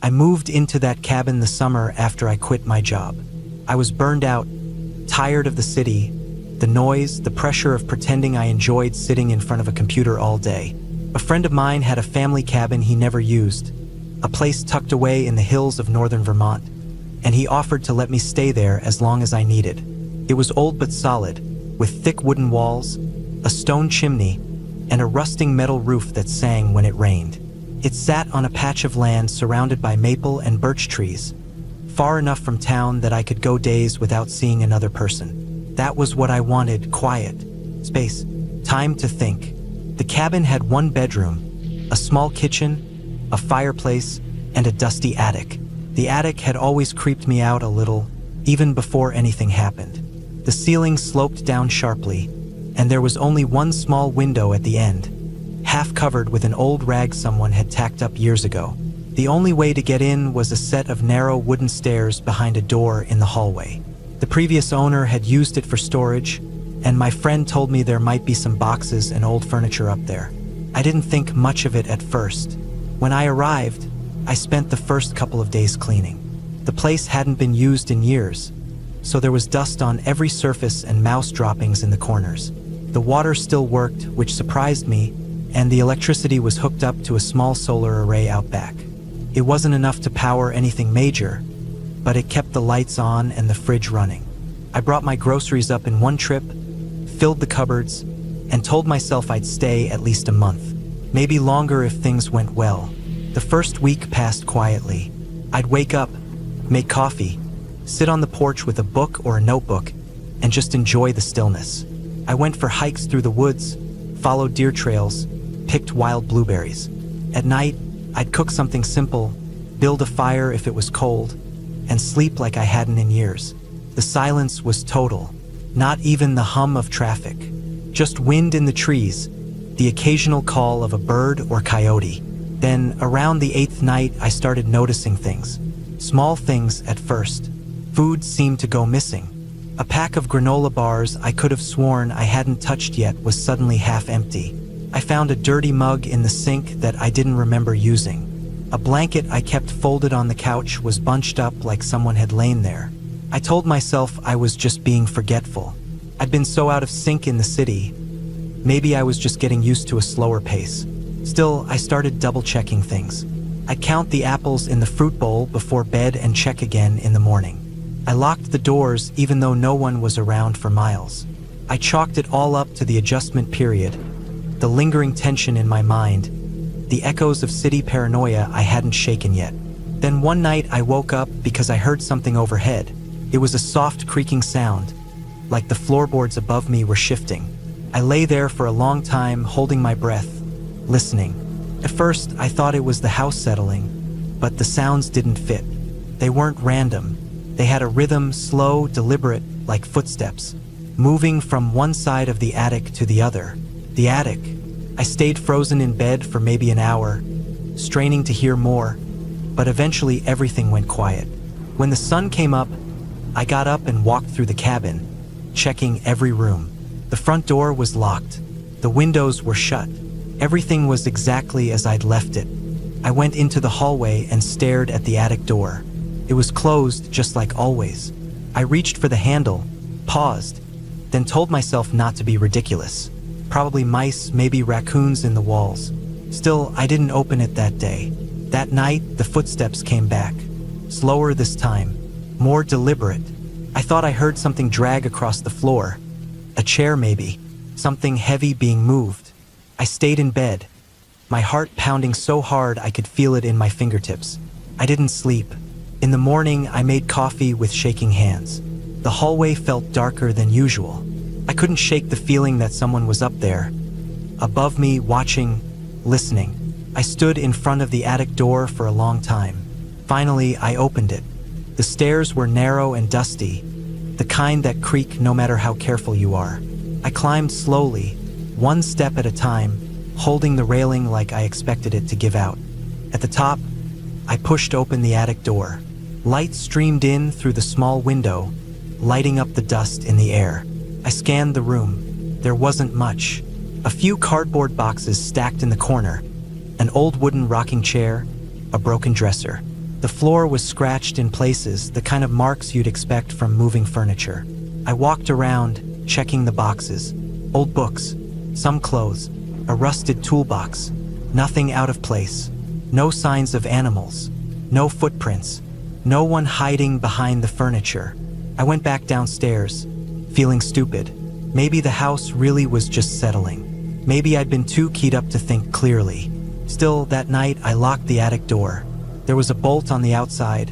I moved into that cabin the summer after I quit my job. I was burned out, tired of the city, the noise, the pressure of pretending I enjoyed sitting in front of a computer all day. A friend of mine had a family cabin he never used, a place tucked away in the hills of northern Vermont, and he offered to let me stay there as long as I needed. It was old but solid, with thick wooden walls, a stone chimney, and a rusting metal roof that sang when it rained. It sat on a patch of land surrounded by maple and birch trees, far enough from town that I could go days without seeing another person. That was what I wanted: quiet, space, time to think. The cabin had one bedroom, a small kitchen, a fireplace, and a dusty attic. The attic had always creeped me out a little, even before anything happened. The ceiling sloped down sharply, and there was only one small window at the end, half covered with an old rag someone had tacked up years ago. The only way to get in was a set of narrow wooden stairs behind a door in the hallway. The previous owner had used it for storage, and my friend told me there might be some boxes and old furniture up there. I didn't think much of it at first. When I arrived, I spent the first couple of days cleaning. The place hadn't been used in years, so there was dust on every surface and mouse droppings in the corners. The water still worked, which surprised me, and the electricity was hooked up to a small solar array out back. It wasn't enough to power anything major, but it kept the lights on and the fridge running. I brought my groceries up in one trip, filled the cupboards, and told myself I'd stay at least a month, maybe longer if things went well. The first week passed quietly. I'd wake up, make coffee, sit on the porch with a book or a notebook, and just enjoy the stillness. I went for hikes through the woods, followed deer trails, picked wild blueberries. At night, I'd cook something simple, build a fire if it was cold, and sleep like I hadn't in years. The silence was total. Not even the hum of traffic. Just wind in the trees, the occasional call of a bird or coyote. Then, around the 8th night, I started noticing things. Small things at first. Food seemed to go missing. A pack of granola bars I could have sworn I hadn't touched yet was suddenly half empty. I found a dirty mug in the sink that I didn't remember using. A blanket I kept folded on the couch was bunched up like someone had lain there. I told myself I was just being forgetful. I'd been so out of sync in the city. Maybe I was just getting used to a slower pace. Still, I started double-checking things. I'd count the apples in the fruit bowl before bed and check again in the morning. I locked the doors even though no one was around for miles. I chalked it all up to the adjustment period, the lingering tension in my mind, the echoes of city paranoia I hadn't shaken yet. Then one night I woke up because I heard something overhead. It was a soft creaking sound, like the floorboards above me were shifting. I lay there for a long time, holding my breath, listening. At first, I thought it was the house settling, but the sounds didn't fit. They weren't random. They had a rhythm, slow, deliberate, like footsteps, moving from one side of the attic to the other. The attic. I stayed frozen in bed for maybe an hour, straining to hear more, but eventually everything went quiet. When the sun came up, I got up and walked through the cabin, checking every room. The front door was locked. The windows were shut. Everything was exactly as I'd left it. I went into the hallway and stared at the attic door. It was closed just like always. I reached for the handle, paused, then told myself not to be ridiculous. Probably mice, maybe raccoons in the walls. Still, I didn't open it that day. That night, the footsteps came back. Slower this time, more deliberate. I thought I heard something drag across the floor. A chair maybe. Something heavy being moved. I stayed in bed, my heart pounding so hard I could feel it in my fingertips. I didn't sleep. In the morning, I made coffee with shaking hands. The hallway felt darker than usual. I couldn't shake the feeling that someone was up there, above me, watching, listening. I stood in front of the attic door for a long time. Finally, I opened it. The stairs were narrow and dusty, the kind that creak no matter how careful you are. I climbed slowly, one step at a time, holding the railing like I expected it to give out. At the top, I pushed open the attic door. Light streamed in through the small window, lighting up the dust in the air. I scanned the room. There wasn't much. A few cardboard boxes stacked in the corner, an old wooden rocking chair, a broken dresser. The floor was scratched in places, the kind of marks you'd expect from moving furniture. I walked around, checking the boxes. Old books, some clothes, a rusted toolbox. Nothing out of place. No signs of animals. No footprints. No one hiding behind the furniture. I went back downstairs, feeling stupid. Maybe the house really was just settling. Maybe I'd been too keyed up to think clearly. Still, that night I locked the attic door. There was a bolt on the outside,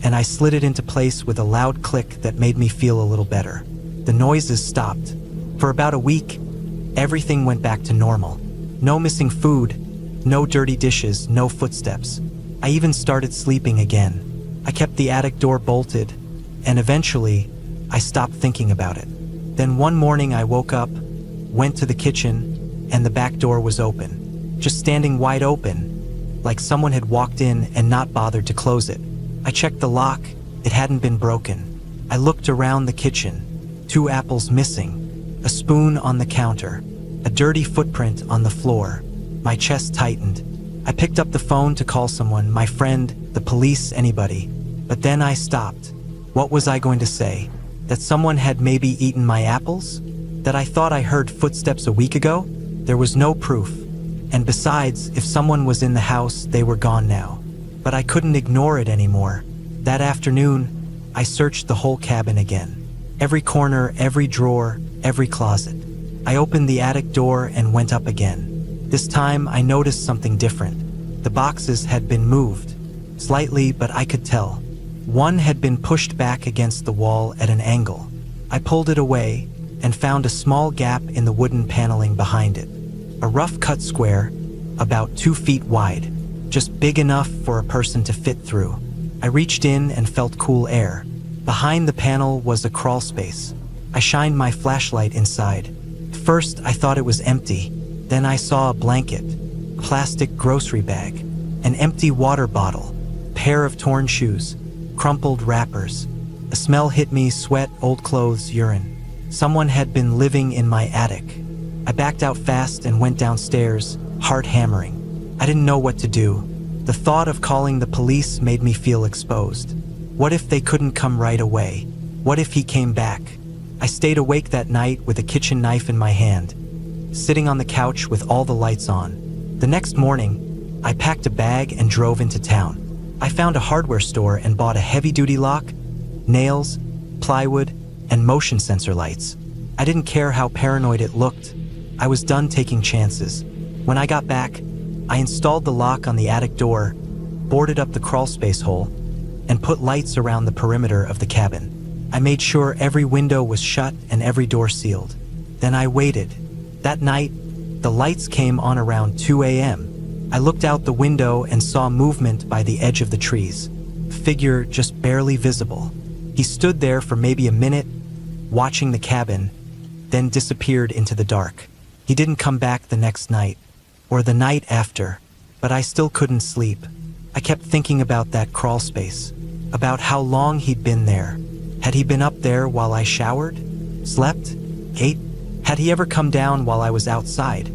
and I slid it into place with a loud click that made me feel a little better. The noises stopped. For about a week, everything went back to normal. No missing food, no dirty dishes, no footsteps. I even started sleeping again. I kept the attic door bolted, and eventually, I stopped thinking about it. Then one morning I woke up, went to the kitchen, and the back door was open. Just standing wide open, like someone had walked in and not bothered to close it. I checked the lock, it hadn't been broken. I looked around the kitchen, 2 apples missing, a spoon on the counter, a dirty footprint on the floor. My chest tightened. I picked up the phone to call someone, my friend, the police, anybody. But then I stopped. What was I going to say? That someone had maybe eaten my apples? That I thought I heard footsteps a week ago? There was no proof. And besides, if someone was in the house, they were gone now. But I couldn't ignore it anymore. That afternoon, I searched the whole cabin again. Every corner, every drawer, every closet. I opened the attic door and went up again. This time, I noticed something different. The boxes had been moved. Slightly, but I could tell. One had been pushed back against the wall at an angle. I pulled it away and found a small gap in the wooden paneling behind it. A rough-cut square, about 2 feet wide, just big enough for a person to fit through. I reached in and felt cool air. Behind the panel was a crawl space. I shined my flashlight inside. First, I thought it was empty. Then I saw a blanket, plastic grocery bag, an empty water bottle, pair of torn shoes, crumpled wrappers. A smell hit me, sweat, old clothes, urine. Someone had been living in my attic. I backed out fast and went downstairs, heart hammering. I didn't know what to do. The thought of calling the police made me feel exposed. What if they couldn't come right away? What if he came back? I stayed awake that night with a kitchen knife in my hand, sitting on the couch with all the lights on. The next morning, I packed a bag and drove into town. I found a hardware store and bought a heavy-duty lock, nails, plywood, and motion sensor lights. I didn't care how paranoid it looked. I was done taking chances. When I got back, I installed the lock on the attic door, boarded up the crawlspace hole, and put lights around the perimeter of the cabin. I made sure every window was shut and every door sealed. Then I waited. That night, the lights came on around 2 a.m. I looked out the window and saw movement by the edge of the trees. A figure just barely visible. He stood there for maybe a minute, watching the cabin, then disappeared into the dark. He didn't come back the next night, or the night after, but I still couldn't sleep. I kept thinking about that crawl space, about how long he'd been there. Had he been up there while I showered, slept, ate? Had he ever come down while I was outside?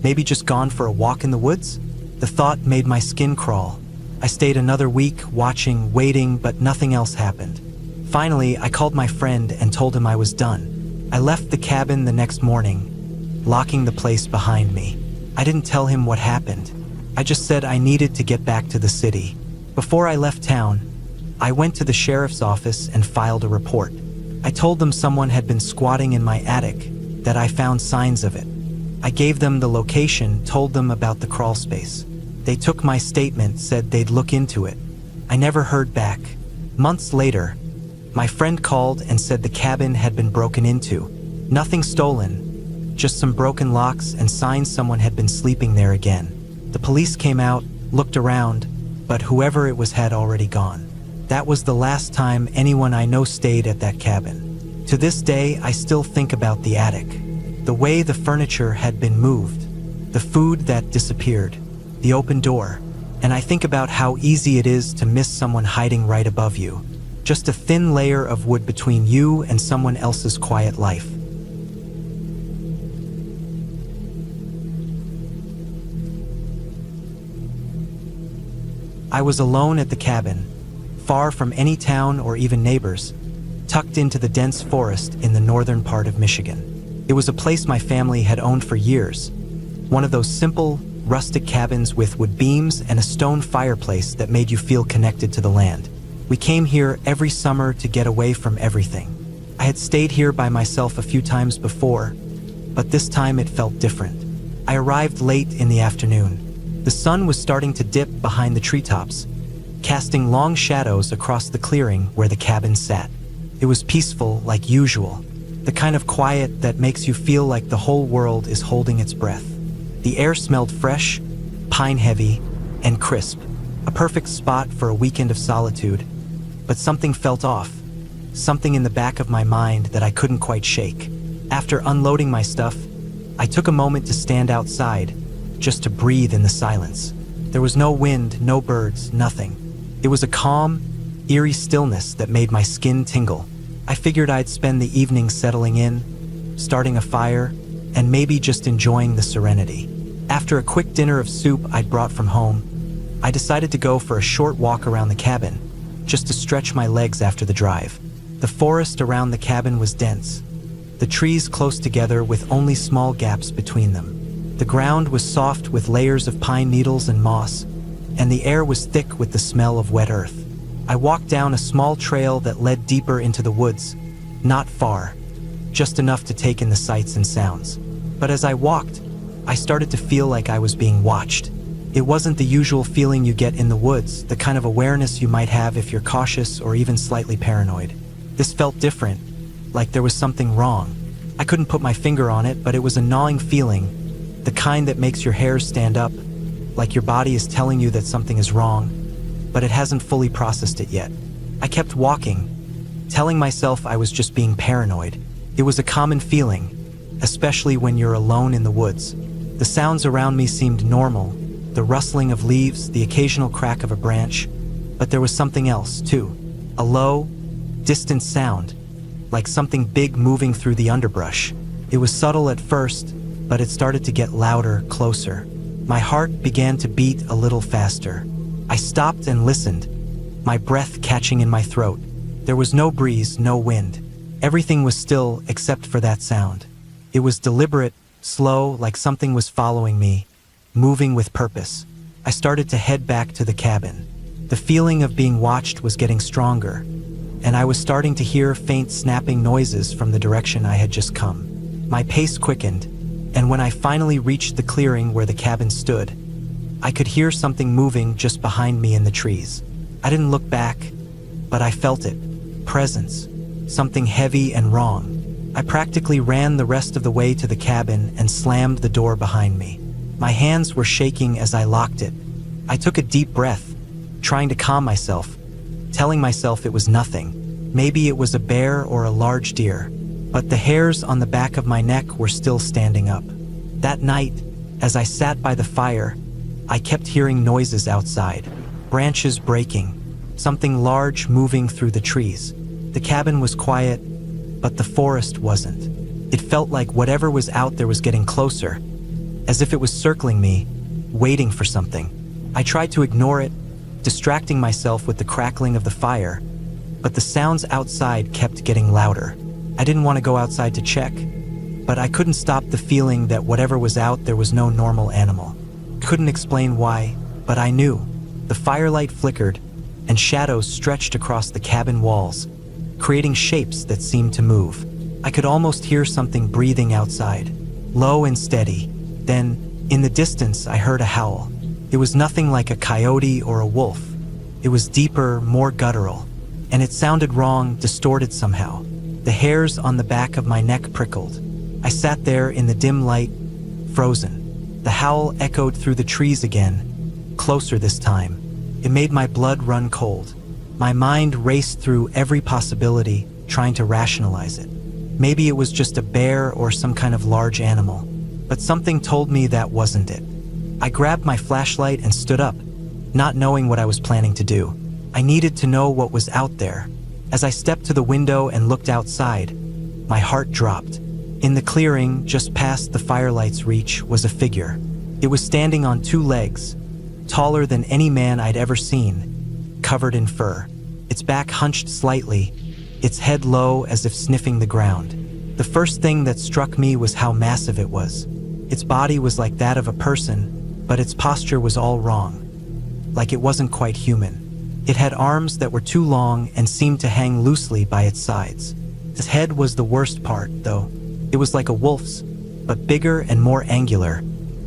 Maybe just gone for a walk in the woods? The thought made my skin crawl. I stayed another week, watching, waiting, but nothing else happened. Finally, I called my friend and told him I was done. I left the cabin the next morning, locking the place behind me. I didn't tell him what happened. I just said I needed to get back to the city. Before I left town, I went to the sheriff's office and filed a report. I told them someone had been squatting in my attic, that I found signs of it. I gave them the location, told them about the crawl space. They took my statement, said they'd look into it. I never heard back. Months later, my friend called and said the cabin had been broken into. Nothing stolen, just some broken locks and signs someone had been sleeping there again. The police came out, looked around, but whoever it was had already gone. That was the last time anyone I know stayed at that cabin. To this day, I still think about the attic. The way the furniture had been moved, the food that disappeared, the open door, and I think about how easy it is to miss someone hiding right above you. Just a thin layer of wood between you and someone else's quiet life. I was alone at the cabin, far from any town or even neighbors, tucked into the dense forest in the northern part of Michigan. It was a place my family had owned for years, one of those simple, rustic cabins with wood beams and a stone fireplace that made you feel connected to the land. We came here every summer to get away from everything. I had stayed here by myself a few times before, but this time it felt different. I arrived late in the afternoon. The sun was starting to dip behind the treetops, casting long shadows across the clearing where the cabin sat. It was peaceful like usual, the kind of quiet that makes you feel like the whole world is holding its breath. The air smelled fresh, pine-heavy, and crisp, a perfect spot for a weekend of solitude. But something felt off, something in the back of my mind that I couldn't quite shake. After unloading my stuff, I took a moment to stand outside, just to breathe in the silence. There was no wind, no birds, nothing. It was a calm, eerie stillness that made my skin tingle. I figured I'd spend the evening settling in, starting a fire, and maybe just enjoying the serenity. After a quick dinner of soup I'd brought from home, I decided to go for a short walk around the cabin, just to stretch my legs after the drive. The forest around the cabin was dense, the trees close together with only small gaps between them. The ground was soft with layers of pine needles and moss, and the air was thick with the smell of wet earth. I walked down a small trail that led deeper into the woods, not far, just enough to take in the sights and sounds. But as I walked, I started to feel like I was being watched. It wasn't the usual feeling you get in the woods, the kind of awareness you might have if you're cautious or even slightly paranoid. This felt different, like there was something wrong. I couldn't put my finger on it, but it was a gnawing feeling, the kind that makes your hairs stand up, like your body is telling you that something is wrong, but it hasn't fully processed it yet. I kept walking, telling myself I was just being paranoid. It was a common feeling, especially when you're alone in the woods. The sounds around me seemed normal, the rustling of leaves, the occasional crack of a branch, but there was something else, too. A low, distant sound, like something big moving through the underbrush. It was subtle at first, but it started to get louder, closer. My heart began to beat a little faster. I stopped and listened, my breath catching in my throat. There was no breeze, no wind. Everything was still except for that sound. It was deliberate, slow, like something was following me, moving with purpose. I started to head back to the cabin. The feeling of being watched was getting stronger, and I was starting to hear faint snapping noises from the direction I had just come. My pace quickened, and when I finally reached the clearing where the cabin stood, I could hear something moving just behind me in the trees. I didn't look back, but I felt it. Presence. Something heavy and wrong. I practically ran the rest of the way to the cabin and slammed the door behind me. My hands were shaking as I locked it. I took a deep breath, trying to calm myself, telling myself it was nothing. Maybe it was a bear or a large deer, but the hairs on the back of my neck were still standing up. That night, as I sat by the fire, I kept hearing noises outside, branches breaking, something large moving through the trees. The cabin was quiet, but the forest wasn't. It felt like whatever was out there was getting closer, as if it was circling me, waiting for something. I tried to ignore it, distracting myself with the crackling of the fire, but the sounds outside kept getting louder. I didn't want to go outside to check, but I couldn't stop the feeling that whatever was out there was no normal animal. Couldn't explain why, but I knew. The firelight flickered, and shadows stretched across the cabin walls, creating shapes that seemed to move. I could almost hear something breathing outside, low and steady. Then, in the distance, I heard a howl. It was nothing like a coyote or a wolf. It was deeper, more guttural, and it sounded wrong, distorted somehow. The hairs on the back of my neck prickled. I sat there in the dim light, frozen. The howl echoed through the trees again, closer this time. It made my blood run cold. My mind raced through every possibility, trying to rationalize it. Maybe it was just a bear or some kind of large animal, but something told me that wasn't it. I grabbed my flashlight and stood up, not knowing what I was planning to do. I needed to know what was out there. As I stepped to the window and looked outside, my heart dropped. In the clearing, just past the firelight's reach, was a figure. It was standing on two legs, taller than any man I'd ever seen, covered in fur. Its back hunched slightly, its head low as if sniffing the ground. The first thing that struck me was how massive it was. Its body was like that of a person, but its posture was all wrong, like it wasn't quite human. It had arms that were too long and seemed to hang loosely by its sides. Its head was the worst part, though. It was like a wolf's, but bigger and more angular,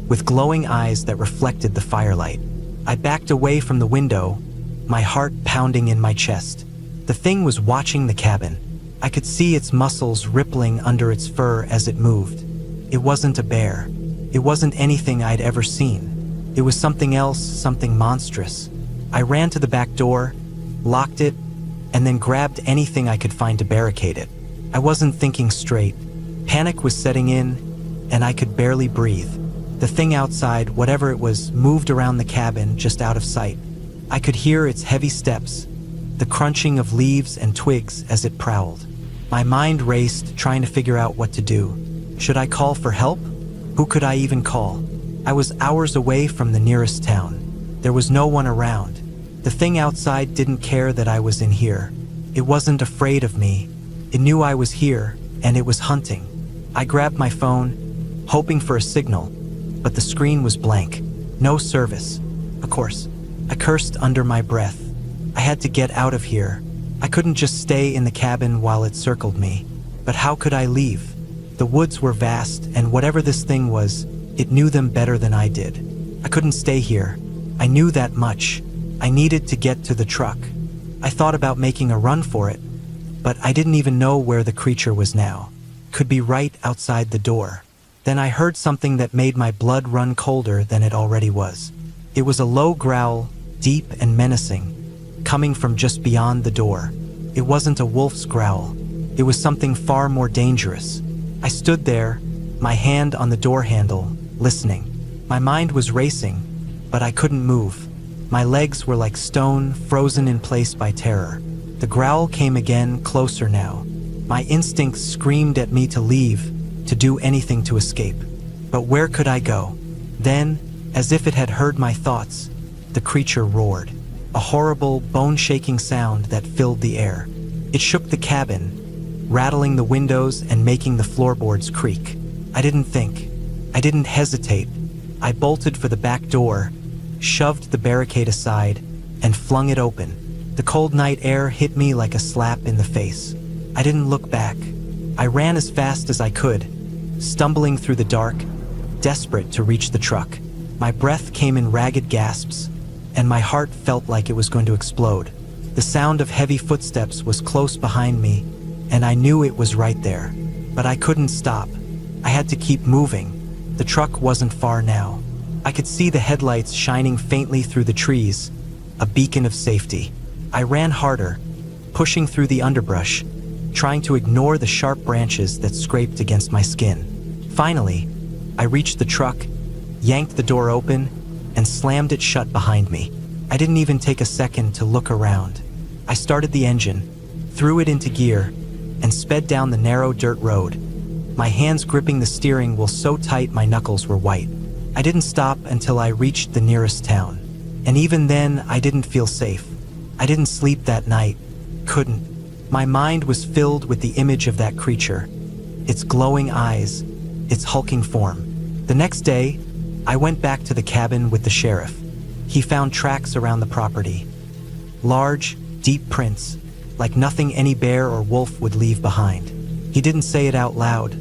with glowing eyes that reflected the firelight. I backed away from the window, my heart pounding in my chest. The thing was watching the cabin. I could see its muscles rippling under its fur as it moved. It wasn't a bear. It wasn't anything I'd ever seen. It was something else, something monstrous. I ran to the back door, locked it, and then grabbed anything I could find to barricade it. I wasn't thinking straight. Panic was setting in, and I could barely breathe. The thing outside, whatever it was, moved around the cabin just out of sight. I could hear its heavy steps, the crunching of leaves and twigs as it prowled. My mind raced, trying to figure out what to do. Should I call for help? Who could I even call? I was hours away from the nearest town. There was no one around. The thing outside didn't care that I was in here. It wasn't afraid of me. It knew I was here, and it was hunting. I grabbed my phone, hoping for a signal, but the screen was blank. No service. Of course, I cursed under my breath. I had to get out of here. I couldn't just stay in the cabin while it circled me. But how could I leave? The woods were vast, and whatever this thing was, it knew them better than I did. I couldn't stay here. I knew that much. I needed to get to the truck. I thought about making a run for it, but I didn't even know where the creature was now. Could be right outside the door. Then I heard something that made my blood run colder than it already was. It was a low growl, deep and menacing, coming from just beyond the door. It wasn't a wolf's growl. It was something far more dangerous. I stood there, my hand on the door handle, listening. My mind was racing, but I couldn't move. My legs were like stone, frozen in place by terror. The growl came again, closer now. My instincts screamed at me to leave, to do anything to escape. But where could I go? Then, as if it had heard my thoughts, the creature roared. A horrible, bone-shaking sound that filled the air. It shook the cabin, rattling the windows and making the floorboards creak. I didn't think. I didn't hesitate. I bolted for the back door, shoved the barricade aside, and flung it open. The cold night air hit me like a slap in the face. I didn't look back. I ran as fast as I could, stumbling through the dark, desperate to reach the truck. My breath came in ragged gasps, and my heart felt like it was going to explode. The sound of heavy footsteps was close behind me, and I knew it was right there. But I couldn't stop. I had to keep moving. The truck wasn't far now. I could see the headlights shining faintly through the trees, a beacon of safety. I ran harder, pushing through the underbrush, trying to ignore the sharp branches that scraped against my skin. Finally, I reached the truck, yanked the door open, and slammed it shut behind me. I didn't even take a second to look around. I started the engine, threw it into gear, and sped down the narrow dirt road, my hands gripping the steering wheel so tight my knuckles were white. I didn't stop until I reached the nearest town. And even then, I didn't feel safe. I didn't sleep that night. Couldn't. My mind was filled with the image of that creature, its glowing eyes, its hulking form. The next day, I went back to the cabin with the sheriff. He found tracks around the property. Large, deep prints, like nothing any bear or wolf would leave behind. He didn't say it out loud,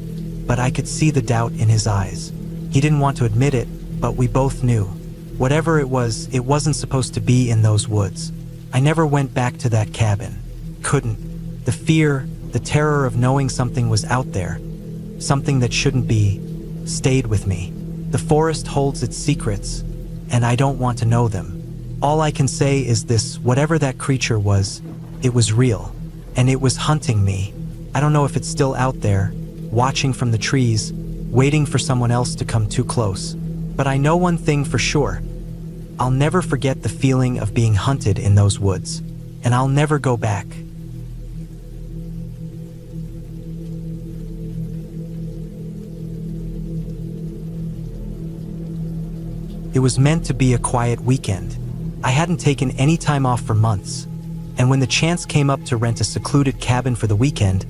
but I could see the doubt in his eyes. He didn't want to admit it, but we both knew. Whatever it wasn't supposed to be in those woods. I never went back to that cabin. Couldn't. The fear, the terror of knowing something was out there, something that shouldn't be, stayed with me. The forest holds its secrets, and I don't want to know them. All I can say is this: whatever that creature was, it was real, and it was hunting me. I don't know if it's still out there, watching from the trees, waiting for someone else to come too close. But I know one thing for sure. I'll never forget the feeling of being hunted in those woods, and I'll never go back. It was meant to be a quiet weekend. I hadn't taken any time off for months, and when the chance came up to rent a secluded cabin for the weekend,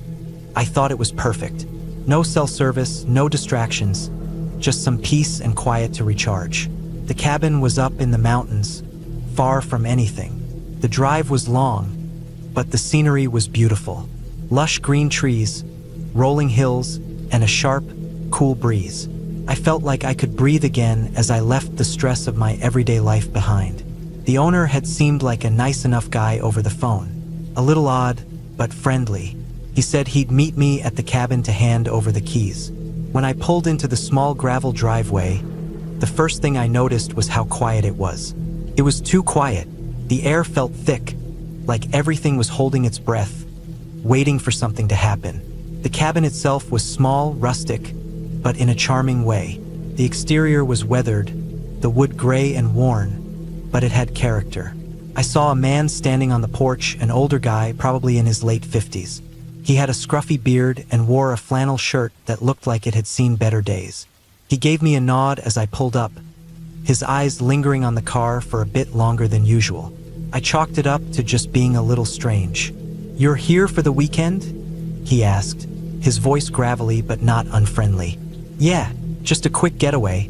I thought it was perfect. No cell service, no distractions, just some peace and quiet to recharge. The cabin was up in the mountains, far from anything. The drive was long, but the scenery was beautiful. Lush green trees, rolling hills, and a sharp, cool breeze. I felt like I could breathe again as I left the stress of my everyday life behind. The owner had seemed like a nice enough guy over the phone. A little odd, but friendly. He said he'd meet me at the cabin to hand over the keys. When I pulled into the small gravel driveway, the first thing I noticed was how quiet it was. It was too quiet. The air felt thick, like everything was holding its breath, waiting for something to happen. The cabin itself was small, rustic, but in a charming way. The exterior was weathered, the wood gray and worn, but it had character. I saw a man standing on the porch, an older guy, probably in his late 50s. He had a scruffy beard and wore a flannel shirt that looked like it had seen better days. He gave me a nod as I pulled up, his eyes lingering on the car for a bit longer than usual. I chalked it up to just being a little strange. "You're here for the weekend?" he asked, his voice gravelly but not unfriendly. "Yeah, just a quick getaway,"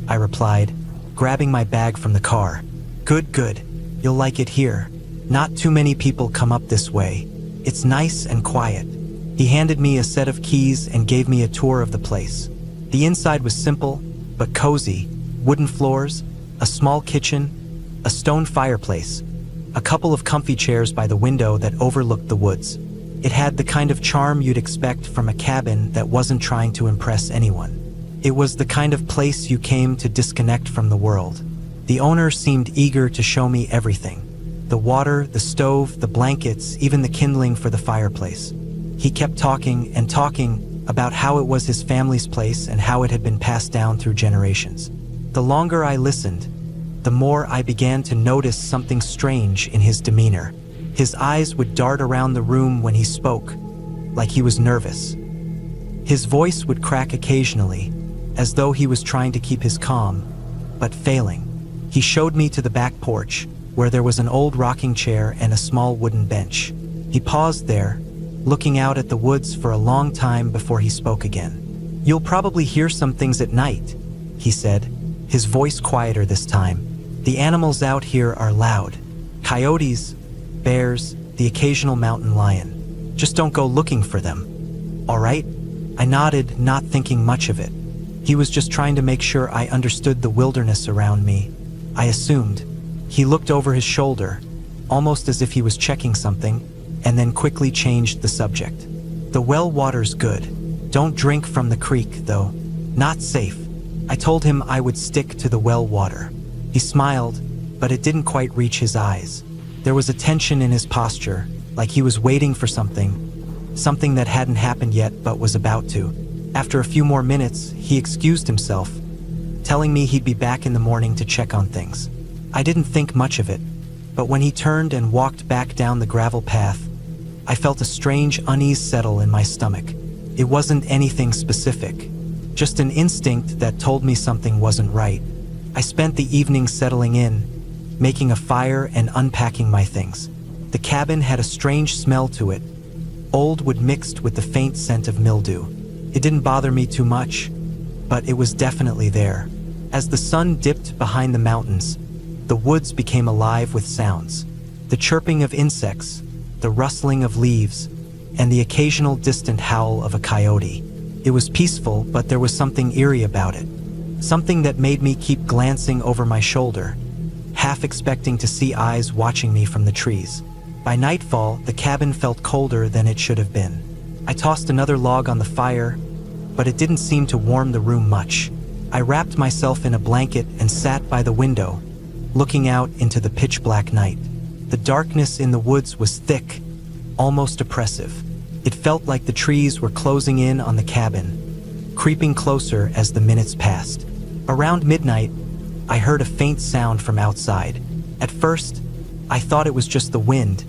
I replied, grabbing my bag from the car. Good. You'll like it here. Not too many people come up this way. It's nice and quiet." He handed me a set of keys and gave me a tour of the place. The inside was simple, but cozy. Wooden floors, a small kitchen, a stone fireplace, a couple of comfy chairs by the window that overlooked the woods. It had the kind of charm you'd expect from a cabin that wasn't trying to impress anyone. It was the kind of place you came to disconnect from the world. The owner seemed eager to show me everything. The water, the stove, the blankets, even the kindling for the fireplace. He kept talking and talking about how it was his family's place and how it had been passed down through generations. The longer I listened, the more I began to notice something strange in his demeanor. His eyes would dart around the room when he spoke, like he was nervous. His voice would crack occasionally, as though he was trying to keep his calm, but failing. He showed me to the back porch, where there was an old rocking chair and a small wooden bench. He paused there, looking out at the woods for a long time before he spoke again. "You'll probably hear some things at night," he said, his voice quieter this time. "The animals out here are loud. Coyotes, bears, the occasional mountain lion. Just don't go looking for them. All right?" I nodded, not thinking much of it. He was just trying to make sure I understood the wilderness around me, I assumed. He looked over his shoulder, almost as if he was checking something, and then quickly changed the subject. "The well water's good. Don't drink from the creek, though. Not safe." I told him I would stick to the well water. He smiled, but it didn't quite reach his eyes. There was a tension in his posture, like he was waiting for something that hadn't happened yet but was about to. After a few more minutes, he excused himself, telling me he'd be back in the morning to check on things. I didn't think much of it, but when he turned and walked back down the gravel path, I felt a strange unease settle in my stomach. It wasn't anything specific, just an instinct that told me something wasn't right. I spent the evening settling in, making a fire and unpacking my things. The cabin had a strange smell to it, old wood mixed with the faint scent of mildew. It didn't bother me too much, but it was definitely there. As the sun dipped behind the mountains, the woods became alive with sounds. The chirping of insects, the rustling of leaves, and the occasional distant howl of a coyote. It was peaceful, but there was something eerie about it. Something that made me keep glancing over my shoulder, half expecting to see eyes watching me from the trees. By nightfall, the cabin felt colder than it should have been. I tossed another log on the fire, but it didn't seem to warm the room much. I wrapped myself in a blanket and sat by the window, looking out into the pitch-black night. The darkness in the woods was thick, almost oppressive. It felt like the trees were closing in on the cabin, creeping closer as the minutes passed. Around midnight, I heard a faint sound from outside. At first, I thought it was just the wind,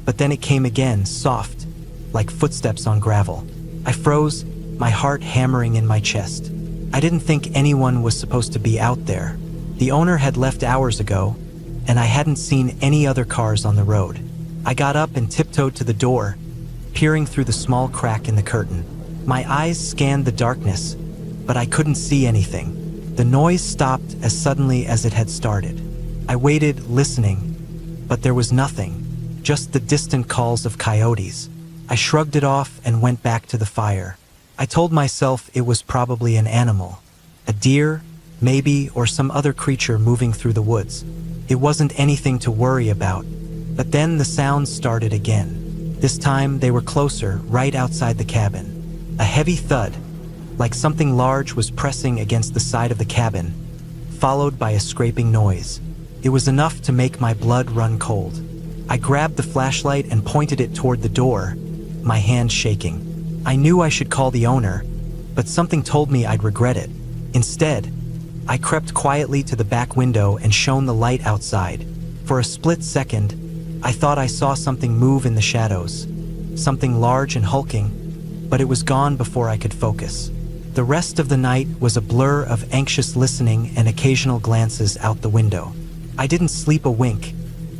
but then it came again, soft, like footsteps on gravel. I froze, my heart hammering in my chest. I didn't think anyone was supposed to be out there. The owner had left hours ago, and I hadn't seen any other cars on the road. I got up and tiptoed to the door, peering through the small crack in the curtain. My eyes scanned the darkness, but I couldn't see anything. The noise stopped as suddenly as it had started. I waited, listening, but there was nothing, just the distant calls of coyotes. I shrugged it off and went back to the fire. I told myself it was probably an animal, a deer, maybe, or some other creature moving through the woods. It wasn't anything to worry about. But then the sounds started again. This time they were closer, right outside the cabin. A heavy thud, like something large was pressing against the side of the cabin, followed by a scraping noise. It was enough to make my blood run cold. I grabbed the flashlight and pointed it toward the door, my hand shaking. I knew I should call the owner, but something told me I'd regret it. Instead, I crept quietly to the back window and shone the light outside. For a split second, I thought I saw something move in the shadows, something large and hulking, but it was gone before I could focus. The rest of the night was a blur of anxious listening and occasional glances out the window. I didn't sleep a wink,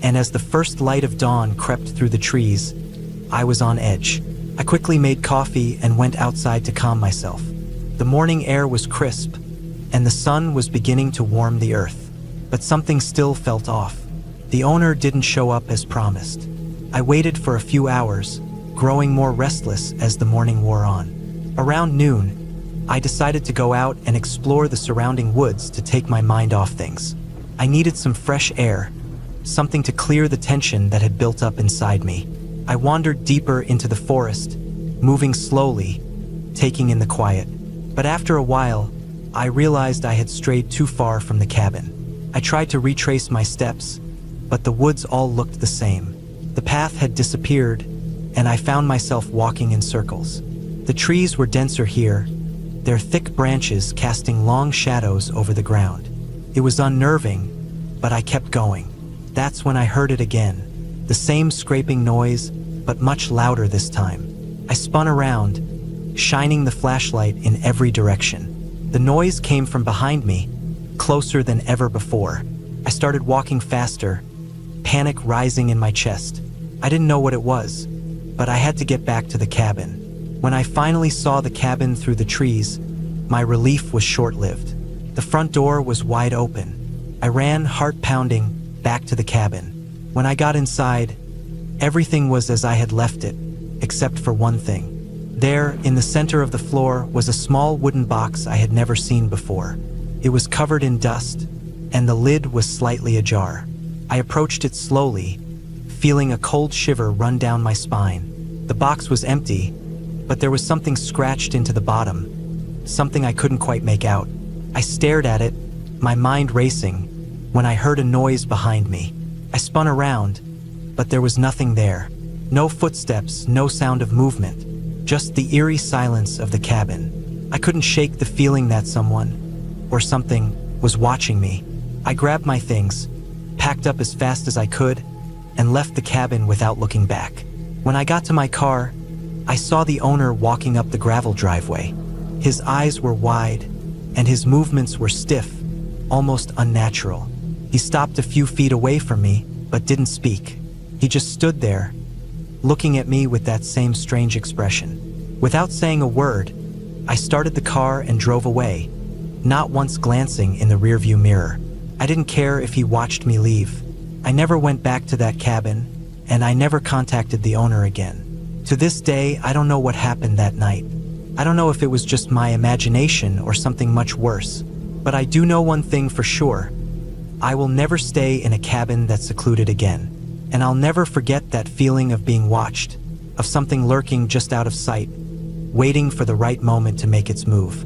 and as the first light of dawn crept through the trees, I was on edge. I quickly made coffee and went outside to calm myself. The morning air was crisp, and the sun was beginning to warm the earth, but something still felt off. The owner didn't show up as promised. I waited for a few hours, growing more restless as the morning wore on. Around noon, I decided to go out and explore the surrounding woods to take my mind off things. I needed some fresh air, something to clear the tension that had built up inside me. I wandered deeper into the forest, moving slowly, taking in the quiet. But after a while, I realized I had strayed too far from the cabin. I tried to retrace my steps, but the woods all looked the same. The path had disappeared, and I found myself walking in circles. The trees were denser here, their thick branches casting long shadows over the ground. It was unnerving, but I kept going. That's when I heard it again. The same scraping noise, but much louder this time. I spun around, shining the flashlight in every direction. The noise came from behind me, closer than ever before. I started walking faster, panic rising in my chest. I didn't know what it was, but I had to get back to the cabin. When I finally saw the cabin through the trees, my relief was short-lived. The front door was wide open. I ran, heart pounding, back to the cabin. When I got inside, everything was as I had left it, except for one thing. There, in the center of the floor, was a small wooden box I had never seen before. It was covered in dust, and the lid was slightly ajar. I approached it slowly, feeling a cold shiver run down my spine. The box was empty, but there was something scratched into the bottom, something I couldn't quite make out. I stared at it, my mind racing, when I heard a noise behind me. I spun around, but there was nothing there. No footsteps, no sound of movement, just the eerie silence of the cabin. I couldn't shake the feeling that someone, or something, was watching me. I grabbed my things, packed up as fast as I could, and left the cabin without looking back. When I got to my car, I saw the owner walking up the gravel driveway. His eyes were wide, and his movements were stiff, almost unnatural. He stopped a few feet away from me, but didn't speak. He just stood there, looking at me with that same strange expression. Without saying a word, I started the car and drove away, not once glancing in the rearview mirror. I didn't care if he watched me leave. I never went back to that cabin, and I never contacted the owner again. To this day, I don't know what happened that night. I don't know if it was just my imagination or something much worse, but I do know one thing for sure. I will never stay in a cabin that's secluded again, and I'll never forget that feeling of being watched, of something lurking just out of sight, waiting for the right moment to make its move.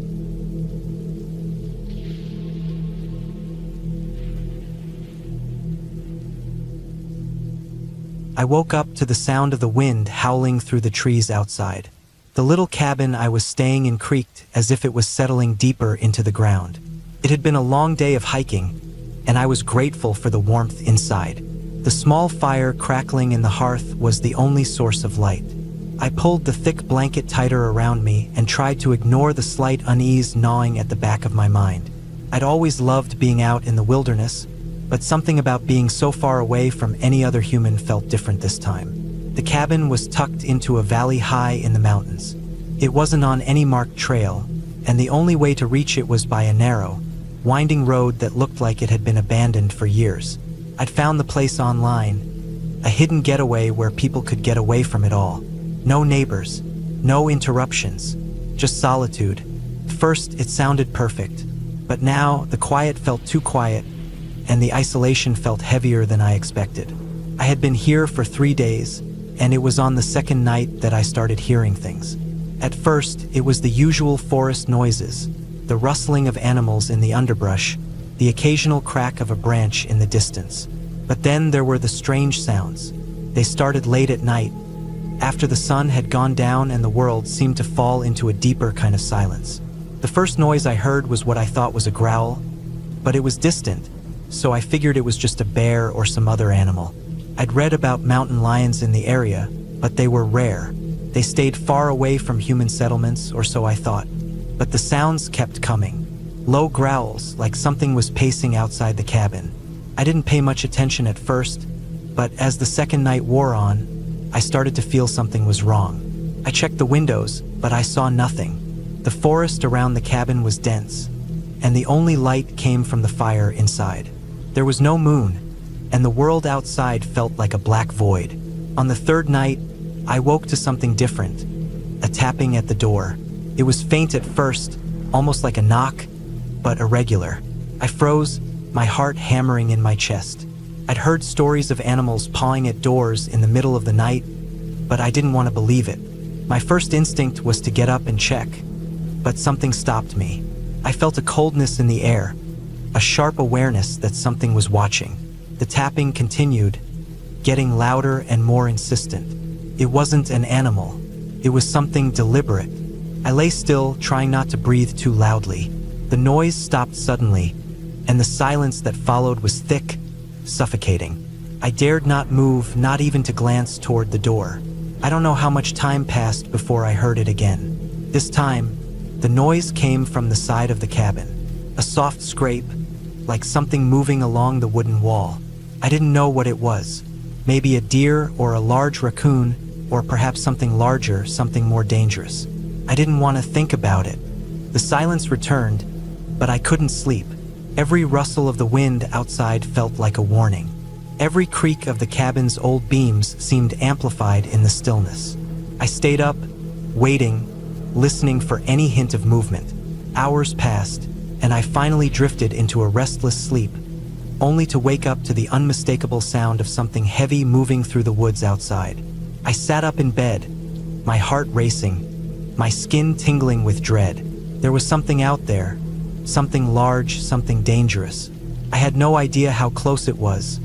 I woke up to the sound of the wind howling through the trees outside. The little cabin I was staying in creaked as if it was settling deeper into the ground. It had been a long day of hiking, and I was grateful for the warmth inside. The small fire crackling in the hearth was the only source of light. I pulled the thick blanket tighter around me and tried to ignore the slight unease gnawing at the back of my mind. I'd always loved being out in the wilderness, but something about being so far away from any other human felt different this time. The cabin was tucked into a valley high in the mountains. It wasn't on any marked trail, and the only way to reach it was by a narrow, winding road that looked like it had been abandoned for years. I'd found the place online, a hidden getaway where people could get away from it all. No neighbors, no interruptions, just solitude. First, it sounded perfect, but now the quiet felt too quiet, and the isolation felt heavier than I expected. I had been here for 3 days, and it was on the second night that I started hearing things. At first, it was the usual forest noises, the rustling of animals in the underbrush, the occasional crack of a branch in the distance. But then there were the strange sounds. They started late at night, after the sun had gone down and the world seemed to fall into a deeper kind of silence. The first noise I heard was what I thought was a growl, but it was distant, so I figured it was just a bear or some other animal. I'd read about mountain lions in the area, but they were rare. They stayed far away from human settlements, or so I thought. But the sounds kept coming. Low growls, like something was pacing outside the cabin. I didn't pay much attention at first, but as the second night wore on, I started to feel something was wrong. I checked the windows, but I saw nothing. The forest around the cabin was dense, and the only light came from the fire inside. There was no moon, and the world outside felt like a black void. On the third night, I woke to something different, a tapping at the door. It was faint at first, almost like a knock, but irregular. I froze, my heart hammering in my chest. I'd heard stories of animals pawing at doors in the middle of the night, but I didn't want to believe it. My first instinct was to get up and check, but something stopped me. I felt a coldness in the air, a sharp awareness that something was watching. The tapping continued, getting louder and more insistent. It wasn't an animal. It was something deliberate. I lay still, trying not to breathe too loudly. The noise stopped suddenly, and the silence that followed was thick, suffocating. I dared not move, not even to glance toward the door. I don't know how much time passed before I heard it again. This time, the noise came from the side of the cabin. A soft scrape, like something moving along the wooden wall. I didn't know what it was. Maybe a deer or a large raccoon, or perhaps something larger, something more dangerous. I didn't want to think about it. The silence returned, but I couldn't sleep. Every rustle of the wind outside felt like a warning. Every creak of the cabin's old beams seemed amplified in the stillness. I stayed up, waiting, listening for any hint of movement. Hours passed, and I finally drifted into a restless sleep, only to wake up to the unmistakable sound of something heavy moving through the woods outside. I sat up in bed, my heart racing, my skin tingling with dread. There was something out there, something large, something dangerous. I had no idea how close it was,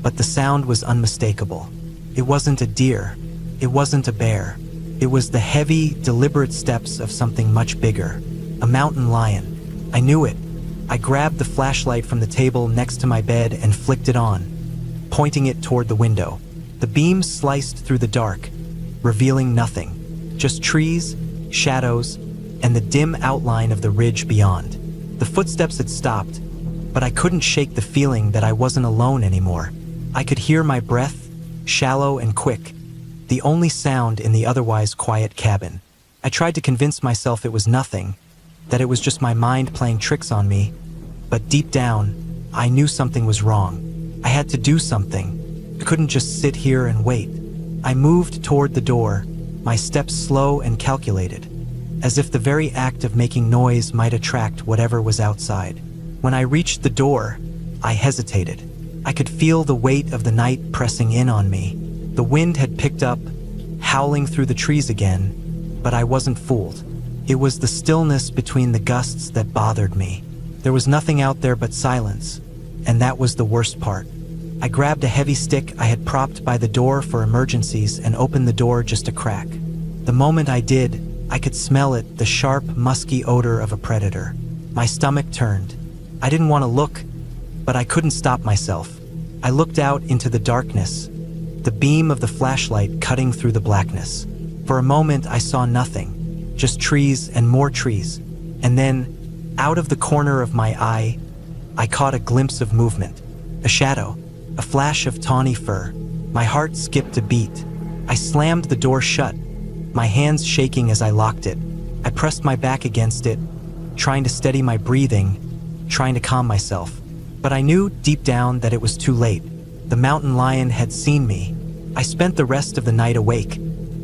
but the sound was unmistakable. It wasn't a deer, it wasn't a bear. It was the heavy, deliberate steps of something much bigger, a mountain lion. I knew it. I grabbed the flashlight from the table next to my bed and flicked it on, pointing it toward the window. The beam sliced through the dark, revealing nothing, just trees, shadows, and the dim outline of the ridge beyond. The footsteps had stopped, but I couldn't shake the feeling that I wasn't alone anymore. I could hear my breath, shallow and quick, the only sound in the otherwise quiet cabin. I tried to convince myself it was nothing, that it was just my mind playing tricks on me, but deep down, I knew something was wrong. I had to do something. I couldn't just sit here and wait. I moved toward the door, my steps slow and calculated, as if the very act of making noise might attract whatever was outside. When I reached the door, I hesitated. I could feel the weight of the night pressing in on me. The wind had picked up, howling through the trees again, but I wasn't fooled. It was the stillness between the gusts that bothered me. There was nothing out there but silence, and that was the worst part. I grabbed a heavy stick I had propped by the door for emergencies and opened the door just a crack. The moment I did, I could smell it, the sharp, musky odor of a predator. My stomach turned. I didn't want to look, but I couldn't stop myself. I looked out into the darkness, the beam of the flashlight cutting through the blackness. For a moment, I saw nothing, just trees and more trees. And then, Out of the corner of my eye, I caught a glimpse of movement, a shadow, a flash of tawny fur. My heart skipped a beat. I slammed the door shut, my hands shaking as I locked it. I pressed my back against it, trying to steady my breathing, trying to calm myself. But I knew deep down that it was too late. The mountain lion had seen me. I spent the rest of the night awake,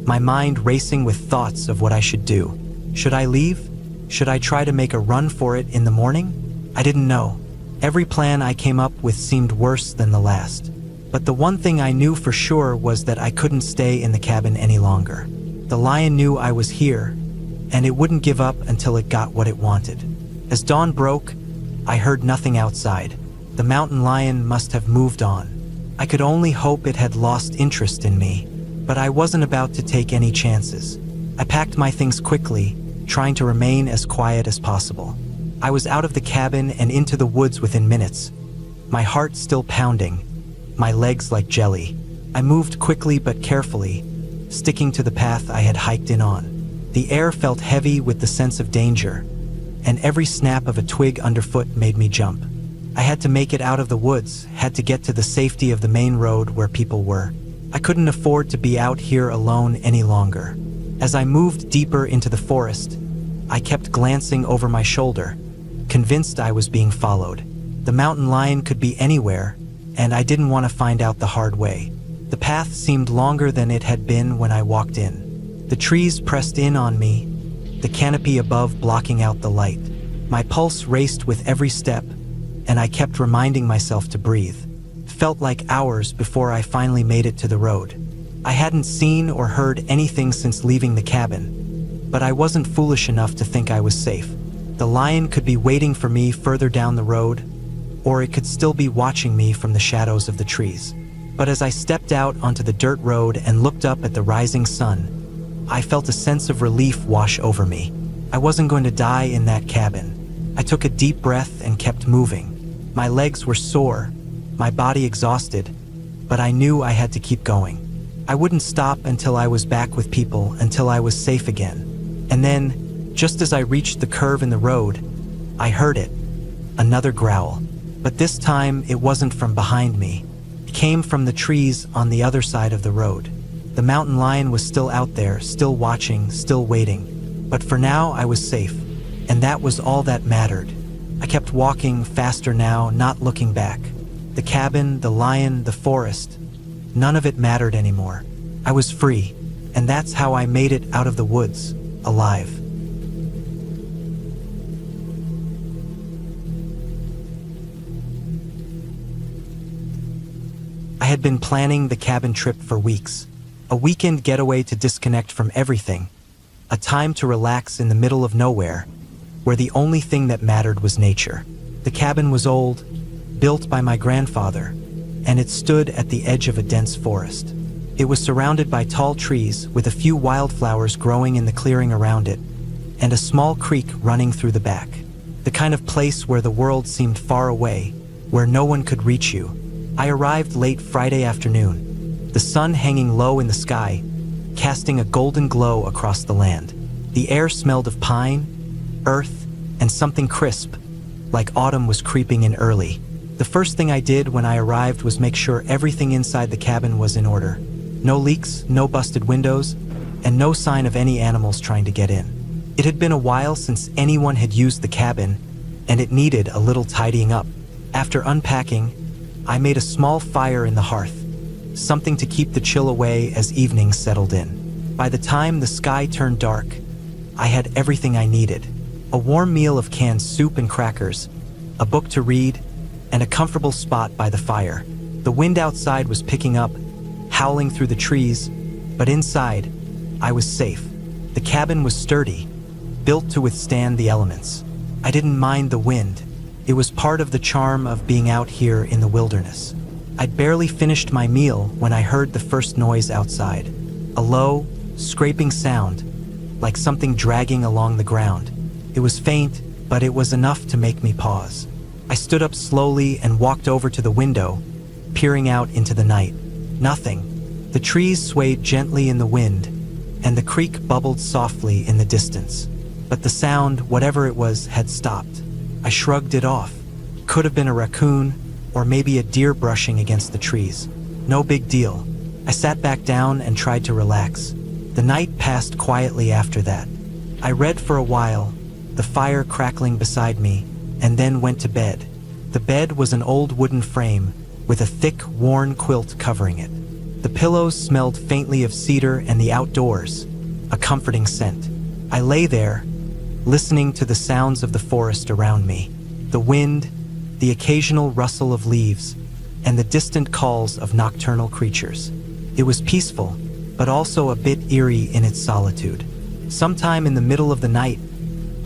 my mind racing with thoughts of what I should do. Should I leave? Should I try to make a run for it in the morning? I didn't know. Every plan I came up with seemed worse than the last. But the one thing I knew for sure was that I couldn't stay in the cabin any longer. The lion knew I was here, and it wouldn't give up until it got what it wanted. As dawn broke, I heard nothing outside. The mountain lion must have moved on. I could only hope it had lost interest in me, but I wasn't about to take any chances. I packed my things quickly, trying to remain as quiet as possible. I was out of the cabin and into the woods within minutes, my heart still pounding, my legs like jelly. I moved quickly but carefully, sticking to the path I had hiked in on. The air felt heavy with the sense of danger, and every snap of a twig underfoot made me jump. I had to make it out of the woods, had to get to the safety of the main road where people were. I couldn't afford to be out here alone any longer. As I moved deeper into the forest, I kept glancing over my shoulder, convinced I was being followed. The mountain lion could be anywhere, and I didn't want to find out the hard way. The path seemed longer than it had been when I walked in. The trees pressed in on me, the canopy above blocking out the light. My pulse raced with every step, and I kept reminding myself to breathe. It felt like hours before I finally made it to the road. I hadn't seen or heard anything since leaving the cabin, but I wasn't foolish enough to think I was safe. The lion could be waiting for me further down the road, or it could still be watching me from the shadows of the trees. But as I stepped out onto the dirt road and looked up at the rising sun, I felt a sense of relief wash over me. I wasn't going to die in that cabin. I took a deep breath and kept moving. My legs were sore, my body exhausted, but I knew I had to keep going. I wouldn't stop until I was back with people, until I was safe again. And then, just as I reached the curve in the road, I heard it, another growl. But this time, it wasn't from behind me. It came from the trees on the other side of the road. The mountain lion was still out there, still watching, still waiting. But for now, I was safe, and that was all that mattered. I kept walking faster now, not looking back. The cabin, the lion, the forest, none of it mattered anymore. I was free, and that's how I made it out of the woods, alive. I had been planning the cabin trip for weeks. A weekend getaway to disconnect from everything. A time to relax in the middle of nowhere, where the only thing that mattered was nature. The cabin was old, built by my grandfather, and it stood at the edge of a dense forest. It was surrounded by tall trees with a few wildflowers growing in the clearing around it, and a small creek running through the back. The kind of place where the world seemed far away, where no one could reach you. I arrived late Friday afternoon, the sun hanging low in the sky, casting a golden glow across the land. The air smelled of pine, earth, and something crisp, like autumn was creeping in early. The first thing I did when I arrived was make sure everything inside the cabin was in order. No leaks, no busted windows, and no sign of any animals trying to get in. It had been a while since anyone had used the cabin, and it needed a little tidying up. After unpacking, I made a small fire in the hearth, something to keep the chill away as evening settled in. By the time the sky turned dark, I had everything I needed. A warm meal of canned soup and crackers, a book to read, and a comfortable spot by the fire. The wind outside was picking up, howling through the trees, but inside, I was safe. The cabin was sturdy, built to withstand the elements. I didn't mind the wind. It was part of the charm of being out here in the wilderness. I'd barely finished my meal when I heard the first noise outside. A low, scraping sound, like something dragging along the ground. It was faint, but it was enough to make me pause. I stood up slowly and walked over to the window, peering out into the night. Nothing. The trees swayed gently in the wind, and the creek bubbled softly in the distance. but the sound, whatever it was, had stopped. I shrugged it off. Could have been a raccoon, or maybe a deer brushing against the trees. No big deal. I sat back down and tried to relax. The night passed quietly after that. I read for a while, the fire crackling beside me, and then went to bed. The bed was an old wooden frame with a thick, worn quilt covering it. The pillows smelled faintly of cedar and the outdoors, a comforting scent. I lay there, listening to the sounds of the forest around me, the wind, the occasional rustle of leaves, and the distant calls of nocturnal creatures. It was peaceful, but also a bit eerie in its solitude. Sometime in the middle of the night,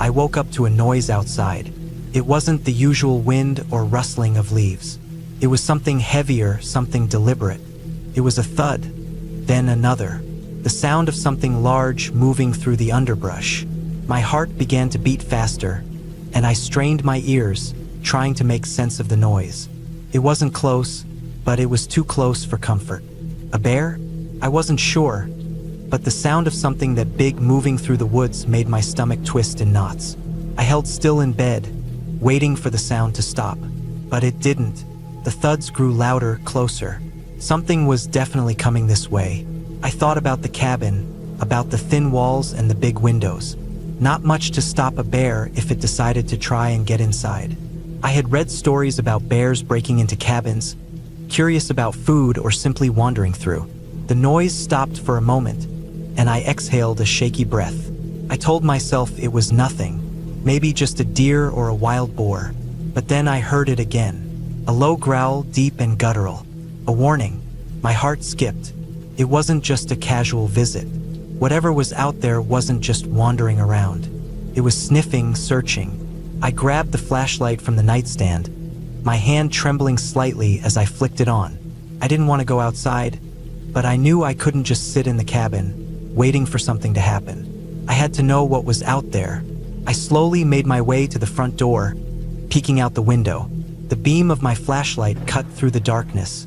I woke up to a noise outside. It wasn't the usual wind or rustling of leaves. It was something heavier, something deliberate. It was a thud, then another, the sound of something large moving through the underbrush. My heart began to beat faster, and I strained my ears, trying to make sense of the noise. It wasn't close, but it was too close for comfort. A bear? I wasn't sure, but the sound of something that big moving through the woods made my stomach twist in knots. I held still in bed, waiting for the sound to stop, but it didn't. The thuds grew louder, closer. Something was definitely coming this way. I thought about the cabin, about the thin walls and the big windows. Not much to stop a bear if it decided to try and get inside. I had read stories about bears breaking into cabins, curious about food or simply wandering through. The noise stopped for a moment, and I exhaled a shaky breath. I told myself it was nothing, maybe just a deer or a wild boar. But then I heard it again. A low growl, deep and guttural. A warning. My heart skipped. It wasn't just a casual visit. Whatever was out there wasn't just wandering around. It was sniffing, searching. I grabbed the flashlight from the nightstand, my hand trembling slightly as I flicked it on. I didn't want to go outside, but I knew I couldn't just sit in the cabin, waiting for something to happen. I had to know what was out there. I slowly made my way to the front door, peeking out the window. The beam of my flashlight cut through the darkness,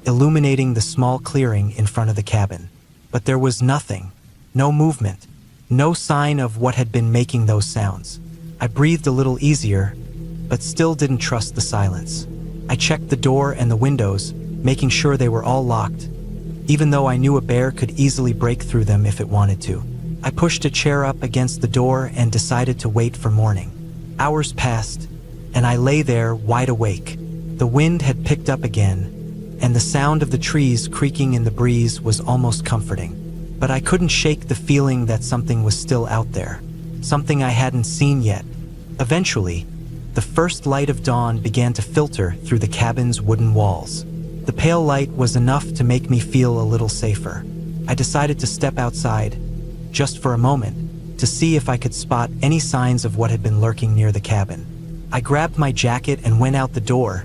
illuminating the small clearing in front of the cabin. But there was nothing, no movement, no sign of what had been making those sounds. I breathed a little easier, but still didn't trust the silence. I checked the door and the windows, making sure they were all locked, even though I knew a bear could easily break through them if it wanted to. I pushed a chair up against the door and decided to wait for morning. Hours passed, and I lay there wide awake. The wind had picked up again, and the sound of the trees creaking in the breeze was almost comforting. But I couldn't shake the feeling that something was still out there, something I hadn't seen yet. Eventually, the first light of dawn began to filter through the cabin's wooden walls. The pale light was enough to make me feel a little safer. I decided to step outside, just for a moment, to see if I could spot any signs of what had been lurking near the cabin. I grabbed my jacket and went out the door,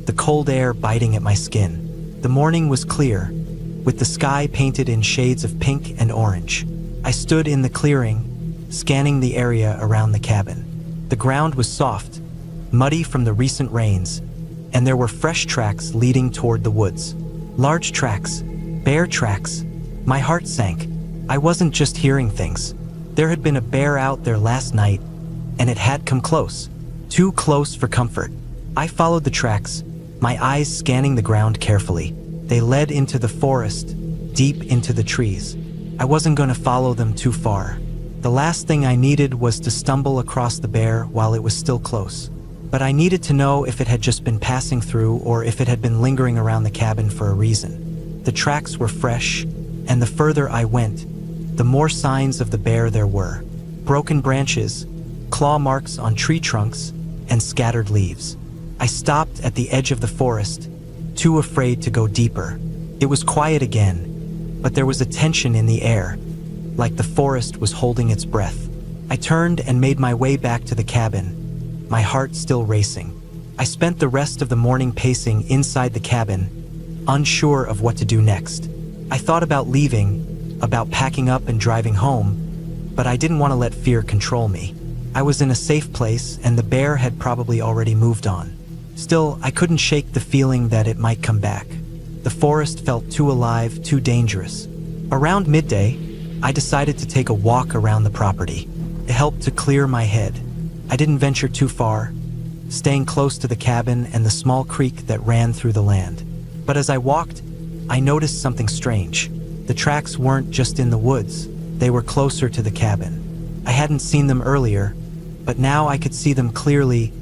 the cold air biting at my skin. The morning was clear, with the sky painted in shades of pink and orange. I stood in the clearing, scanning the area around the cabin. The ground was soft, muddy from the recent rains, and there were fresh tracks leading toward the woods. Large tracks, bear tracks. My heart sank. I wasn't just hearing things. There had been a bear out there last night, and it had come close. Too close for comfort. I followed the tracks, my eyes scanning the ground carefully. They led into the forest, deep into the trees. I wasn't going to follow them too far. The last thing I needed was to stumble across the bear while it was still close. But I needed to know if it had just been passing through or if it had been lingering around the cabin for a reason. The tracks were fresh, and the further I went, the more signs of the bear there were. Broken branches, claw marks on tree trunks, and scattered leaves. I stopped at the edge of the forest, too afraid to go deeper. It was quiet again, but there was a tension in the air, like the forest was holding its breath. I turned and made my way back to the cabin, my heart still racing. I spent the rest of the morning pacing inside the cabin, unsure of what to do next. I thought about leaving, about packing up and driving home, but I didn't want to let fear control me. I was in a safe place, and the bear had probably already moved on. Still, I couldn't shake the feeling that it might come back. The forest felt too alive, too dangerous. Around midday, I decided to take a walk around the property. It helped to clear my head. I didn't venture too far, staying close to the cabin and the small creek that ran through the land. But as I walked, I noticed something strange. The tracks weren't just in the woods, they were closer to the cabin. I hadn't seen them earlier, but now I could see them clearly,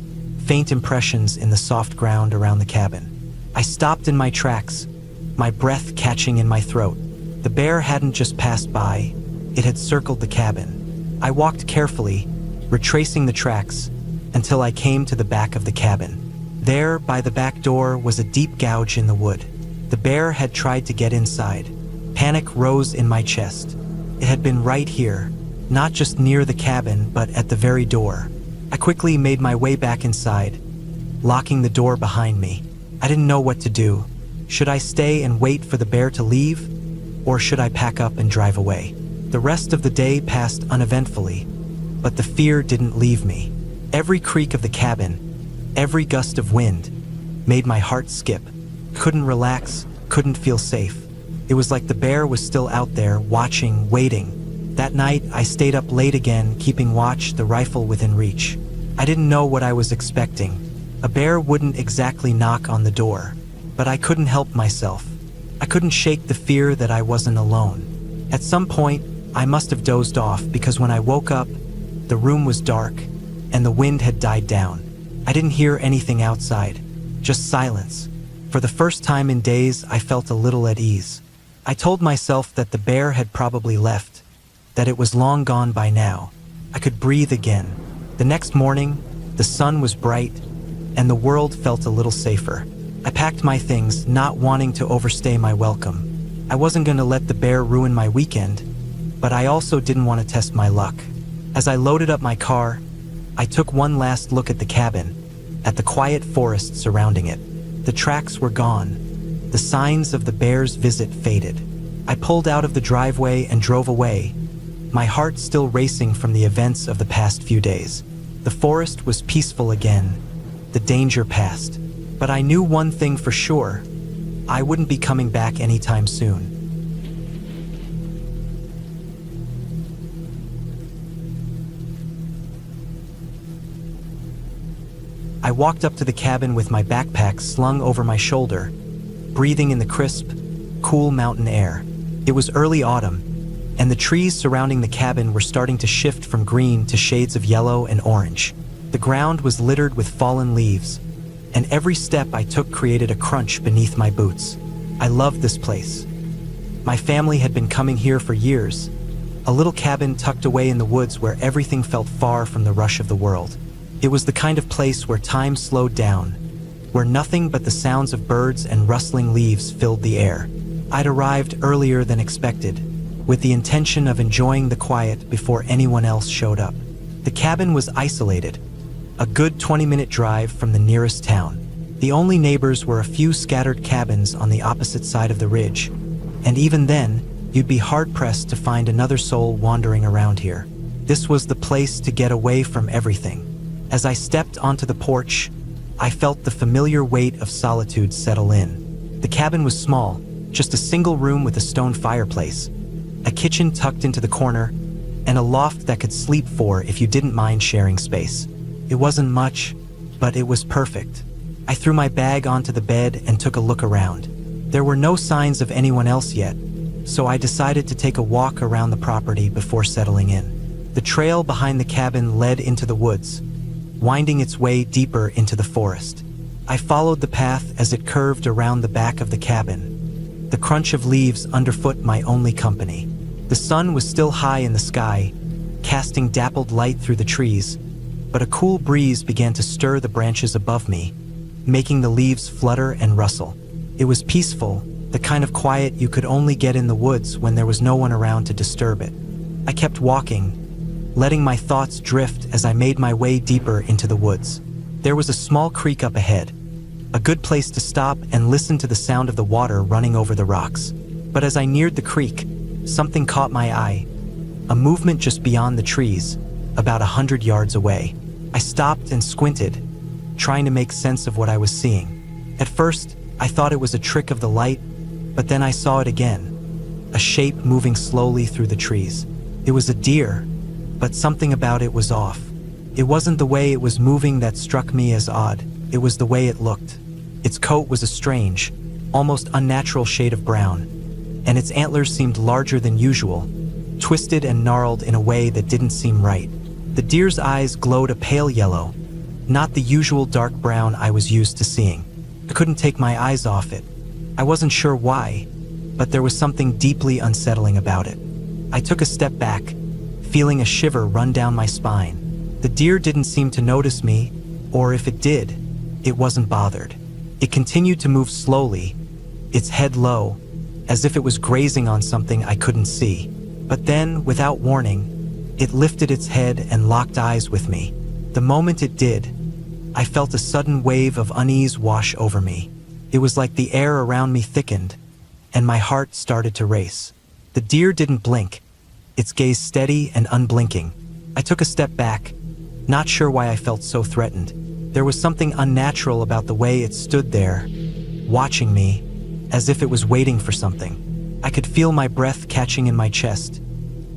faint impressions in the soft ground around the cabin. I stopped in my tracks, my breath catching in my throat. The bear hadn't just passed by, it had circled the cabin. I walked carefully, retracing the tracks, until I came to the back of the cabin. There, by the back door, was a deep gouge in the wood. The bear had tried to get inside. Panic rose in my chest. It had been right here, not just near the cabin, but at the very door. I quickly made my way back inside, locking the door behind me. I didn't know what to do. Should I stay and wait for the bear to leave, or should I pack up and drive away? The rest of the day passed uneventfully, but the fear didn't leave me. Every creak of the cabin, every gust of wind, made my heart skip. Couldn't relax, couldn't feel safe. It was like the bear was still out there, watching, waiting. That night, I stayed up late again, keeping watch, the rifle within reach. I didn't know what I was expecting. A bear wouldn't exactly knock on the door, but I couldn't help myself. I couldn't shake the fear that I wasn't alone. At some point, I must have dozed off because when I woke up, the room was dark and the wind had died down. I didn't hear anything outside, just silence. For the first time in days, I felt a little at ease. I told myself that the bear had probably left, that it was long gone by now. I could breathe again. The next morning, the sun was bright, and the world felt a little safer. I packed my things, not wanting to overstay my welcome. I wasn't going to let the bear ruin my weekend, but I also didn't want to test my luck. As I loaded up my car, I took one last look at the cabin, at the quiet forest surrounding it. The tracks were gone. The signs of the bear's visit faded. I pulled out of the driveway and drove away, my heart still racing from the events of the past few days. The forest was peaceful again, the danger past. But I knew one thing for sure: I wouldn't be coming back anytime soon. I walked up to the cabin with my backpack slung over my shoulder, breathing in the crisp, cool mountain air. It was early autumn, and the trees surrounding the cabin were starting to shift from green to shades of yellow and orange. The ground was littered with fallen leaves, and every step I took created a crunch beneath my boots. I loved this place. My family had been coming here for years, a little cabin tucked away in the woods where everything felt far from the rush of the world. It was the kind of place where time slowed down, where nothing but the sounds of birds and rustling leaves filled the air. I'd arrived earlier than expected, with the intention of enjoying the quiet before anyone else showed up. The cabin was isolated, a good 20-minute drive from the nearest town. The only neighbors were a few scattered cabins on the opposite side of the ridge, and even then, you'd be hard-pressed to find another soul wandering around here. This was the place to get away from everything. As I stepped onto the porch, I felt the familiar weight of solitude settle in. The cabin was small, just a single room with a stone fireplace, a kitchen tucked into the corner, and a loft that could sleep four if you didn't mind sharing space. It wasn't much, but it was perfect. I threw my bag onto the bed and took a look around. There were no signs of anyone else yet, so I decided to take a walk around the property before settling in. The trail behind the cabin led into the woods, winding its way deeper into the forest. I followed the path as it curved around the back of the cabin, the crunch of leaves underfoot my only company. The sun was still high in the sky, casting dappled light through the trees, but a cool breeze began to stir the branches above me, making the leaves flutter and rustle. It was peaceful, the kind of quiet you could only get in the woods when there was no one around to disturb it. I kept walking, letting my thoughts drift as I made my way deeper into the woods. There was a small creek up ahead, a good place to stop and listen to the sound of the water running over the rocks. But as I neared the creek, something caught my eye, a movement just beyond the trees, about 100 yards away. I stopped and squinted, trying to make sense of what I was seeing. At first, I thought it was a trick of the light, but then I saw it again, a shape moving slowly through the trees. It was a deer, but something about it was off. It wasn't the way it was moving that struck me as odd, it was the way it looked. Its coat was a strange, almost unnatural shade of brown, and its antlers seemed larger than usual, twisted and gnarled in a way that didn't seem right. The deer's eyes glowed a pale yellow, not the usual dark brown I was used to seeing. I couldn't take my eyes off it. I wasn't sure why, but there was something deeply unsettling about it. I took a step back, feeling a shiver run down my spine. The deer didn't seem to notice me, or if it did, it wasn't bothered. It continued to move slowly, its head low, as if it was grazing on something I couldn't see. But then, without warning, it lifted its head and locked eyes with me. The moment it did, I felt a sudden wave of unease wash over me. It was like the air around me thickened, and my heart started to race. The deer didn't blink, its gaze steady and unblinking. I took a step back, not sure why I felt so threatened. There was something unnatural about the way it stood there, watching me, as if it was waiting for something. I could feel my breath catching in my chest,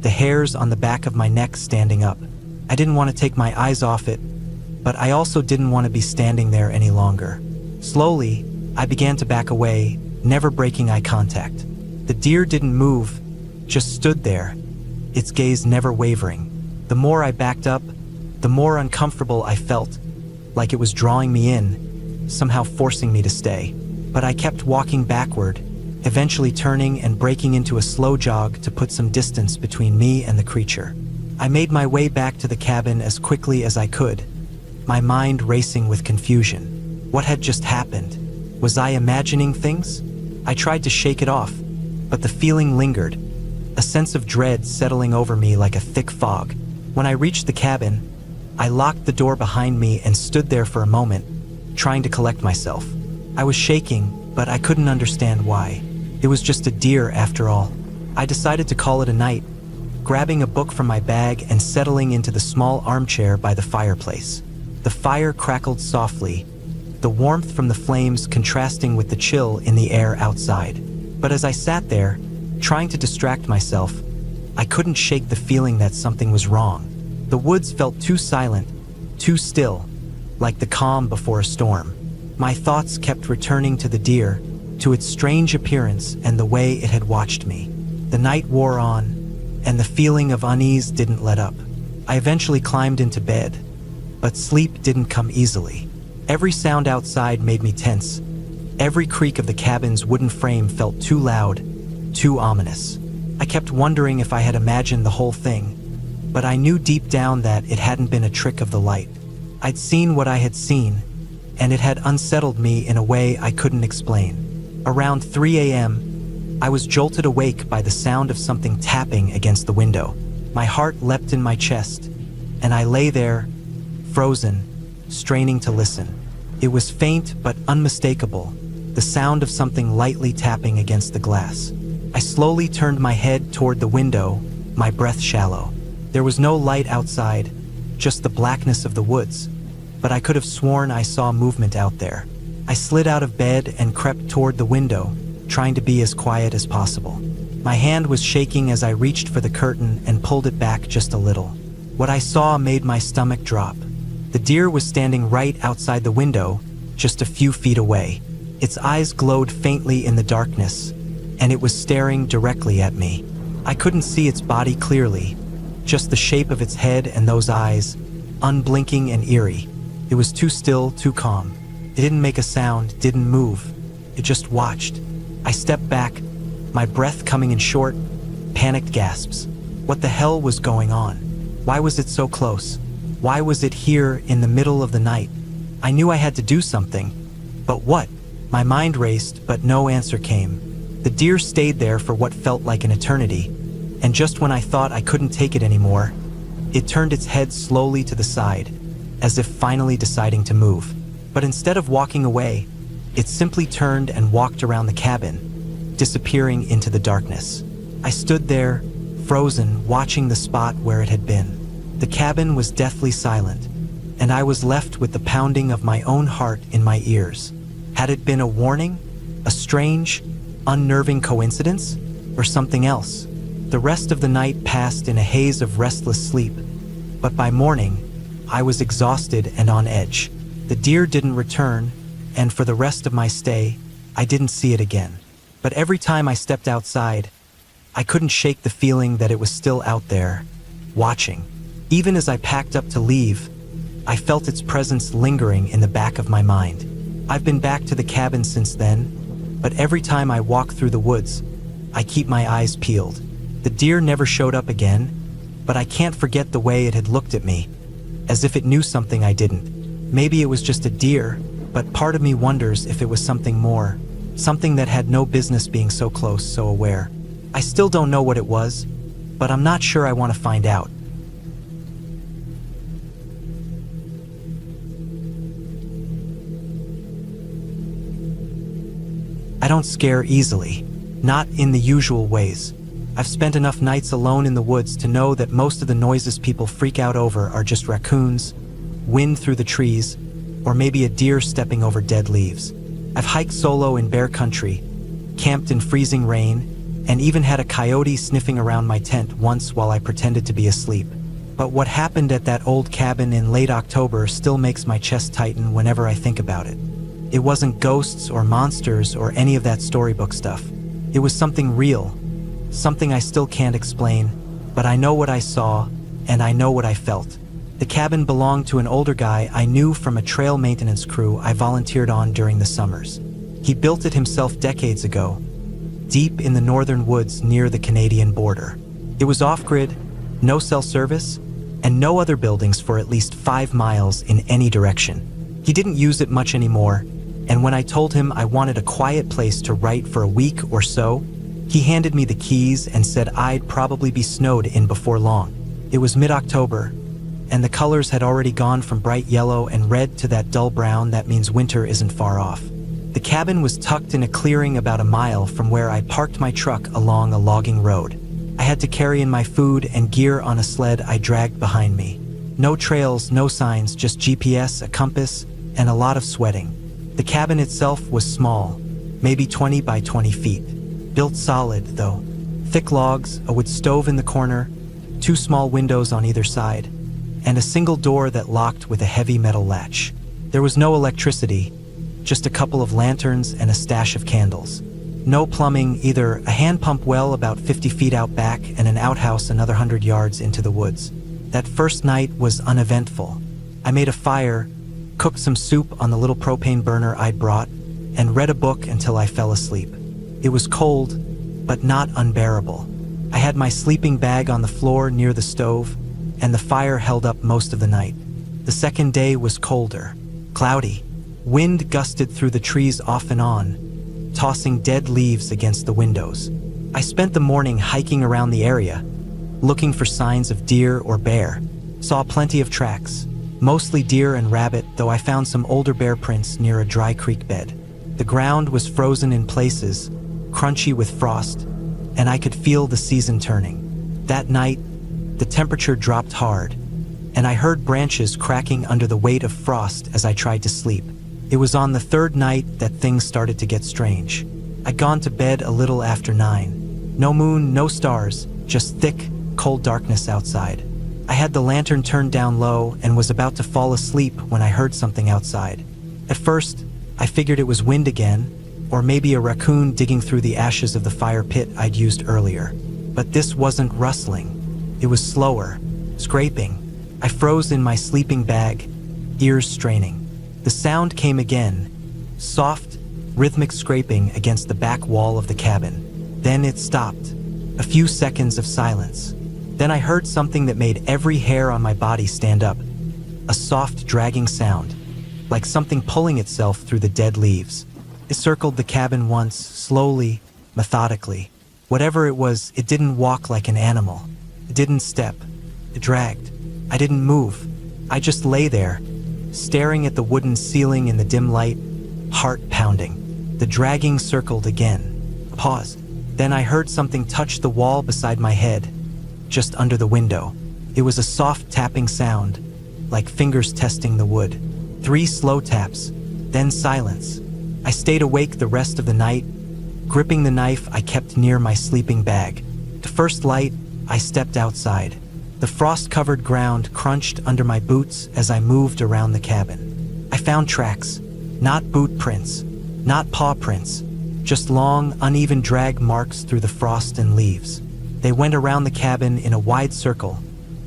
the hairs on the back of my neck standing up. I didn't want to take my eyes off it, but I also didn't want to be standing there any longer. Slowly, I began to back away, never breaking eye contact. The deer didn't move, just stood there, its gaze never wavering. The more I backed up, the more uncomfortable I felt, like it was drawing me in, somehow forcing me to stay. But I kept walking backward, eventually turning and breaking into a slow jog to put some distance between me and the creature. I made my way back to the cabin as quickly as I could, my mind racing with confusion. What had just happened? Was I imagining things? I tried to shake it off, but the feeling lingered, a sense of dread settling over me like a thick fog. When I reached the cabin, I locked the door behind me and stood there for a moment, trying to collect myself. I was shaking, but I couldn't understand why. It was just a deer after all. I decided to call it a night, grabbing a book from my bag and settling into the small armchair by the fireplace. The fire crackled softly, the warmth from the flames contrasting with the chill in the air outside. But as I sat there, trying to distract myself, I couldn't shake the feeling that something was wrong. The woods felt too silent, too still, like the calm before a storm. My thoughts kept returning to the deer, to its strange appearance and the way it had watched me. The night wore on, and the feeling of unease didn't let up. I eventually climbed into bed, but sleep didn't come easily. Every sound outside made me tense. Every creak of the cabin's wooden frame felt too loud, too ominous. I kept wondering if I had imagined the whole thing, but I knew deep down that it hadn't been a trick of the light. I'd seen what I had seen, and it had unsettled me in a way I couldn't explain. Around 3 a.m., I was jolted awake by the sound of something tapping against the window. My heart leapt in my chest, and I lay there, frozen, straining to listen. It was faint but unmistakable, the sound of something lightly tapping against the glass. I slowly turned my head toward the window, my breath shallow. There was no light outside, just the blackness of the woods, but I could have sworn I saw movement out there. I slid out of bed and crept toward the window, trying to be as quiet as possible. My hand was shaking as I reached for the curtain and pulled it back just a little. What I saw made my stomach drop. The deer was standing right outside the window, just a few feet away. Its eyes glowed faintly in the darkness, and it was staring directly at me. I couldn't see its body clearly, just the shape of its head and those eyes, unblinking and eerie. It was too still, too calm. It didn't make a sound, didn't move. It just watched. I stepped back, my breath coming in short, panicked gasps. What the hell was going on? Why was it so close? Why was it here in the middle of the night? I knew I had to do something, but what? My mind raced, but no answer came. The deer stayed there for what felt like an eternity, and just when I thought I couldn't take it anymore, it turned its head slowly to the side, as if finally deciding to move. But instead of walking away, it simply turned and walked around the cabin, disappearing into the darkness. I stood there, frozen, watching the spot where it had been. The cabin was deathly silent, and I was left with the pounding of my own heart in my ears. Had it been a warning? A strange, unnerving coincidence? Or something else? The rest of the night passed in a haze of restless sleep, but by morning, I was exhausted and on edge. The deer didn't return, and for the rest of my stay, I didn't see it again. But every time I stepped outside, I couldn't shake the feeling that it was still out there, watching. Even as I packed up to leave, I felt its presence lingering in the back of my mind. I've been back to the cabin since then, but every time I walk through the woods, I keep my eyes peeled. The deer never showed up again, but I can't forget the way it had looked at me, as if it knew something I didn't. Maybe it was just a deer, but part of me wonders if it was something more, something that had no business being so close, so aware. I still don't know what it was, but I'm not sure I want to find out. I don't scare easily, not in the usual ways. I've spent enough nights alone in the woods to know that most of the noises people freak out over are just raccoons, wind through the trees, or maybe a deer stepping over dead leaves. I've hiked solo in bear country, camped in freezing rain, and even had a coyote sniffing around my tent once while I pretended to be asleep. But what happened at that old cabin in late October still makes my chest tighten whenever I think about it. It wasn't ghosts or monsters or any of that storybook stuff. It was something real, something I still can't explain, but I know what I saw, and I know what I felt. The cabin belonged to an older guy I knew from a trail maintenance crew I volunteered on during the summers. He built it himself decades ago, deep in the northern woods near the Canadian border. It was off-grid, no cell service, and no other buildings for at least 5 miles in any direction. He didn't use it much anymore, and when I told him I wanted a quiet place to write for a week or so, he handed me the keys and said I'd probably be snowed in before long. It was mid-October, and the colors had already gone from bright yellow and red to that dull brown that means winter isn't far off. The cabin was tucked in a clearing about a mile from where I parked my truck along a logging road. I had to carry in my food and gear on a sled I dragged behind me. No trails, no signs, just GPS, a compass, and a lot of sweating. The cabin itself was small, maybe 20 by 20 feet. Built solid, though. Thick logs, a wood stove in the corner, 2 small windows on either side, and a single door that locked with a heavy metal latch. There was no electricity, just a couple of lanterns and a stash of candles. No plumbing, either a hand pump well about 50 feet out back and an outhouse another 100 yards into the woods. That first night was uneventful. I made a fire, cooked some soup on the little propane burner I'd brought, and read a book until I fell asleep. It was cold, but not unbearable. I had my sleeping bag on the floor near the stove, and the fire held up most of the night. The second day was colder, cloudy. Wind gusted through the trees off and on, tossing dead leaves against the windows. I spent the morning hiking around the area, looking for signs of deer or bear. Saw plenty of tracks, mostly deer and rabbit, though I found some older bear prints near a dry creek bed. The ground was frozen in places, crunchy with frost, and I could feel the season turning. That night, the temperature dropped hard, and I heard branches cracking under the weight of frost as I tried to sleep. It was on the third night that things started to get strange. I'd gone to bed a little after 9. No moon, no stars, just thick, cold darkness outside. I had the lantern turned down low and was about to fall asleep when I heard something outside. At first, I figured it was wind again, or maybe a raccoon digging through the ashes of the fire pit I'd used earlier. But this wasn't rustling. It was slower, scraping. I froze in my sleeping bag, ears straining. The sound came again, soft, rhythmic scraping against the back wall of the cabin. Then it stopped. A few seconds of silence. Then I heard something that made every hair on my body stand up. A soft, dragging sound, like something pulling itself through the dead leaves. It circled the cabin once, slowly, methodically. Whatever it was, it didn't walk like an animal. It didn't step. It dragged. I didn't move. I just lay there, staring at the wooden ceiling in the dim light, heart pounding. The dragging circled again, paused. Then I heard something touch the wall beside my head, just under the window. It was a soft tapping sound, like fingers testing the wood. 3 slow taps, then silence. I stayed awake the rest of the night, gripping the knife I kept near my sleeping bag. To first light, I stepped outside. The frost-covered ground crunched under my boots as I moved around the cabin. I found tracks, not boot prints, not paw prints, just long, uneven drag marks through the frost and leaves. They went around the cabin in a wide circle,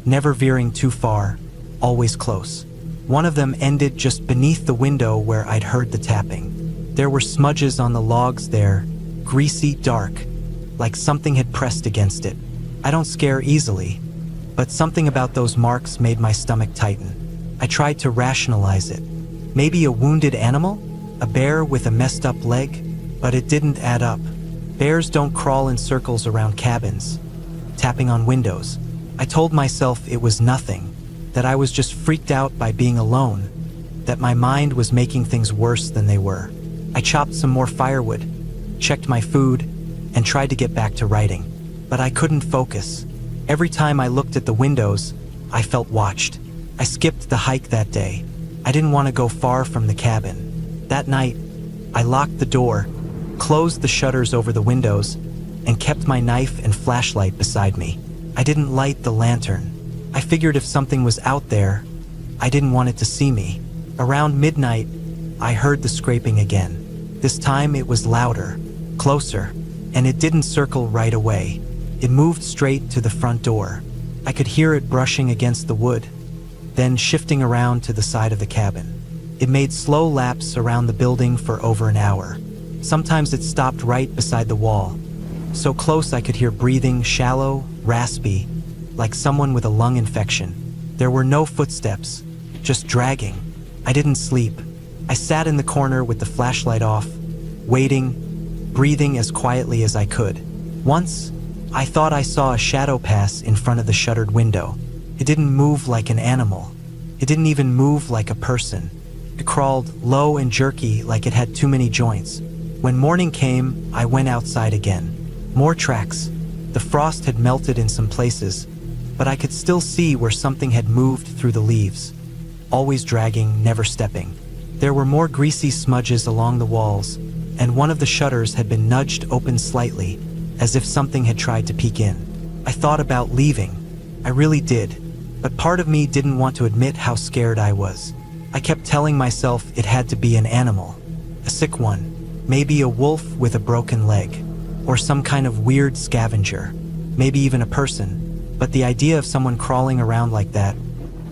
never veering too far, always close. One of them ended just beneath the window where I'd heard the tapping. There were smudges on the logs there, greasy, dark, like something had pressed against it. I don't scare easily, but something about those marks made my stomach tighten. I tried to rationalize it. Maybe a wounded animal? A bear with a messed up leg? But it didn't add up. Bears don't crawl in circles around cabins, tapping on windows. I told myself it was nothing, that I was just freaked out by being alone, that my mind was making things worse than they were. I chopped some more firewood, checked my food, and tried to get back to writing. But I couldn't focus. Every time I looked at the windows, I felt watched. I skipped the hike that day. I didn't want to go far from the cabin. That night, I locked the door, closed the shutters over the windows, and kept my knife and flashlight beside me. I didn't light the lantern. I figured if something was out there, I didn't want it to see me. Around midnight, I heard the scraping again. This time it was louder, closer, and it didn't circle right away. It moved straight to the front door. I could hear it brushing against the wood, then shifting around to the side of the cabin. It made slow laps around the building for over an hour. Sometimes it stopped right beside the wall, so close I could hear breathing, shallow, raspy, like someone with a lung infection. There were no footsteps, just dragging. I didn't sleep. I sat in the corner with the flashlight off, waiting, breathing as quietly as I could. Once, I thought I saw a shadow pass in front of the shuttered window. It didn't move like an animal. It didn't even move like a person. It crawled low and jerky like it had too many joints. When morning came, I went outside again. More tracks. The frost had melted in some places, but I could still see where something had moved through the leaves. Always dragging, never stepping. There were more greasy smudges along the walls, and one of the shutters had been nudged open slightly, as if something had tried to peek in. I thought about leaving. I really did, but part of me didn't want to admit how scared I was. I kept telling myself it had to be an animal, a sick one, maybe a wolf with a broken leg, or some kind of weird scavenger, maybe even a person. But the idea of someone crawling around like that,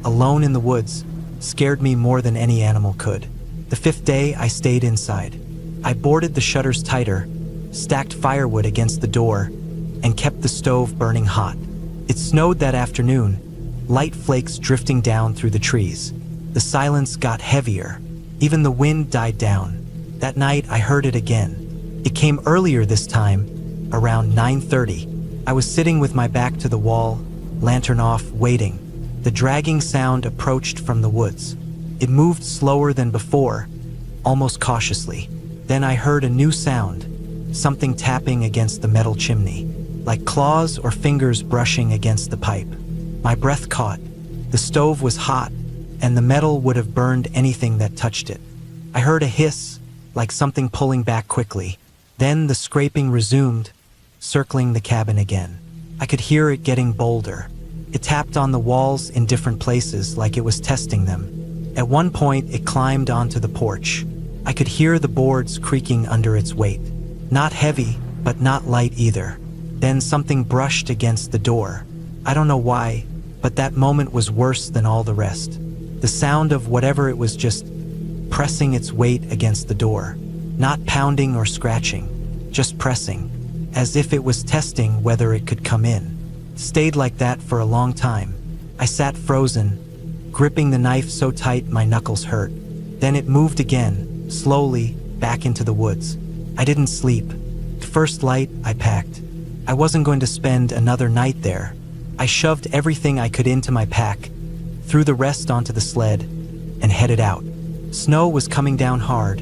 alone in the woods, scared me more than any animal could. The fifth day, I stayed inside. I boarded the shutters tighter, stacked firewood against the door, and kept the stove burning hot. It snowed that afternoon, light flakes drifting down through the trees. The silence got heavier. Even the wind died down. That night, I heard it again. It came earlier this time, around 9:30. I was sitting with my back to the wall, lantern off, waiting. The dragging sound approached from the woods. It moved slower than before, almost cautiously. Then I heard a new sound, something tapping against the metal chimney, like claws or fingers brushing against the pipe. My breath caught. The stove was hot, and the metal would have burned anything that touched it. I heard a hiss, like something pulling back quickly. Then the scraping resumed, circling the cabin again. I could hear it getting bolder. It tapped on the walls in different places like it was testing them. At one point, it climbed onto the porch. I could hear the boards creaking under its weight. Not heavy, but not light either. Then something brushed against the door. I don't know why, but that moment was worse than all the rest. The sound of whatever it was just pressing its weight against the door. Not pounding or scratching, just pressing, as if it was testing whether it could come in. Stayed like that for a long time. I sat frozen, gripping the knife so tight my knuckles hurt. Then it moved again, slowly, back into the woods. I didn't sleep. First light, I packed. I wasn't going to spend another night there. I shoved everything I could into my pack, threw the rest onto the sled, and headed out. Snow was coming down hard,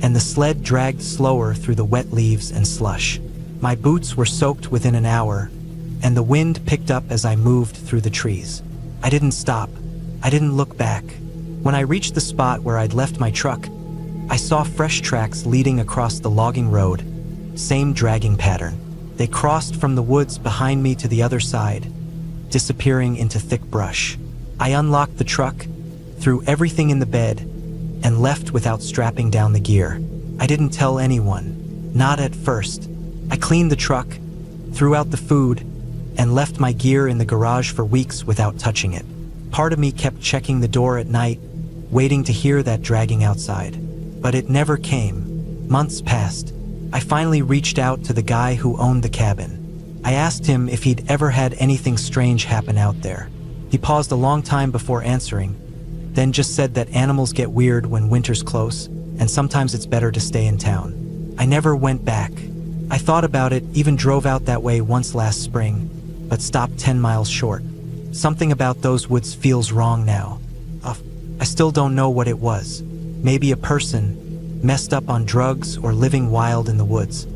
and the sled dragged slower through the wet leaves and slush. My boots were soaked within an hour, and the wind picked up as I moved through the trees. I didn't stop. I didn't look back. When I reached the spot where I'd left my truck, I saw fresh tracks leading across the logging road, same dragging pattern. They crossed from the woods behind me to the other side, disappearing into thick brush. I unlocked the truck, threw everything in the bed, and left without strapping down the gear. I didn't tell anyone, not at first. I cleaned the truck, threw out the food, and left my gear in the garage for weeks without touching it. Part of me kept checking the door at night, waiting to hear that dragging outside. But it never came. Months passed. I finally reached out to the guy who owned the cabin. I asked him if he'd ever had anything strange happen out there. He paused a long time before answering, then just said that animals get weird when winter's close, and sometimes it's better to stay in town. I never went back. I thought about it, even drove out that way once last spring, but stopped 10 miles short. Something about those woods feels wrong now. I still don't know what it was. Maybe a person, messed up on drugs or living wild in the woods.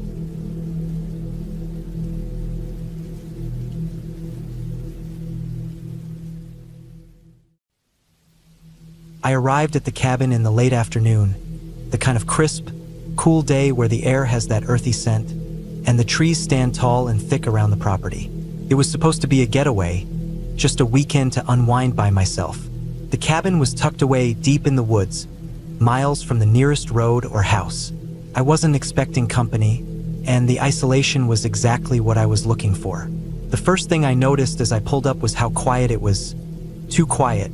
I arrived at the cabin in the late afternoon, the kind of crisp, cool day where the air has that earthy scent, and the trees stand tall and thick around the property. It was supposed to be a getaway, just a weekend to unwind by myself. The cabin was tucked away deep in the woods, miles from the nearest road or house. I wasn't expecting company, and the isolation was exactly what I was looking for. The first thing I noticed as I pulled up was how quiet it was. Too quiet,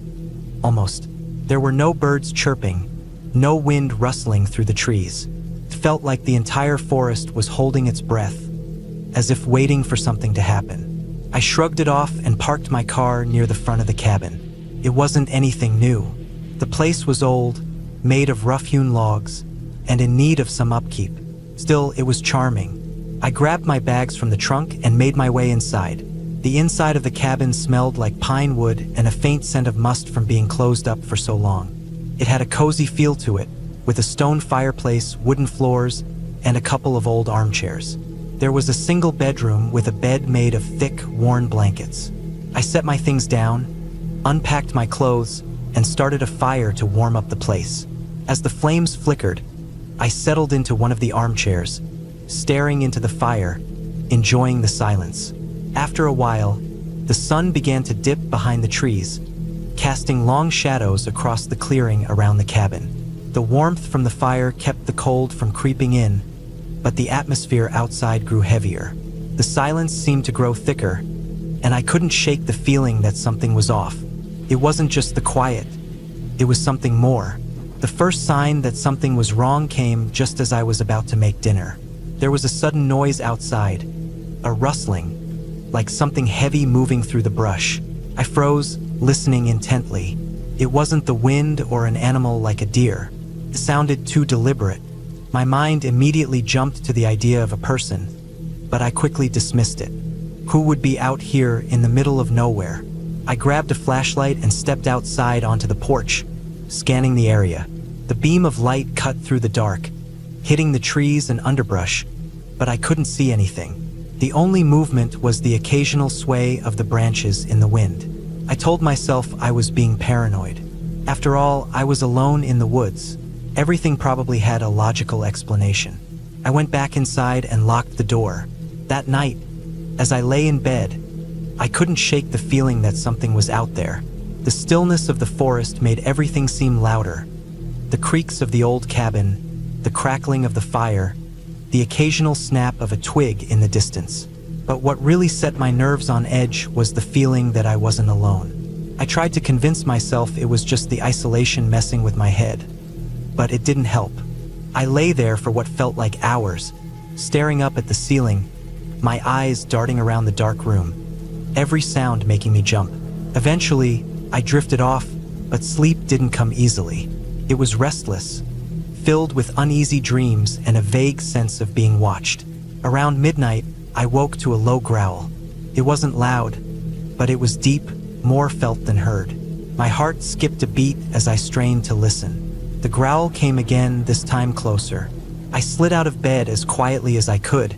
almost. There were no birds chirping, no wind rustling through the trees. It felt like the entire forest was holding its breath, as if waiting for something to happen. I shrugged it off and parked my car near the front of the cabin. It wasn't anything new. The place was old, made of rough-hewn logs, and in need of some upkeep. Still, it was charming. I grabbed my bags from the trunk and made my way inside. The inside of the cabin smelled like pine wood and a faint scent of must from being closed up for so long. It had a cozy feel to it, with a stone fireplace, wooden floors, and a couple of old armchairs. There was a single bedroom with a bed made of thick, worn blankets. I set my things down, unpacked my clothes, and started a fire to warm up the place. As the flames flickered, I settled into one of the armchairs, staring into the fire, enjoying the silence. After a while, the sun began to dip behind the trees, casting long shadows across the clearing around the cabin. The warmth from the fire kept the cold from creeping in, but the atmosphere outside grew heavier. The silence seemed to grow thicker, and I couldn't shake the feeling that something was off. It wasn't just the quiet, it was something more. The first sign that something was wrong came just as I was about to make dinner. There was a sudden noise outside, a rustling, like something heavy moving through the brush. I froze, listening intently. It wasn't the wind or an animal like a deer. It sounded too deliberate. My mind immediately jumped to the idea of a person, but I quickly dismissed it. Who would be out here in the middle of nowhere? I grabbed a flashlight and stepped outside onto the porch, scanning the area. The beam of light cut through the dark, hitting the trees and underbrush, but I couldn't see anything. The only movement was the occasional sway of the branches in the wind. I told myself I was being paranoid. After all, I was alone in the woods. Everything probably had a logical explanation. I went back inside and locked the door. That night, as I lay in bed, I couldn't shake the feeling that something was out there. The stillness of the forest made everything seem louder. The creaks of the old cabin, the crackling of the fire, the occasional snap of a twig in the distance. But what really set my nerves on edge was the feeling that I wasn't alone. I tried to convince myself it was just the isolation messing with my head, but it didn't help. I lay there for what felt like hours, staring up at the ceiling, my eyes darting around the dark room, every sound making me jump. Eventually, I drifted off, but sleep didn't come easily. It was restless, filled with uneasy dreams and a vague sense of being watched. Around midnight, I woke to a low growl. It wasn't loud, but it was deep, more felt than heard. My heart skipped a beat as I strained to listen. The growl came again, this time closer. I slid out of bed as quietly as I could,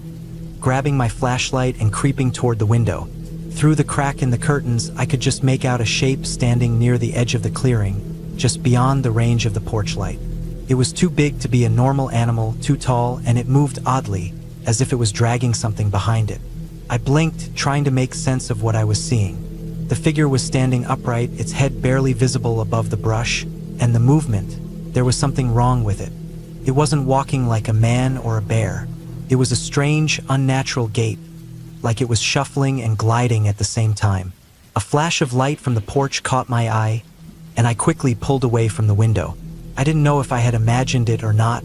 grabbing my flashlight and creeping toward the window. Through the crack in the curtains, I could just make out a shape standing near the edge of the clearing, just beyond the range of the porch light. It was too big to be a normal animal, too tall, and it moved oddly, as if it was dragging something behind it. I blinked, trying to make sense of what I was seeing. The figure was standing upright, its head barely visible above the brush, and the movement, there was something wrong with it. It wasn't walking like a man or a bear. It was a strange, unnatural gait, like it was shuffling and gliding at the same time. A flash of light from the porch caught my eye, and I quickly pulled away from the window. I didn't know if I had imagined it or not,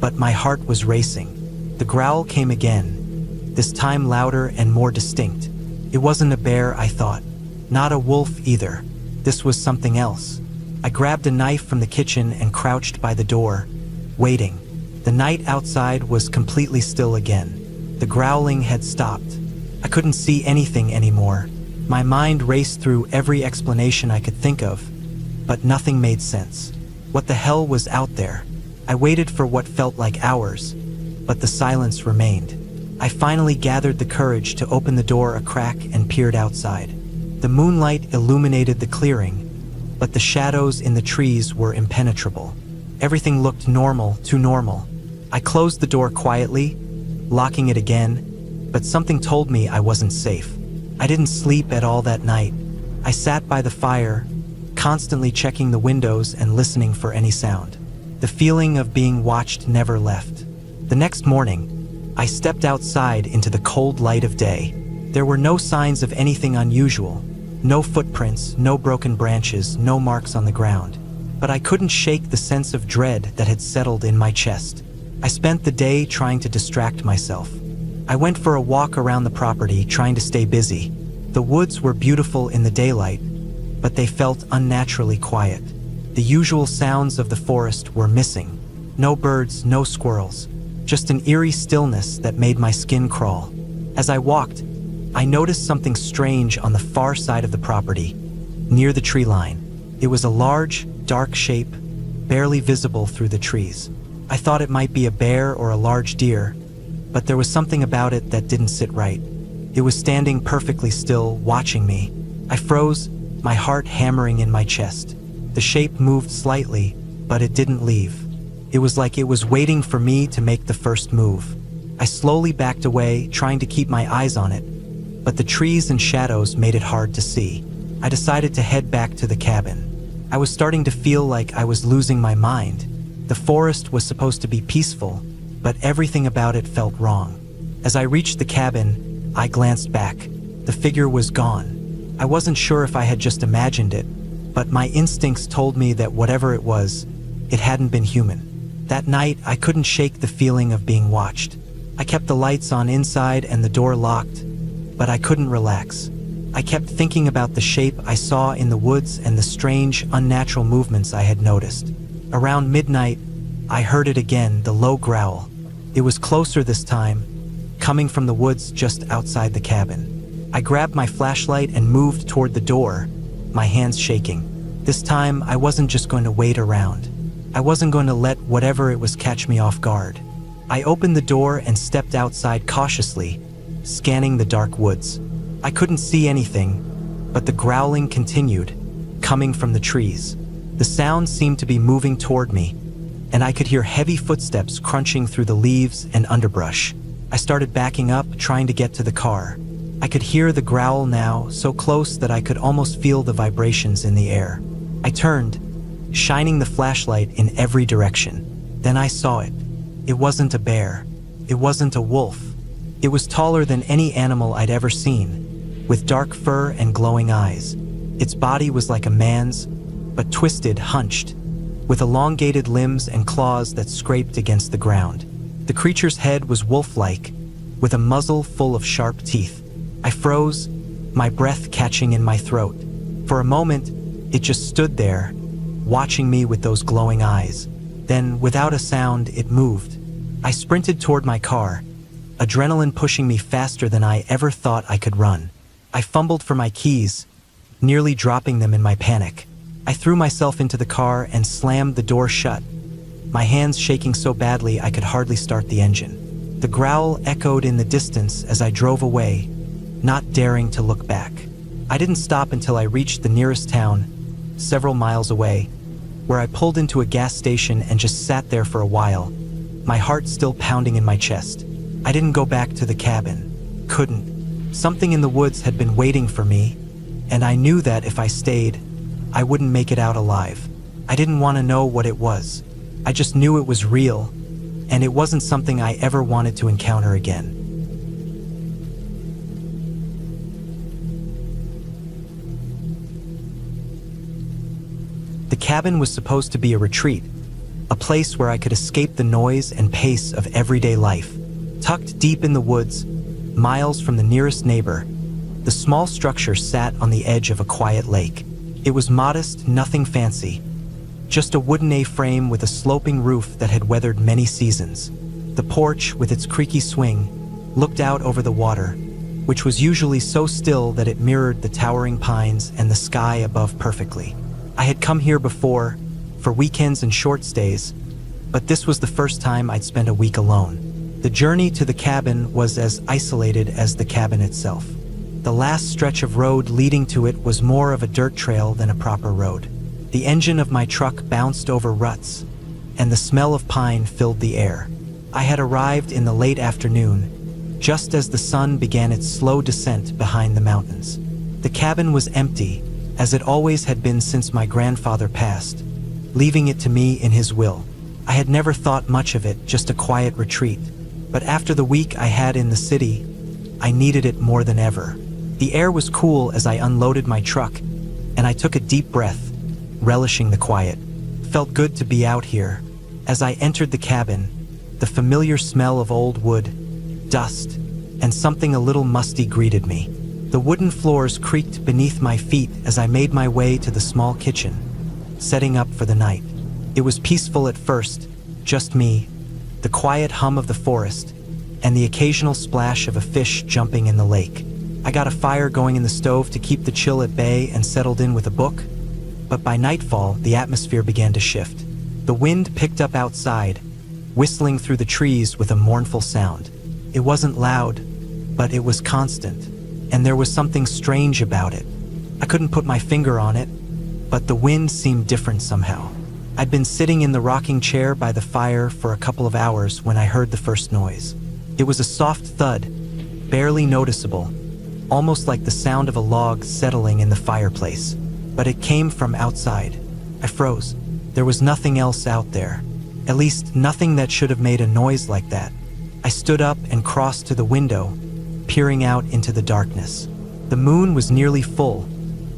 but my heart was racing. The growl came again, this time louder and more distinct. It wasn't a bear, I thought. Not a wolf either. This was something else. I grabbed a knife from the kitchen and crouched by the door, waiting. The night outside was completely still again. The growling had stopped. I couldn't see anything anymore. My mind raced through every explanation I could think of, but nothing made sense. What the hell was out there? I waited for what felt like hours, but the silence remained. I finally gathered the courage to open the door a crack and peered outside. The moonlight illuminated the clearing, but the shadows in the trees were impenetrable. Everything looked normal, too normal. I closed the door quietly, locking it again, but something told me I wasn't safe. I didn't sleep at all that night. I sat by the fire, constantly checking the windows and listening for any sound. The feeling of being watched never left. The next morning, I stepped outside into the cold light of day. There were no signs of anything unusual. No footprints, no broken branches, no marks on the ground. But I couldn't shake the sense of dread that had settled in my chest. I spent the day trying to distract myself. I went for a walk around the property, trying to stay busy. The woods were beautiful in the daylight, but they felt unnaturally quiet. The usual sounds of the forest were missing. No birds, no squirrels, just an eerie stillness that made my skin crawl. As I walked, I noticed something strange on the far side of the property, near the tree line. It was a large, dark shape, barely visible through the trees. I thought it might be a bear or a large deer, but there was something about it that didn't sit right. It was standing perfectly still, watching me. I froze, my heart hammering in my chest. The shape moved slightly, but it didn't leave. It was like it was waiting for me to make the first move. I slowly backed away, trying to keep my eyes on it, but the trees and shadows made it hard to see. I decided to head back to the cabin. I was starting to feel like I was losing my mind. The forest was supposed to be peaceful, but everything about it felt wrong. As I reached the cabin, I glanced back. The figure was gone. I wasn't sure if I had just imagined it, but my instincts told me that whatever it was, it hadn't been human. That night, I couldn't shake the feeling of being watched. I kept the lights on inside and the door locked, but I couldn't relax. I kept thinking about the shape I saw in the woods and the strange, unnatural movements I had noticed. Around midnight, I heard it again, the low growl. It was closer this time, coming from the woods just outside the cabin. I grabbed my flashlight and moved toward the door, my hands shaking. This time, I wasn't just going to wait around. I wasn't going to let whatever it was catch me off guard. I opened the door and stepped outside cautiously, scanning the dark woods. I couldn't see anything, but the growling continued, coming from the trees. The sound seemed to be moving toward me, and I could hear heavy footsteps crunching through the leaves and underbrush. I started backing up, trying to get to the car. I could hear the growl now, so close that I could almost feel the vibrations in the air. I turned, shining the flashlight in every direction. Then I saw it. It wasn't a bear. It wasn't a wolf. It was taller than any animal I'd ever seen, with dark fur and glowing eyes. Its body was like a man's, but twisted, hunched, with elongated limbs and claws that scraped against the ground. The creature's head was wolf-like, with a muzzle full of sharp teeth. I froze, my breath catching in my throat. For a moment, it just stood there, watching me with those glowing eyes. Then, without a sound, it moved. I sprinted toward my car, adrenaline pushing me faster than I ever thought I could run. I fumbled for my keys, nearly dropping them in my panic. I threw myself into the car and slammed the door shut, my hands shaking so badly I could hardly start the engine. The growl echoed in the distance as I drove away, not daring to look back. I didn't stop until I reached the nearest town, several miles away, where I pulled into a gas station and just sat there for a while, my heart still pounding in my chest. I didn't go back to the cabin. Couldn't. Something in the woods had been waiting for me, and I knew that if I stayed, I wouldn't make it out alive. I didn't want to know what it was. I just knew it was real, and it wasn't something I ever wanted to encounter again. The cabin was supposed to be a retreat, a place where I could escape the noise and pace of everyday life. Tucked deep in the woods, miles from the nearest neighbor, the small structure sat on the edge of a quiet lake. It was modest, nothing fancy, just a wooden A-frame with a sloping roof that had weathered many seasons. The porch, with its creaky swing, looked out over the water, which was usually so still that it mirrored the towering pines and the sky above perfectly. I had come here before, for weekends and short stays, but this was the first time I'd spent a week alone. The journey to the cabin was as isolated as the cabin itself. The last stretch of road leading to it was more of a dirt trail than a proper road. The engine of my truck bounced over ruts, and the smell of pine filled the air. I had arrived in the late afternoon, just as the sun began its slow descent behind the mountains. The cabin was empty, as it always had been since my grandfather passed, leaving it to me in his will. I had never thought much of it, just a quiet retreat. But after the week I had in the city, I needed it more than ever. The air was cool as I unloaded my truck, and I took a deep breath, relishing the quiet. Felt good to be out here. As I entered the cabin, the familiar smell of old wood, dust, and something a little musty greeted me. The wooden floors creaked beneath my feet as I made my way to the small kitchen, setting up for the night. It was peaceful at first, just me, the quiet hum of the forest, and the occasional splash of a fish jumping in the lake. I got a fire going in the stove to keep the chill at bay and settled in with a book. But by nightfall, the atmosphere began to shift. The wind picked up outside, whistling through the trees with a mournful sound. It wasn't loud, but it was constant, and there was something strange about it. I couldn't put my finger on it, but the wind seemed different somehow. I'd been sitting in the rocking chair by the fire for a couple of hours when I heard the first noise. It was a soft thud, barely noticeable, almost like the sound of a log settling in the fireplace, but it came from outside. I froze. There was nothing else out there, at least nothing that should have made a noise like that. I stood up and crossed to the window, peering out into the darkness. The moon was nearly full,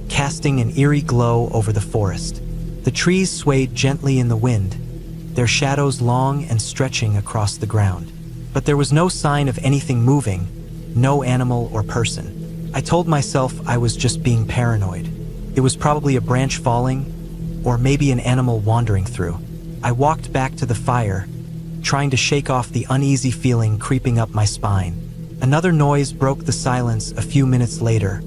casting an eerie glow over the forest. The trees swayed gently in the wind, their shadows long and stretching across the ground. But there was no sign of anything moving, no animal or person. I told myself I was just being paranoid. It was probably a branch falling, or maybe an animal wandering through. I walked back to the fire, trying to shake off the uneasy feeling creeping up my spine. Another noise broke the silence a few minutes later,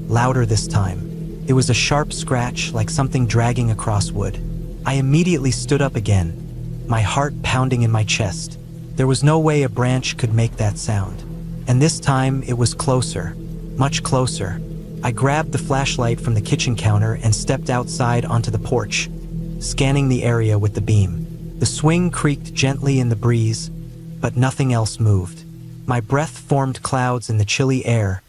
louder this time. It was a sharp scratch, like something dragging across wood. I immediately stood up again, my heart pounding in my chest. There was no way a branch could make that sound. And this time it was closer, much closer. I grabbed the flashlight from the kitchen counter and stepped outside onto the porch, scanning the area with the beam. The swing creaked gently in the breeze, but nothing else moved. My breath formed clouds in the chilly air,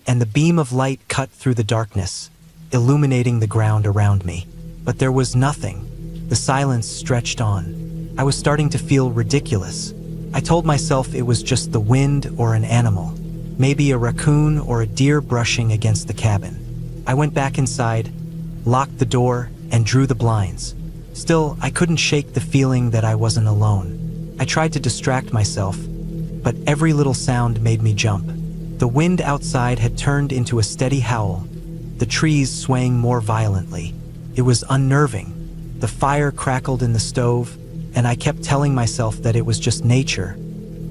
and the beam of light cut through the darkness, illuminating the ground around me. But there was nothing. The silence stretched on. I was starting to feel ridiculous. I told myself it was just the wind or an animal, maybe a raccoon or a deer brushing against the cabin. I went back inside, locked the door, and drew the blinds. Still, I couldn't shake the feeling that I wasn't alone. I tried to distract myself, but every little sound made me jump. The wind outside had turned into a steady howl, the trees swaying more violently. It was unnerving. The fire crackled in the stove, and I kept telling myself that it was just nature,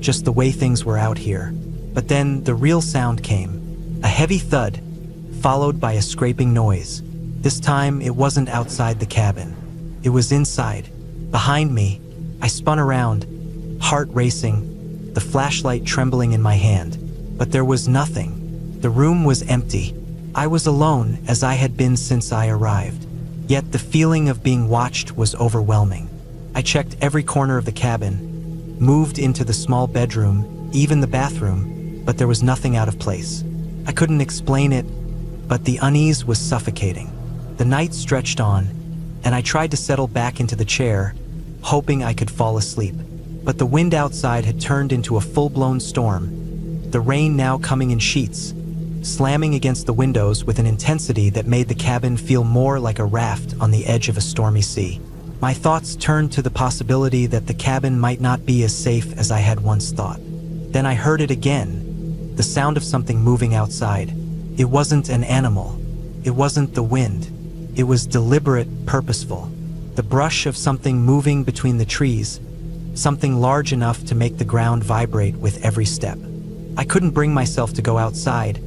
just the way things were out here. But then the real sound came, a heavy thud, followed by a scraping noise. This time it wasn't outside the cabin. It was inside, behind me. I spun around, heart racing, the flashlight trembling in my hand. But there was nothing. The room was empty. I was alone, as I had been since I arrived. Yet the feeling of being watched was overwhelming. I checked every corner of the cabin, moved into the small bedroom, even the bathroom, but there was nothing out of place. I couldn't explain it, but the unease was suffocating. The night stretched on, and I tried to settle back into the chair, hoping I could fall asleep. But the wind outside had turned into a full-blown storm, the rain now coming in sheets, slamming against the windows with an intensity that made the cabin feel more like a raft on the edge of a stormy sea. My thoughts turned to the possibility that the cabin might not be as safe as I had once thought. Then I heard it again, the sound of something moving outside. It wasn't an animal. It wasn't the wind. It was deliberate, purposeful. The brush of something moving between the trees, something large enough to make the ground vibrate with every step. I couldn't bring myself to go outside,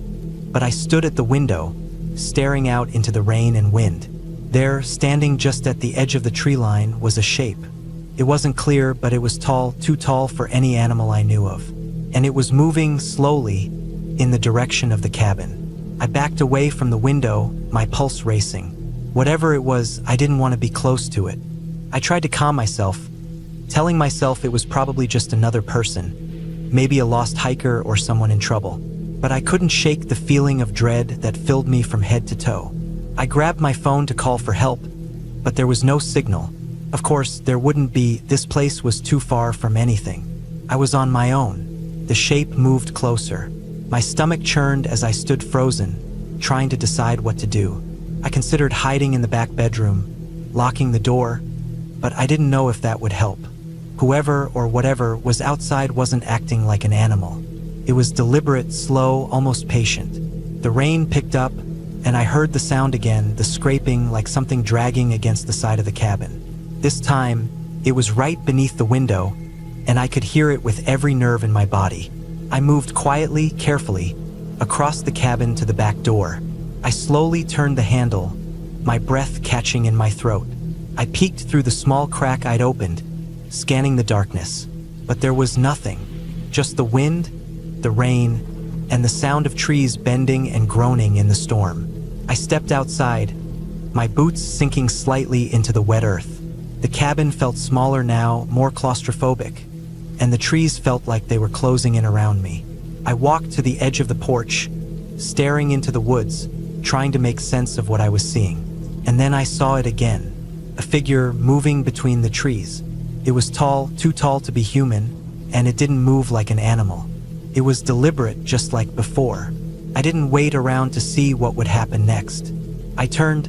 but I stood at the window, staring out into the rain and wind. There, standing just at the edge of the tree line, was a shape. It wasn't clear, but it was tall, too tall for any animal I knew of. And it was moving slowly in the direction of the cabin. I backed away from the window, my pulse racing. Whatever it was, I didn't want to be close to it. I tried to calm myself, telling myself it was probably just another person, maybe a lost hiker or someone in trouble. But I couldn't shake the feeling of dread that filled me from head to toe. I grabbed my phone to call for help, but there was no signal. Of course, there wouldn't be. This place was too far from anything. I was on my own. The shape moved closer. My stomach churned as I stood frozen, trying to decide what to do. I considered hiding in the back bedroom, locking the door, but I didn't know if that would help. Whoever or whatever was outside wasn't acting like an animal. It was deliberate, slow, almost patient. The rain picked up, and I heard the sound again, the scraping like something dragging against the side of the cabin. This time, it was right beneath the window, and I could hear it with every nerve in my body. I moved quietly, carefully, across the cabin to the back door. I slowly turned the handle, my breath catching in my throat. I peeked through the small crack I'd opened, scanning the darkness. But there was nothing, just the wind, the rain, and the sound of trees bending and groaning in the storm. I stepped outside, my boots sinking slightly into the wet earth. The cabin felt smaller now, more claustrophobic, and the trees felt like they were closing in around me. I walked to the edge of the porch, staring into the woods, trying to make sense of what I was seeing. And then I saw it again, a figure moving between the trees. It was tall, too tall to be human, and it didn't move like an animal. It was deliberate, just like before. I didn't wait around to see what would happen next. I turned,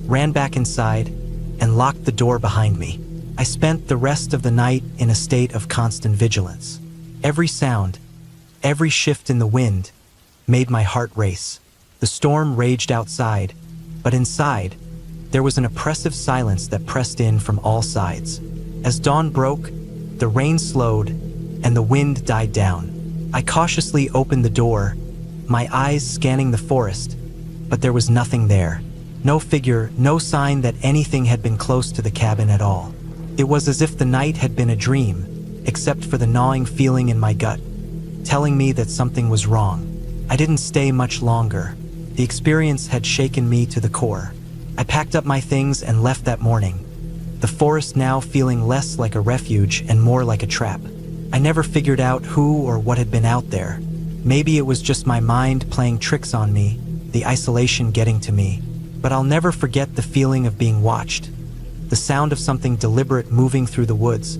ran back inside, and locked the door behind me. I spent the rest of the night in a state of constant vigilance. Every sound, every shift in the wind, made my heart race. The storm raged outside, but inside, there was an oppressive silence that pressed in from all sides. As dawn broke, the rain slowed, and the wind died down. I cautiously opened the door, my eyes scanning the forest, but there was nothing there. No figure, no sign that anything had been close to the cabin at all. It was as if the night had been a dream, except for the gnawing feeling in my gut, telling me that something was wrong. I didn't stay much longer. The experience had shaken me to the core. I packed up my things and left that morning, the forest now feeling less like a refuge and more like a trap. I never figured out who or what had been out there. Maybe it was just my mind playing tricks on me, the isolation getting to me. But I'll never forget the feeling of being watched, the sound of something deliberate moving through the woods,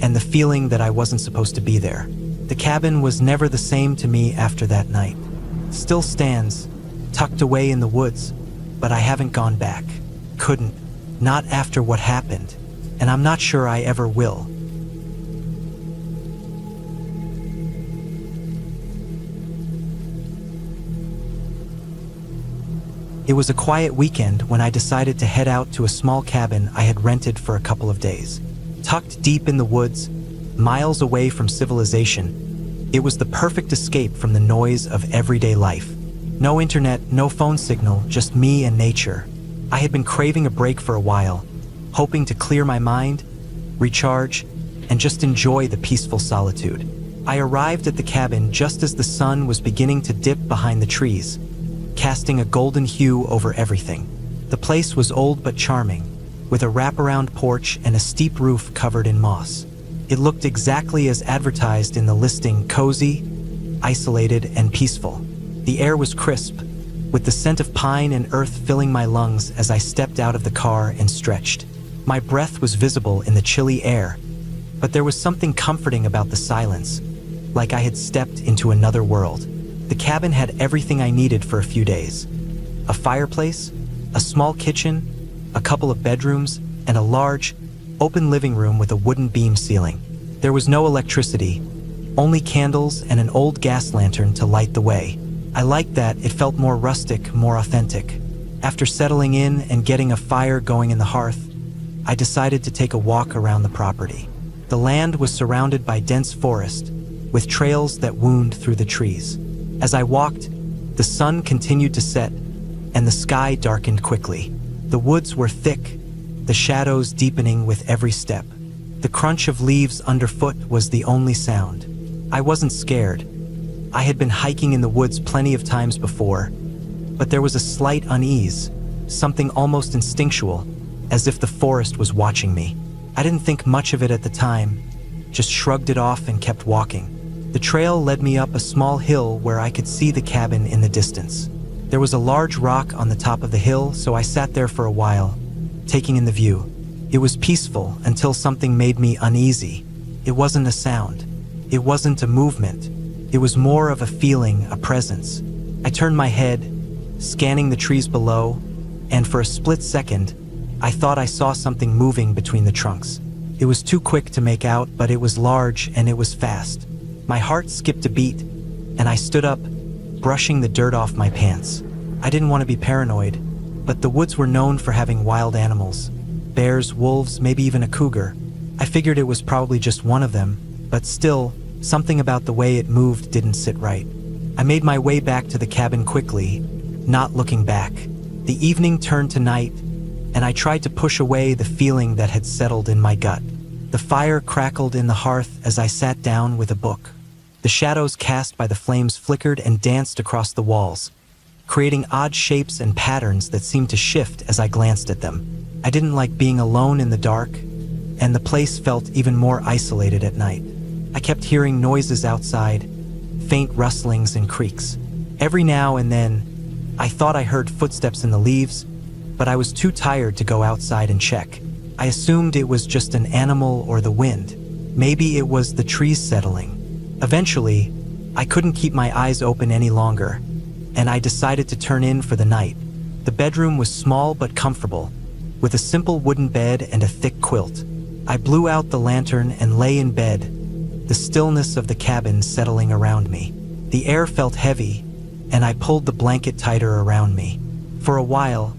and the feeling that I wasn't supposed to be there. The cabin was never the same to me after that night. Still stands, tucked away in the woods, but I haven't gone back. Couldn't. Not after what happened, and I'm not sure I ever will. It was a quiet weekend when I decided to head out to a small cabin I had rented for a couple of days. Tucked deep in the woods, miles away from civilization, it was the perfect escape from the noise of everyday life. No internet, no phone signal, just me and nature. I had been craving a break for a while, hoping to clear my mind, recharge, and just enjoy the peaceful solitude. I arrived at the cabin just as the sun was beginning to dip behind the trees, casting a golden hue over everything. The place was old but charming, with a wraparound porch and a steep roof covered in moss. It looked exactly as advertised in the listing: cozy, isolated, and peaceful. The air was crisp, with the scent of pine and earth filling my lungs as I stepped out of the car and stretched. My breath was visible in the chilly air, but there was something comforting about the silence, like I had stepped into another world. The cabin had everything I needed for a few days: a fireplace, a small kitchen, a couple of bedrooms, and a large, open living room with a wooden beam ceiling. There was no electricity, only candles and an old gas lantern to light the way. I liked that. It felt more rustic, more authentic. After settling in and getting a fire going in the hearth, I decided to take a walk around the property. The land was surrounded by dense forest, with trails that wound through the trees. As I walked, the sun continued to set, and the sky darkened quickly. The woods were thick, the shadows deepening with every step. The crunch of leaves underfoot was the only sound. I wasn't scared. I had been hiking in the woods plenty of times before, but there was a slight unease, something almost instinctual, as if the forest was watching me. I didn't think much of it at the time, just shrugged it off and kept walking. The trail led me up a small hill where I could see the cabin in the distance. There was a large rock on the top of the hill, so I sat there for a while, taking in the view. It was peaceful until something made me uneasy. It wasn't a sound. It wasn't a movement. It was more of a feeling, a presence. I turned my head, scanning the trees below, and for a split second, I thought I saw something moving between the trunks. It was too quick to make out, but it was large and it was fast. My heart skipped a beat, and I stood up, brushing the dirt off my pants. I didn't want to be paranoid, but the woods were known for having wild animals. Bears, wolves, maybe even a cougar. I figured it was probably just one of them, but still, something about the way it moved didn't sit right. I made my way back to the cabin quickly, not looking back. The evening turned to night, and I tried to push away the feeling that had settled in my gut. The fire crackled in the hearth as I sat down with a book. The shadows cast by the flames flickered and danced across the walls, creating odd shapes and patterns that seemed to shift as I glanced at them. I didn't like being alone in the dark, and the place felt even more isolated at night. I kept hearing noises outside, faint rustlings and creaks. Every now and then, I thought I heard footsteps in the leaves, but I was too tired to go outside and check. I assumed it was just an animal or the wind. Maybe it was the trees settling. Eventually, I couldn't keep my eyes open any longer, and I decided to turn in for the night. The bedroom was small but comfortable, with a simple wooden bed and a thick quilt. I blew out the lantern and lay in bed, the stillness of the cabin settling around me. The air felt heavy, and I pulled the blanket tighter around me. For a while,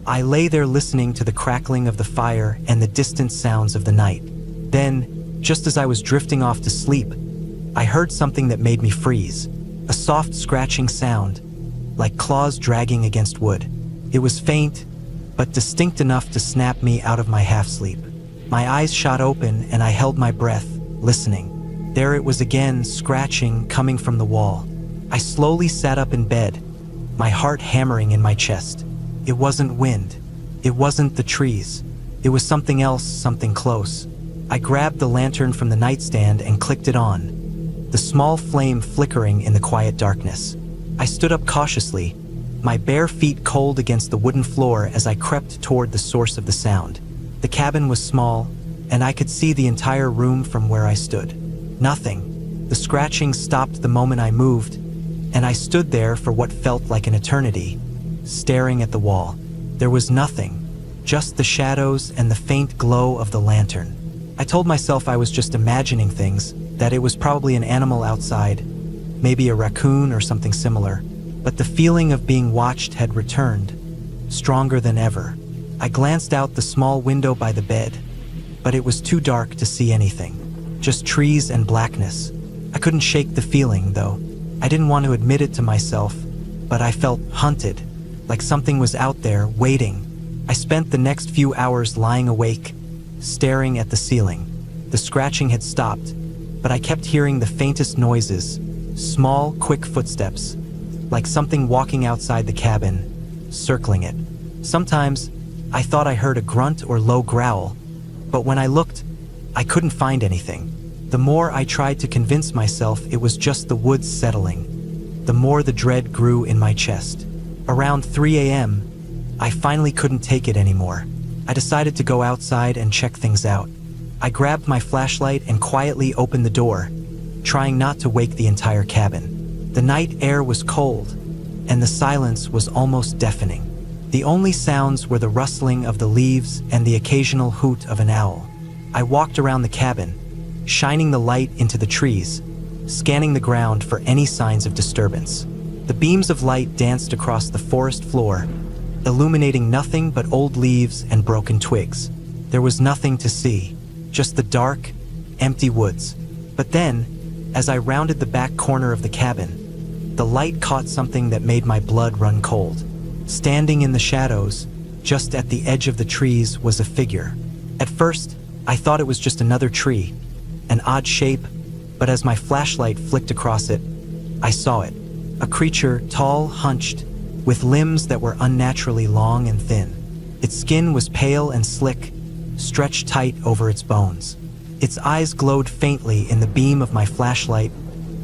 I lay there listening to the crackling of the fire and the distant sounds of the night. Then, just as I was drifting off to sleep, I heard something that made me freeze. A soft scratching sound, like claws dragging against wood. It was faint, but distinct enough to snap me out of my half-sleep. My eyes shot open and I held my breath, listening. There it was again, scratching, coming from the wall. I slowly sat up in bed, my heart hammering in my chest. It wasn't wind. It wasn't the trees. It was something else, something close. I grabbed the lantern from the nightstand and clicked it on, the small flame flickering in the quiet darkness. I stood up cautiously, my bare feet cold against the wooden floor as I crept toward the source of the sound. The cabin was small, and I could see the entire room from where I stood. Nothing. The scratching stopped the moment I moved, and I stood there for what felt like an eternity, staring at the wall. There was nothing, just the shadows and the faint glow of the lantern. I told myself I was just imagining things, that it was probably an animal outside, maybe a raccoon or something similar, but the feeling of being watched had returned, stronger than ever. I glanced out the small window by the bed, but it was too dark to see anything, just trees and blackness. I couldn't shake the feeling, though. I didn't want to admit it to myself, but I felt hunted, like something was out there, waiting. I spent the next few hours lying awake, staring at the ceiling. The scratching had stopped, but I kept hearing the faintest noises, small, quick footsteps, like something walking outside the cabin, circling it. Sometimes, I thought I heard a grunt or low growl, but when I looked, I couldn't find anything. The more I tried to convince myself it was just the woods settling, the more the dread grew in my chest. Around 3 a.m., I finally couldn't take it anymore. I decided to go outside and check things out. I grabbed my flashlight and quietly opened the door, trying not to wake the entire cabin. The night air was cold, and the silence was almost deafening. The only sounds were the rustling of the leaves and the occasional hoot of an owl. I walked around the cabin, shining the light into the trees, scanning the ground for any signs of disturbance. The beams of light danced across the forest floor, illuminating nothing but old leaves and broken twigs. There was nothing to see, just the dark, empty woods. But then, as I rounded the back corner of the cabin, the light caught something that made my blood run cold. Standing in the shadows, just at the edge of the trees, was a figure. At first, I thought it was just another tree, an odd shape, but as my flashlight flicked across it, I saw it. A creature, tall, hunched, with limbs that were unnaturally long and thin. Its skin was pale and slick, stretched tight over its bones. Its eyes glowed faintly in the beam of my flashlight,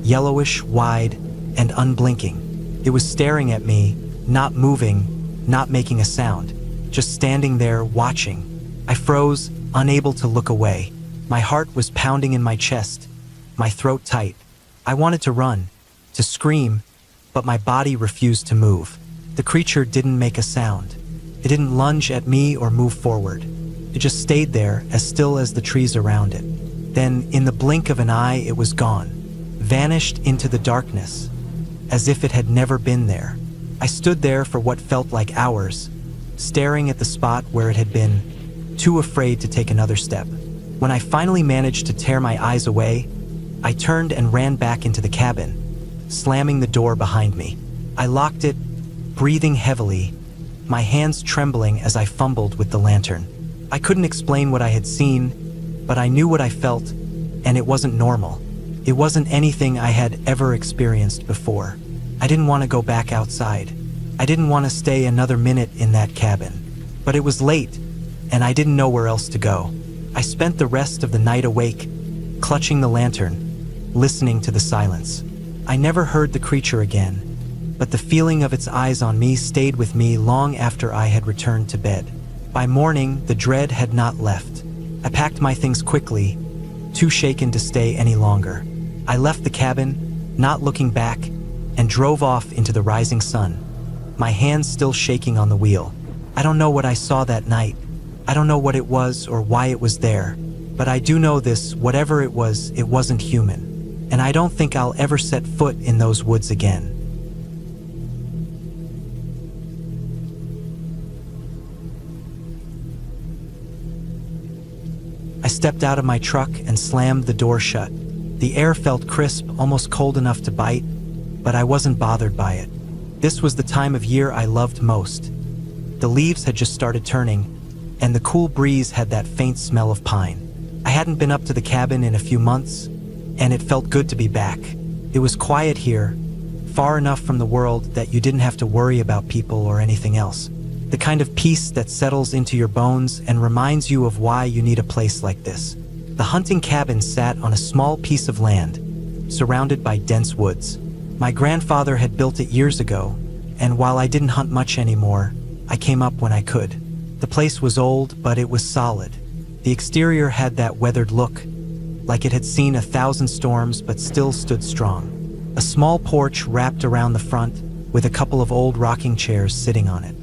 yellowish, wide, and unblinking. It was staring at me, not moving, not making a sound, just standing there watching. I froze, unable to look away. My heart was pounding in my chest, my throat tight. I wanted to run, to scream, but my body refused to move. The creature didn't make a sound. It didn't lunge at me or move forward. It just stayed there, as still as the trees around it. Then, in the blink of an eye, it was gone, vanished into the darkness, as if it had never been there. I stood there for what felt like hours, staring at the spot where it had been, too afraid to take another step. When I finally managed to tear my eyes away, I turned and ran back into the cabin, slamming the door behind me. I locked it, breathing heavily, my hands trembling as I fumbled with the lantern. I couldn't explain what I had seen, but I knew what I felt, and it wasn't normal. It wasn't anything I had ever experienced before. I didn't want to go back outside. I didn't want to stay another minute in that cabin. But it was late, and I didn't know where else to go. I spent the rest of the night awake, clutching the lantern, listening to the silence. I never heard the creature again, but the feeling of its eyes on me stayed with me long after I had returned to bed. By morning, the dread had not left. I packed my things quickly, too shaken to stay any longer. I left the cabin, not looking back, and drove off into the rising sun, my hands still shaking on the wheel. I don't know what I saw that night. I don't know what it was or why it was there, but I do know this: whatever it was, it wasn't human, and I don't think I'll ever set foot in those woods again. I stepped out of my truck and slammed the door shut. The air felt crisp, almost cold enough to bite, but I wasn't bothered by it. This was the time of year I loved most. The leaves had just started turning, and the cool breeze had that faint smell of pine. I hadn't been up to the cabin in a few months, and it felt good to be back. It was quiet here, far enough from the world that you didn't have to worry about people or anything else. The kind of peace that settles into your bones and reminds you of why you need a place like this. The hunting cabin sat on a small piece of land, surrounded by dense woods. My grandfather had built it years ago, and while I didn't hunt much anymore, I came up when I could. The place was old, but it was solid. The exterior had that weathered look, like it had seen 1,000 storms but still stood strong. A small porch wrapped around the front, with a couple of old rocking chairs sitting on it.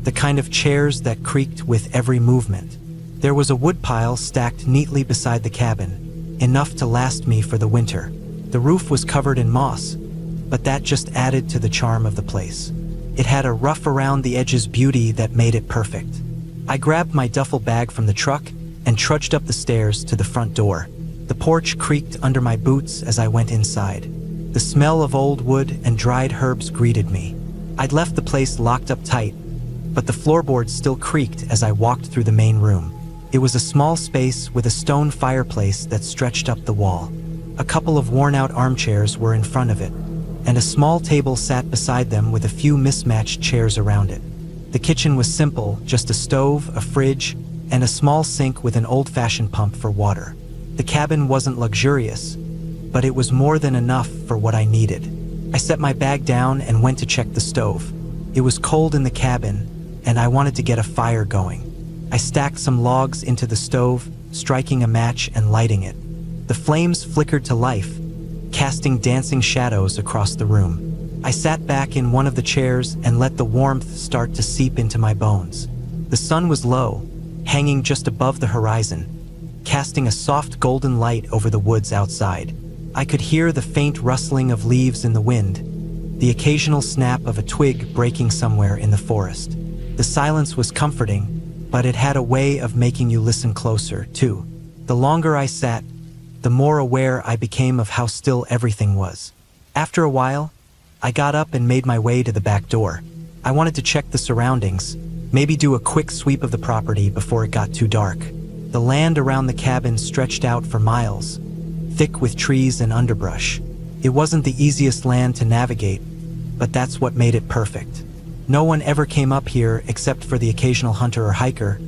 The kind of chairs that creaked with every movement. There was a woodpile stacked neatly beside the cabin, enough to last me for the winter. The roof was covered in moss, but that just added to the charm of the place. It had a rough around the edges beauty that made it perfect. I grabbed my duffel bag from the truck and trudged up the stairs to the front door. The porch creaked under my boots as I went inside. The smell of old wood and dried herbs greeted me. I'd left the place locked up tight, but the floorboards still creaked as I walked through the main room. It was a small space with a stone fireplace that stretched up the wall. A couple of worn-out armchairs were in front of it, and a small table sat beside them with a few mismatched chairs around it. The kitchen was simple, just a stove, a fridge, and a small sink with an old-fashioned pump for water. The cabin wasn't luxurious, but it was more than enough for what I needed. I set my bag down and went to check the stove. It was cold in the cabin, and I wanted to get a fire going. I stacked some logs into the stove, striking a match and lighting it. The flames flickered to life, casting dancing shadows across the room. I sat back in one of the chairs and let the warmth start to seep into my bones. The sun was low, hanging just above the horizon, casting a soft golden light over the woods outside. I could hear the faint rustling of leaves in the wind, the occasional snap of a twig breaking somewhere in the forest. The silence was comforting, but it had a way of making you listen closer, too. The longer I sat, the more aware I became of how still everything was. After a while, I got up and made my way to the back door. I wanted to check the surroundings, maybe do a quick sweep of the property before it got too dark. The land around the cabin stretched out for miles, thick with trees and underbrush. It wasn't the easiest land to navigate, but that's what made it perfect. No one ever came up here except for the occasional hunter or hiker,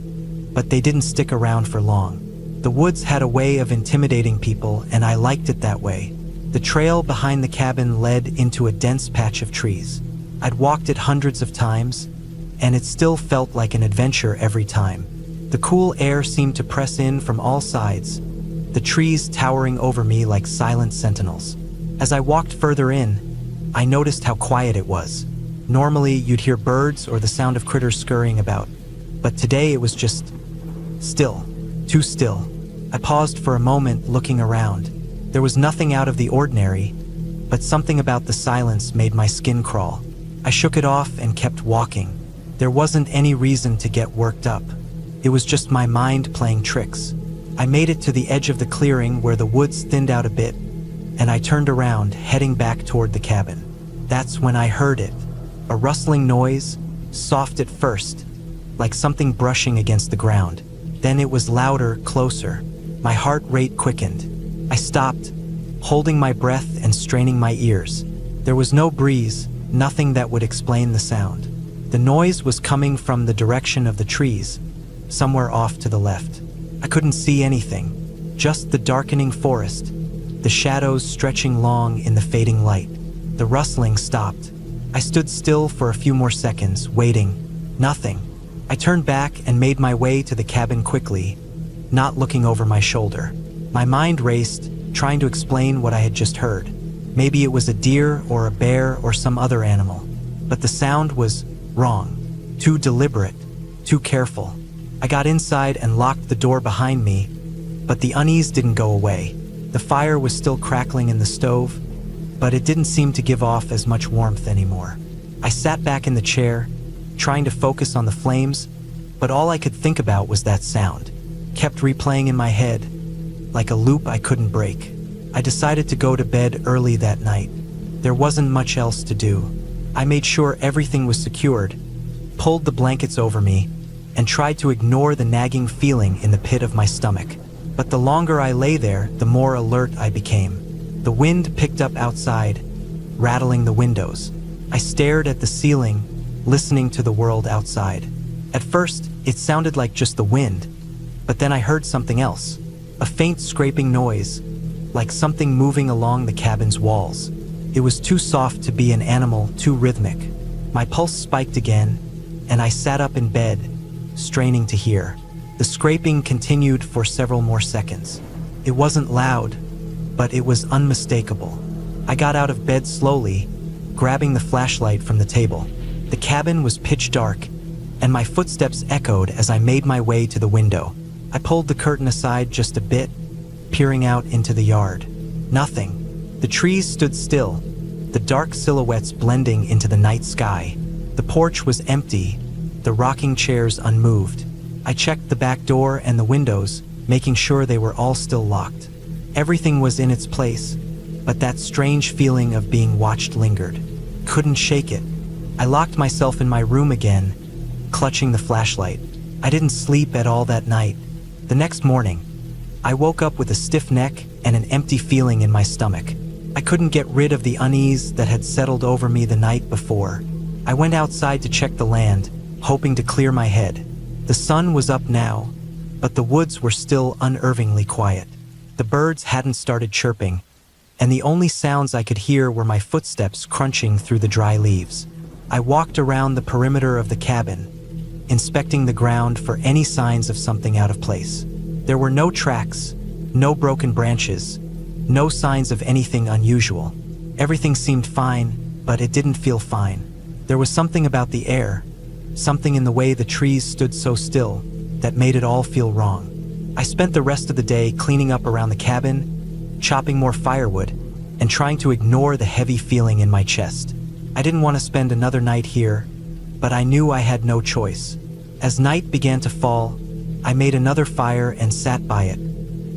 but they didn't stick around for long. The woods had a way of intimidating people, and I liked it that way. The trail behind the cabin led into a dense patch of trees. I'd walked it hundreds of times, and it still felt like an adventure every time. The cool air seemed to press in from all sides, the trees towering over me like silent sentinels. As I walked further in, I noticed how quiet it was. Normally, you'd hear birds or the sound of critters scurrying about, but today it was just still, too still. I paused for a moment, looking around. There was nothing out of the ordinary, but something about the silence made my skin crawl. I shook it off and kept walking. There wasn't any reason to get worked up. It was just my mind playing tricks. I made it to the edge of the clearing where the woods thinned out a bit, and I turned around, heading back toward the cabin. That's when I heard it. A rustling noise, soft at first, like something brushing against the ground. Then it was louder, closer. My heart rate quickened. I stopped, holding my breath and straining my ears. There was no breeze, nothing that would explain the sound. The noise was coming from the direction of the trees, somewhere off to the left. I couldn't see anything, just the darkening forest, the shadows stretching long in the fading light. The rustling stopped. I stood still for a few more seconds, waiting. Nothing. I turned back and made my way to the cabin quickly, not looking over my shoulder. My mind raced, trying to explain what I had just heard. Maybe it was a deer or a bear or some other animal, but the sound was wrong, too deliberate, too careful. I got inside and locked the door behind me, but the unease didn't go away. The fire was still crackling in the stove, but it didn't seem to give off as much warmth anymore. I sat back in the chair, trying to focus on the flames, but all I could think about was that sound. Kept replaying in my head, like a loop I couldn't break. I decided to go to bed early that night. There wasn't much else to do. I made sure everything was secured, pulled the blankets over me, and tried to ignore the nagging feeling in the pit of my stomach. But the longer I lay there, the more alert I became. The wind picked up outside, rattling the windows. I stared at the ceiling, listening to the world outside. At first, it sounded like just the wind, but then I heard something else. A faint scraping noise, like something moving along the cabin's walls. It was too soft to be an animal, too rhythmic. My pulse spiked again, and I sat up in bed, straining to hear. The scraping continued for several more seconds. It wasn't loud, but it was unmistakable. I got out of bed slowly, grabbing the flashlight from the table. The cabin was pitch dark, and my footsteps echoed as I made my way to the window. I pulled the curtain aside just a bit, peering out into the yard. Nothing. The trees stood still, the dark silhouettes blending into the night sky. The porch was empty, the rocking chairs unmoved. I checked the back door and the windows, making sure they were all still locked. Everything was in its place, but that strange feeling of being watched lingered. Couldn't shake it. I locked myself in my room again, clutching the flashlight. I didn't sleep at all that night. The next morning, I woke up with a stiff neck and an empty feeling in my stomach. I couldn't get rid of the unease that had settled over me the night before. I went outside to check the land, hoping to clear my head. The sun was up now, but the woods were still unnervingly quiet. The birds hadn't started chirping, and the only sounds I could hear were my footsteps crunching through the dry leaves. I walked around the perimeter of the cabin, inspecting the ground for any signs of something out of place. There were no tracks, no broken branches, no signs of anything unusual. Everything seemed fine, but it didn't feel fine. There was something about the air, something in the way the trees stood so still, that made it all feel wrong. I spent the rest of the day cleaning up around the cabin, chopping more firewood, and trying to ignore the heavy feeling in my chest. I didn't want to spend another night here, but I knew I had no choice. As night began to fall, I made another fire and sat by it,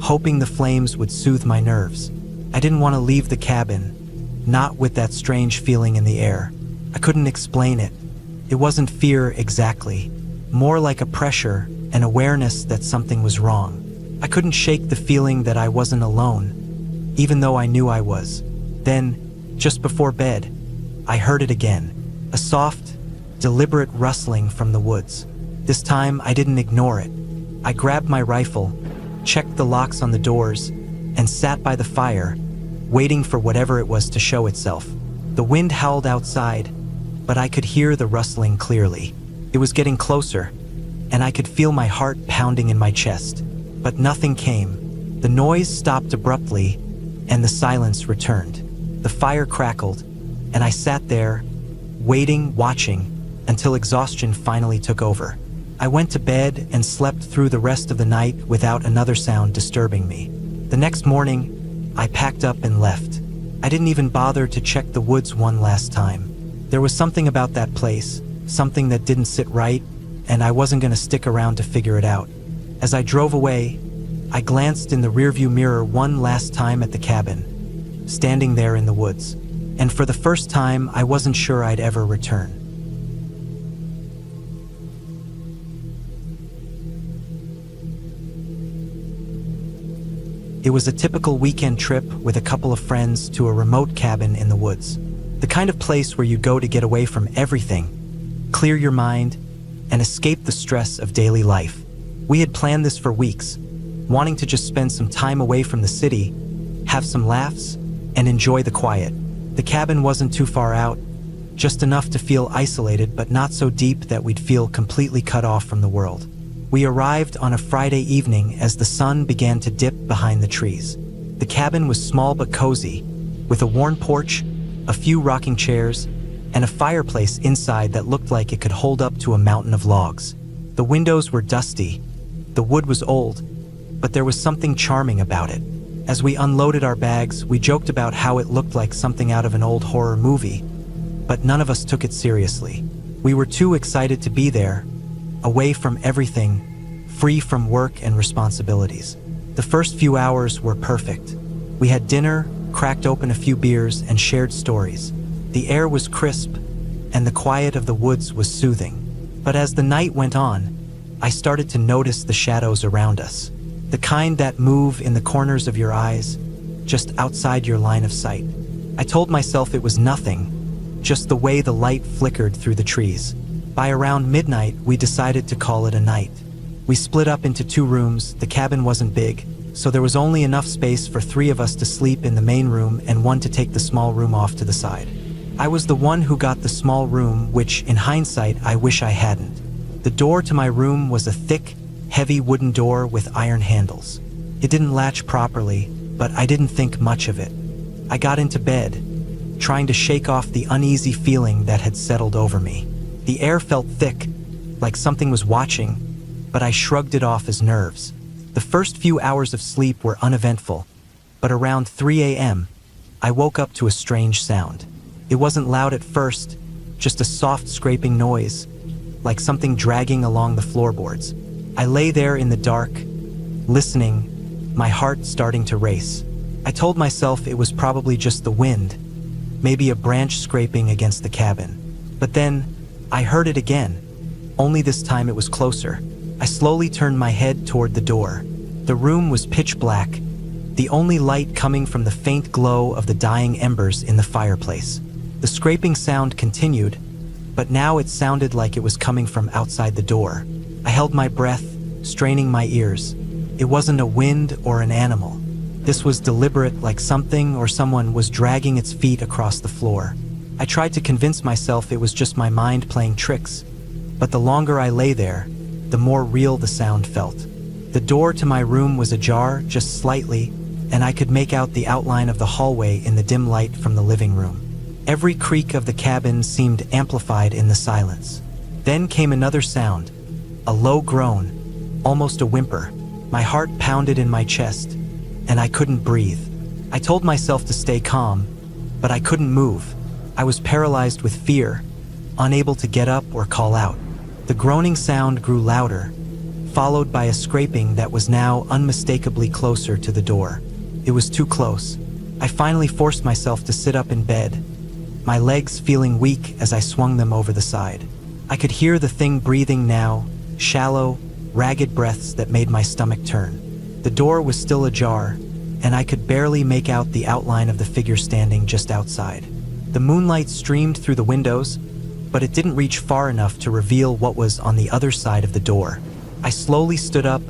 hoping the flames would soothe my nerves. I didn't want to leave the cabin, not with that strange feeling in the air. I couldn't explain it. It wasn't fear exactly, more like a pressure, an awareness that something was wrong. I couldn't shake the feeling that I wasn't alone, even though I knew I was. Then, just before bed, I heard it again, a soft, deliberate rustling from the woods. This time, I didn't ignore it. I grabbed my rifle, checked the locks on the doors, and sat by the fire, waiting for whatever it was to show itself. The wind howled outside, but I could hear the rustling clearly. It was getting closer, and I could feel my heart pounding in my chest. But nothing came. The noise stopped abruptly, and the silence returned. The fire crackled, and I sat there, waiting, watching, until exhaustion finally took over. I went to bed and slept through the rest of the night without another sound disturbing me. The next morning, I packed up and left. I didn't even bother to check the woods one last time. There was something about that place, something that didn't sit right, and I wasn't going to stick around to figure it out. As I drove away, I glanced in the rearview mirror one last time at the cabin, standing there in the woods. And for the first time, I wasn't sure I'd ever return. It was a typical weekend trip with a couple of friends to a remote cabin in the woods. The kind of place where you go to get away from everything, clear your mind, and escape the stress of daily life. We had planned this for weeks, wanting to just spend some time away from the city, have some laughs, and enjoy the quiet. The cabin wasn't too far out, just enough to feel isolated but not so deep that we'd feel completely cut off from the world. We arrived on a Friday evening as the sun began to dip behind the trees. The cabin was small but cozy, with a worn porch, a few rocking chairs, and a fireplace inside that looked like it could hold up to a mountain of logs. The windows were dusty, the wood was old, but there was something charming about it. As we unloaded our bags, we joked about how it looked like something out of an old horror movie, but none of us took it seriously. We were too excited to be there, away from everything, free from work and responsibilities. The first few hours were perfect. We had dinner, cracked open a few beers, and shared stories. The air was crisp, and the quiet of the woods was soothing. But as the night went on, I started to notice the shadows around us. The kind that move in the corners of your eyes, just outside your line of sight. I told myself it was nothing, just the way the light flickered through the trees. By around midnight, we decided to call it a night. We split up into 2 rooms. The cabin wasn't big, so there was only enough space for 3 of us to sleep in the main room and 1 to take the small room off to the side. I was the one who got the small room, which, in hindsight, I wish I hadn't. The door to my room was a thick, heavy wooden door with iron handles. It didn't latch properly, but I didn't think much of it. I got into bed, trying to shake off the uneasy feeling that had settled over me. The air felt thick, like something was watching, but I shrugged it off as nerves. The first few hours of sleep were uneventful, but around 3 a.m., I woke up to a strange sound. It wasn't loud at first, just a soft scraping noise, like something dragging along the floorboards. I lay there in the dark, listening, my heart starting to race. I told myself it was probably just the wind, maybe a branch scraping against the cabin. But then, I heard it again, only this time it was closer. I slowly turned my head toward the door. The room was pitch black, the only light coming from the faint glow of the dying embers in the fireplace. The scraping sound continued, but now it sounded like it was coming from outside the door. I held my breath, straining my ears. It wasn't a wind or an animal. This was deliberate, like something or someone was dragging its feet across the floor. I tried to convince myself it was just my mind playing tricks, but the longer I lay there, the more real the sound felt. The door to my room was ajar, just slightly, and I could make out the outline of the hallway in the dim light from the living room. Every creak of the cabin seemed amplified in the silence. Then came another sound, a low groan, almost a whimper. My heart pounded in my chest, and I couldn't breathe. I told myself to stay calm, but I couldn't move. I was paralyzed with fear, unable to get up or call out. The groaning sound grew louder, followed by a scraping that was now unmistakably closer to the door. It was too close. I finally forced myself to sit up in bed, my legs feeling weak as I swung them over the side. I could hear the thing breathing now, shallow, ragged breaths that made my stomach turn. The door was still ajar, and I could barely make out the outline of the figure standing just outside. The moonlight streamed through the windows, but it didn't reach far enough to reveal what was on the other side of the door. I slowly stood up,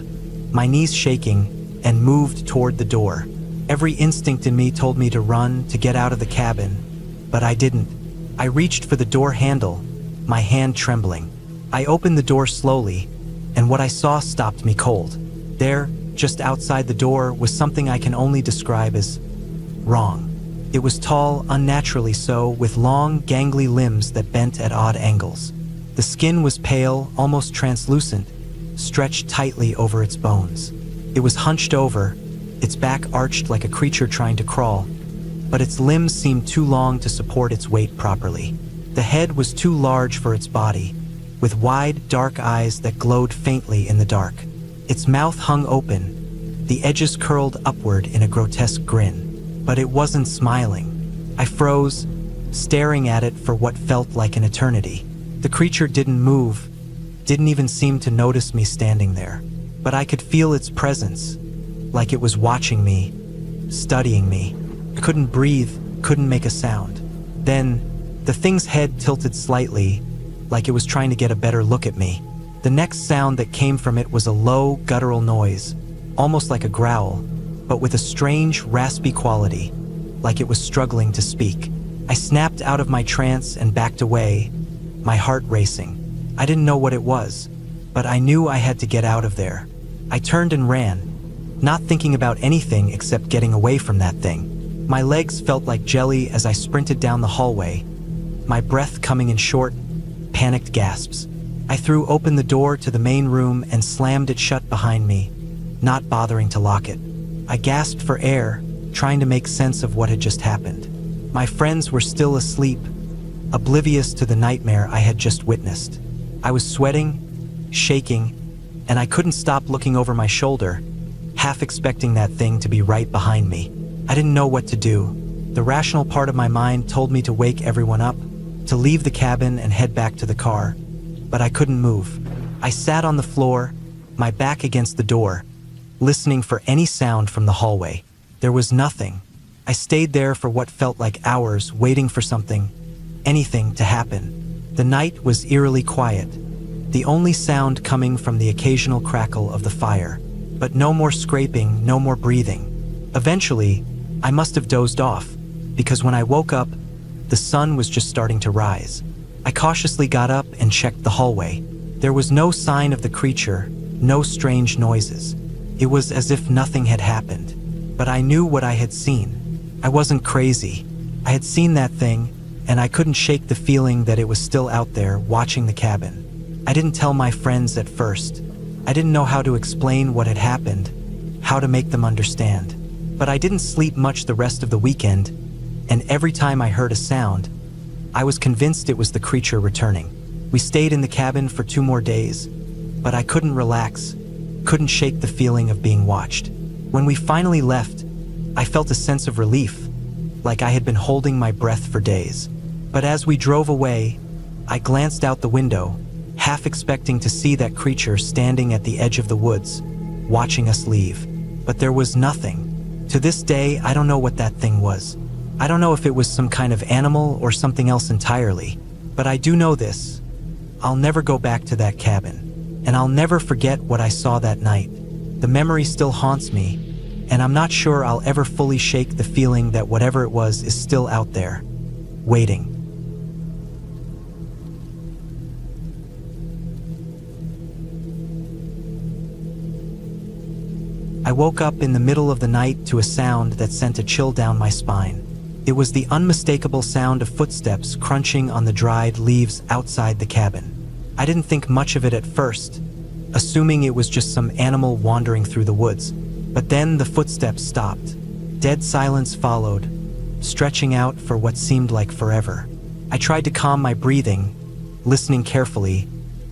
my knees shaking, and moved toward the door. Every instinct in me told me to run, to get out of the cabin, but I didn't. I reached for the door handle, my hand trembling. I opened the door slowly, and what I saw stopped me cold. There, just outside the door, was something I can only describe as wrong. It was tall, unnaturally so, with long, gangly limbs that bent at odd angles. The skin was pale, almost translucent, stretched tightly over its bones. It was hunched over, its back arched like a creature trying to crawl, but its limbs seemed too long to support its weight properly. The head was too large for its body, with wide, dark eyes that glowed faintly in the dark. Its mouth hung open, the edges curled upward in a grotesque grin, but it wasn't smiling. I froze, staring at it for what felt like an eternity. The creature didn't move, didn't even seem to notice me standing there, but I could feel its presence, like it was watching me, studying me. I couldn't breathe, couldn't make a sound. Then, the thing's head tilted slightly, like it was trying to get a better look at me. The next sound that came from it was a low, guttural noise, almost like a growl, but with a strange, raspy quality, like it was struggling to speak. I snapped out of my trance and backed away, my heart racing. I didn't know what it was, but I knew I had to get out of there. I turned and ran, not thinking about anything except getting away from that thing. My legs felt like jelly as I sprinted down the hallway, my breath coming in short, panicked gasps. I threw open the door to the main room and slammed it shut behind me, not bothering to lock it. I gasped for air, trying to make sense of what had just happened. My friends were still asleep, oblivious to the nightmare I had just witnessed. I was sweating, shaking, and I couldn't stop looking over my shoulder, half expecting that thing to be right behind me. I didn't know what to do. The rational part of my mind told me to wake everyone up, to leave the cabin and head back to the car, but I couldn't move. I sat on the floor, my back against the door, listening for any sound from the hallway. There was nothing. I stayed there for what felt like hours, waiting for something, anything to happen. The night was eerily quiet, the only sound coming from the occasional crackle of the fire, but no more scraping, no more breathing. Eventually, I must have dozed off, because when I woke up, the sun was just starting to rise. I cautiously got up and checked the hallway. There was no sign of the creature, no strange noises. It was as if nothing had happened. But I knew what I had seen. I wasn't crazy. I had seen that thing, and I couldn't shake the feeling that it was still out there, watching the cabin. I didn't tell my friends at first. I didn't know how to explain what had happened, how to make them understand. But I didn't sleep much the rest of the weekend, and every time I heard a sound, I was convinced it was the creature returning. We stayed in the cabin for 2 more days, but I couldn't relax, couldn't shake the feeling of being watched. When we finally left, I felt a sense of relief, like I had been holding my breath for days. But as we drove away, I glanced out the window, half expecting to see that creature standing at the edge of the woods, watching us leave. But there was nothing. To this day, I don't know what that thing was. I don't know if it was some kind of animal or something else entirely, but I do know this. I'll never go back to that cabin, and I'll never forget what I saw that night. The memory still haunts me, and I'm not sure I'll ever fully shake the feeling that whatever it was is still out there, waiting. I woke up in the middle of the night to a sound that sent a chill down my spine. It was the unmistakable sound of footsteps crunching on the dried leaves outside the cabin. I didn't think much of it at first, assuming it was just some animal wandering through the woods. But then the footsteps stopped. Dead silence followed, stretching out for what seemed like forever. I tried to calm my breathing, listening carefully,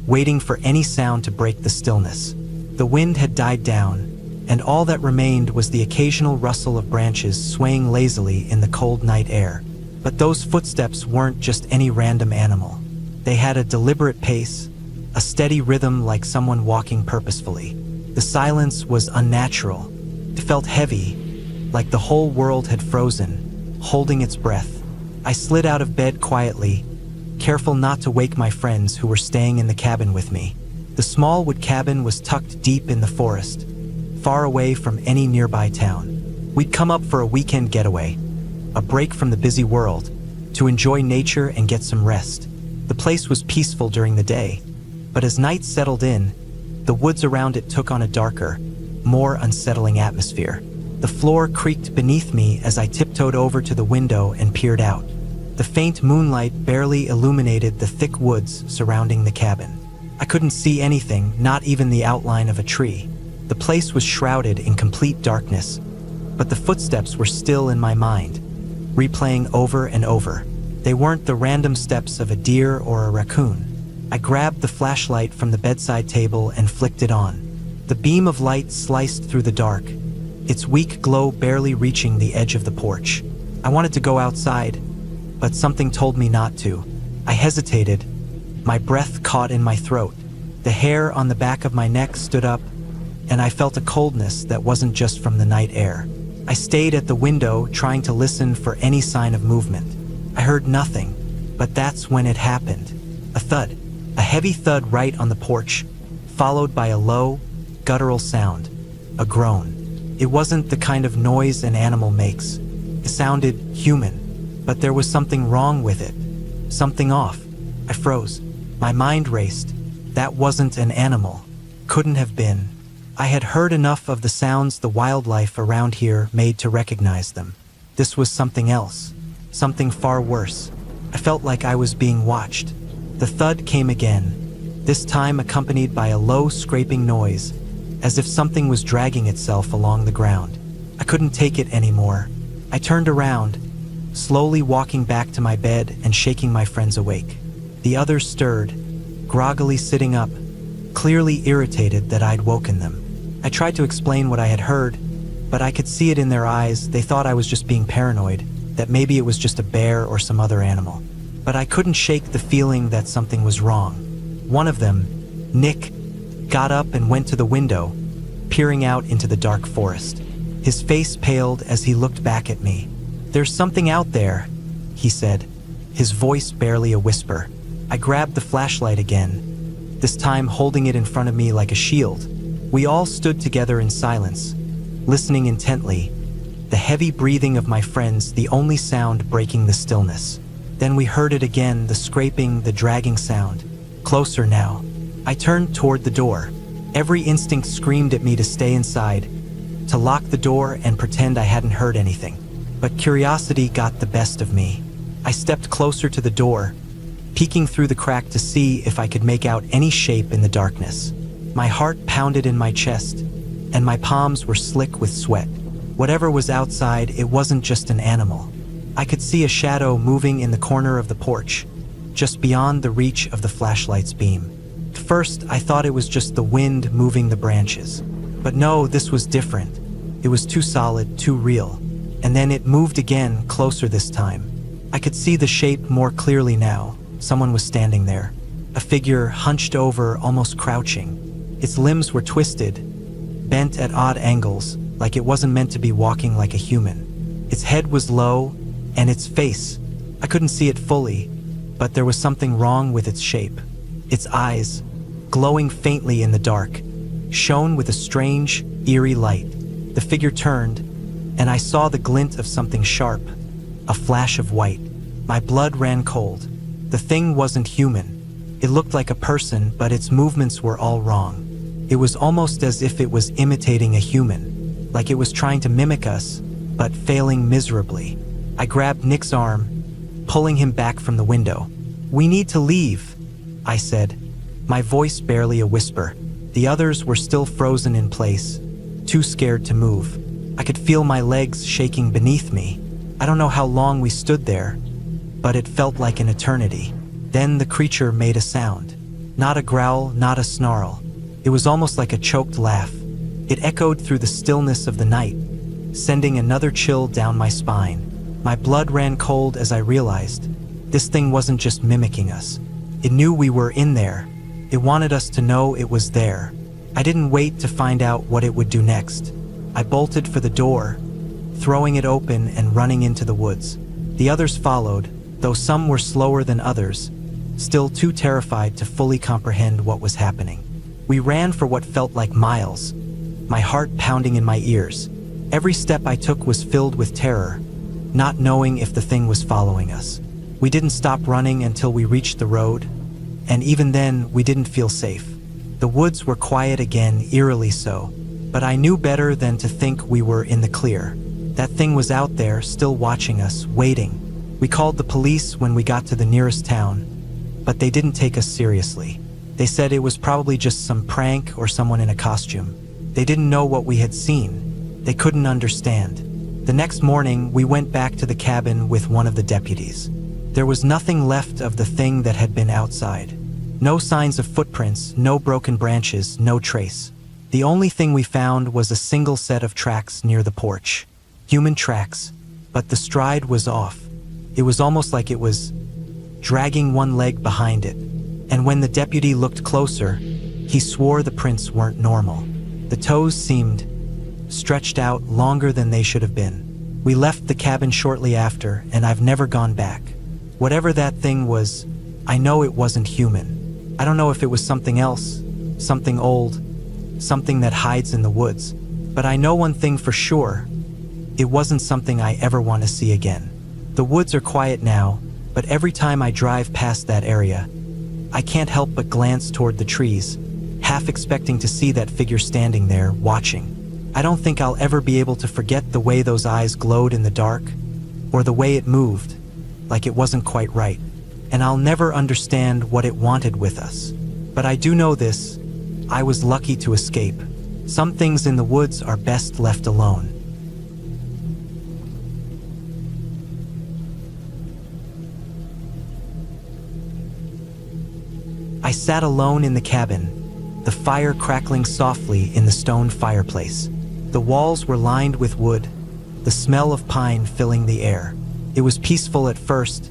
waiting for any sound to break the stillness. The wind had died down, and all that remained was the occasional rustle of branches swaying lazily in the cold night air. But those footsteps weren't just any random animal. They had a deliberate pace, a steady rhythm like someone walking purposefully. The silence was unnatural. It felt heavy, like the whole world had frozen, holding its breath. I slid out of bed quietly, careful not to wake my friends who were staying in the cabin with me. The small wood cabin was tucked deep in the forest, far away from any nearby town. We'd come up for a weekend getaway, a break from the busy world, to enjoy nature and get some rest. The place was peaceful during the day, but as night settled in, the woods around it took on a darker, more unsettling atmosphere. The floor creaked beneath me as I tiptoed over to the window and peered out. The faint moonlight barely illuminated the thick woods surrounding the cabin. I couldn't see anything, not even the outline of a tree. The place was shrouded in complete darkness, but the footsteps were still in my mind, replaying over and over. They weren't the random steps of a deer or a raccoon. I grabbed the flashlight from the bedside table and flicked it on. The beam of light sliced through the dark, its weak glow barely reaching the edge of the porch. I wanted to go outside, but something told me not to. I hesitated, my breath caught in my throat. The hair on the back of my neck stood up, and I felt a coldness that wasn't just from the night air. I stayed at the window, trying to listen for any sign of movement. I heard nothing, but that's when it happened. A thud, a heavy thud right on the porch, followed by a low, guttural sound, a groan. It wasn't the kind of noise an animal makes. It sounded human, but there was something wrong with it, something off. I froze. My mind raced. That wasn't an animal. Couldn't have been. I had heard enough of the sounds the wildlife around here made to recognize them. This was something else, something far worse. I felt like I was being watched. The thud came again, this time accompanied by a low scraping noise, as if something was dragging itself along the ground. I couldn't take it anymore. I turned around, slowly walking back to my bed and shaking my friends awake. The others stirred, groggily sitting up, clearly irritated that I'd woken them. I tried to explain what I had heard, but I could see it in their eyes. They thought I was just being paranoid, that maybe it was just a bear or some other animal. But I couldn't shake the feeling that something was wrong. One of them, Nick, got up and went to the window, peering out into the dark forest. His face paled as he looked back at me. "There's something out there," he said, his voice barely a whisper. I grabbed the flashlight again, this time holding it in front of me like a shield. We all stood together in silence, listening intently, the heavy breathing of my friends the only sound breaking the stillness. Then we heard it again, the scraping, the dragging sound. Closer now. I turned toward the door. Every instinct screamed at me to stay inside, to lock the door and pretend I hadn't heard anything. But curiosity got the best of me. I stepped closer to the door, peeking through the crack to see if I could make out any shape in the darkness. My heart pounded in my chest, and my palms were slick with sweat. Whatever was outside, it wasn't just an animal. I could see a shadow moving in the corner of the porch, just beyond the reach of the flashlight's beam. At first, I thought it was just the wind moving the branches. But no, this was different. It was too solid, too real. And then it moved again, closer this time. I could see the shape more clearly now. Someone was standing there, a figure hunched over, almost crouching. Its limbs were twisted, bent at odd angles, like it wasn't meant to be walking like a human. Its head was low, and its face, I couldn't see it fully, but there was something wrong with its shape. Its eyes, glowing faintly in the dark, shone with a strange, eerie light. The figure turned, and I saw the glint of something sharp, a flash of white. My blood ran cold. The thing wasn't human. It looked like a person, but its movements were all wrong. It was almost as if it was imitating a human, like it was trying to mimic us, but failing miserably. I grabbed Nick's arm, pulling him back from the window. "We need to leave," I said, my voice barely a whisper. The others were still frozen in place, too scared to move. I could feel my legs shaking beneath me. I don't know how long we stood there, but it felt like an eternity. Then the creature made a sound. Not a growl, not a snarl. It was almost like a choked laugh. It echoed through the stillness of the night, sending another chill down my spine. My blood ran cold as I realized this thing wasn't just mimicking us. It knew we were in there. It wanted us to know it was there. I didn't wait to find out what it would do next. I bolted for the door, throwing it open and running into the woods. The others followed, though some were slower than others, still too terrified to fully comprehend what was happening. We ran for what felt like miles, my heart pounding in my ears. Every step I took was filled with terror, not knowing if the thing was following us. We didn't stop running until we reached the road, and even then, we didn't feel safe. The woods were quiet again, eerily so, but I knew better than to think we were in the clear. That thing was out there, still watching us, waiting. We called the police when we got to the nearest town, but they didn't take us seriously. They said it was probably just some prank or someone in a costume. They didn't know what we had seen. They couldn't understand. The next morning, we went back to the cabin with one of the deputies. There was nothing left of the thing that had been outside. No signs of footprints, no broken branches, no trace. The only thing we found was a single set of tracks near the porch. Human tracks, but the stride was off. It was almost like it was dragging one leg behind it. And when the deputy looked closer, he swore the prints weren't normal. The toes seemed stretched out longer than they should have been. We left the cabin shortly after, and I've never gone back. Whatever that thing was, I know it wasn't human. I don't know if it was something else, something old, something that hides in the woods. But I know one thing for sure. It wasn't something I ever want to see again. The woods are quiet now, but every time I drive past that area, I can't help but glance toward the trees, half expecting to see that figure standing there, watching. I don't think I'll ever be able to forget the way those eyes glowed in the dark, or the way it moved, like it wasn't quite right. And I'll never understand what it wanted with us. But I do know this: I was lucky to escape. Some things in the woods are best left alone. I sat alone in the cabin, the fire crackling softly in the stone fireplace. The walls were lined with wood, the smell of pine filling the air. It was peaceful at first,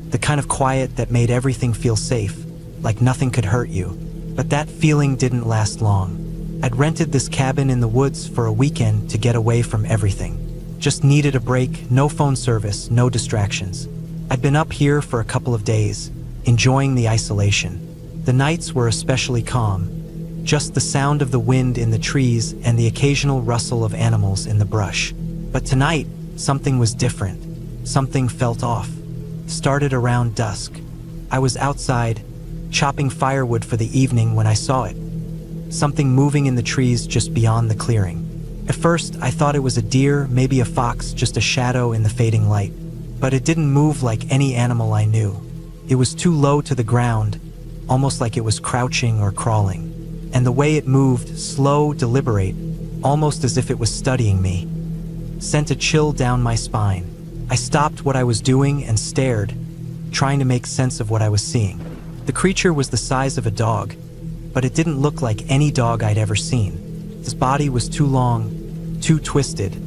the kind of quiet that made everything feel safe, like nothing could hurt you. But that feeling didn't last long. I'd rented this cabin in the woods for a weekend to get away from everything. Just needed a break, no phone service, no distractions. I'd been up here for a couple of days, enjoying the isolation. The nights were especially calm, just the sound of the wind in the trees and the occasional rustle of animals in the brush. But tonight, something was different. Something felt off. Started around dusk. I was outside, chopping firewood for the evening when I saw it. Something moving in the trees just beyond the clearing. At first, I thought it was a deer, maybe a fox, just a shadow in the fading light. But it didn't move like any animal I knew. It was too low to the ground, almost like it was crouching or crawling. And the way it moved, slow, deliberate, almost as if it was studying me, sent a chill down my spine. I stopped what I was doing and stared, trying to make sense of what I was seeing. The creature was the size of a dog, but it didn't look like any dog I'd ever seen. Its body was too long, too twisted,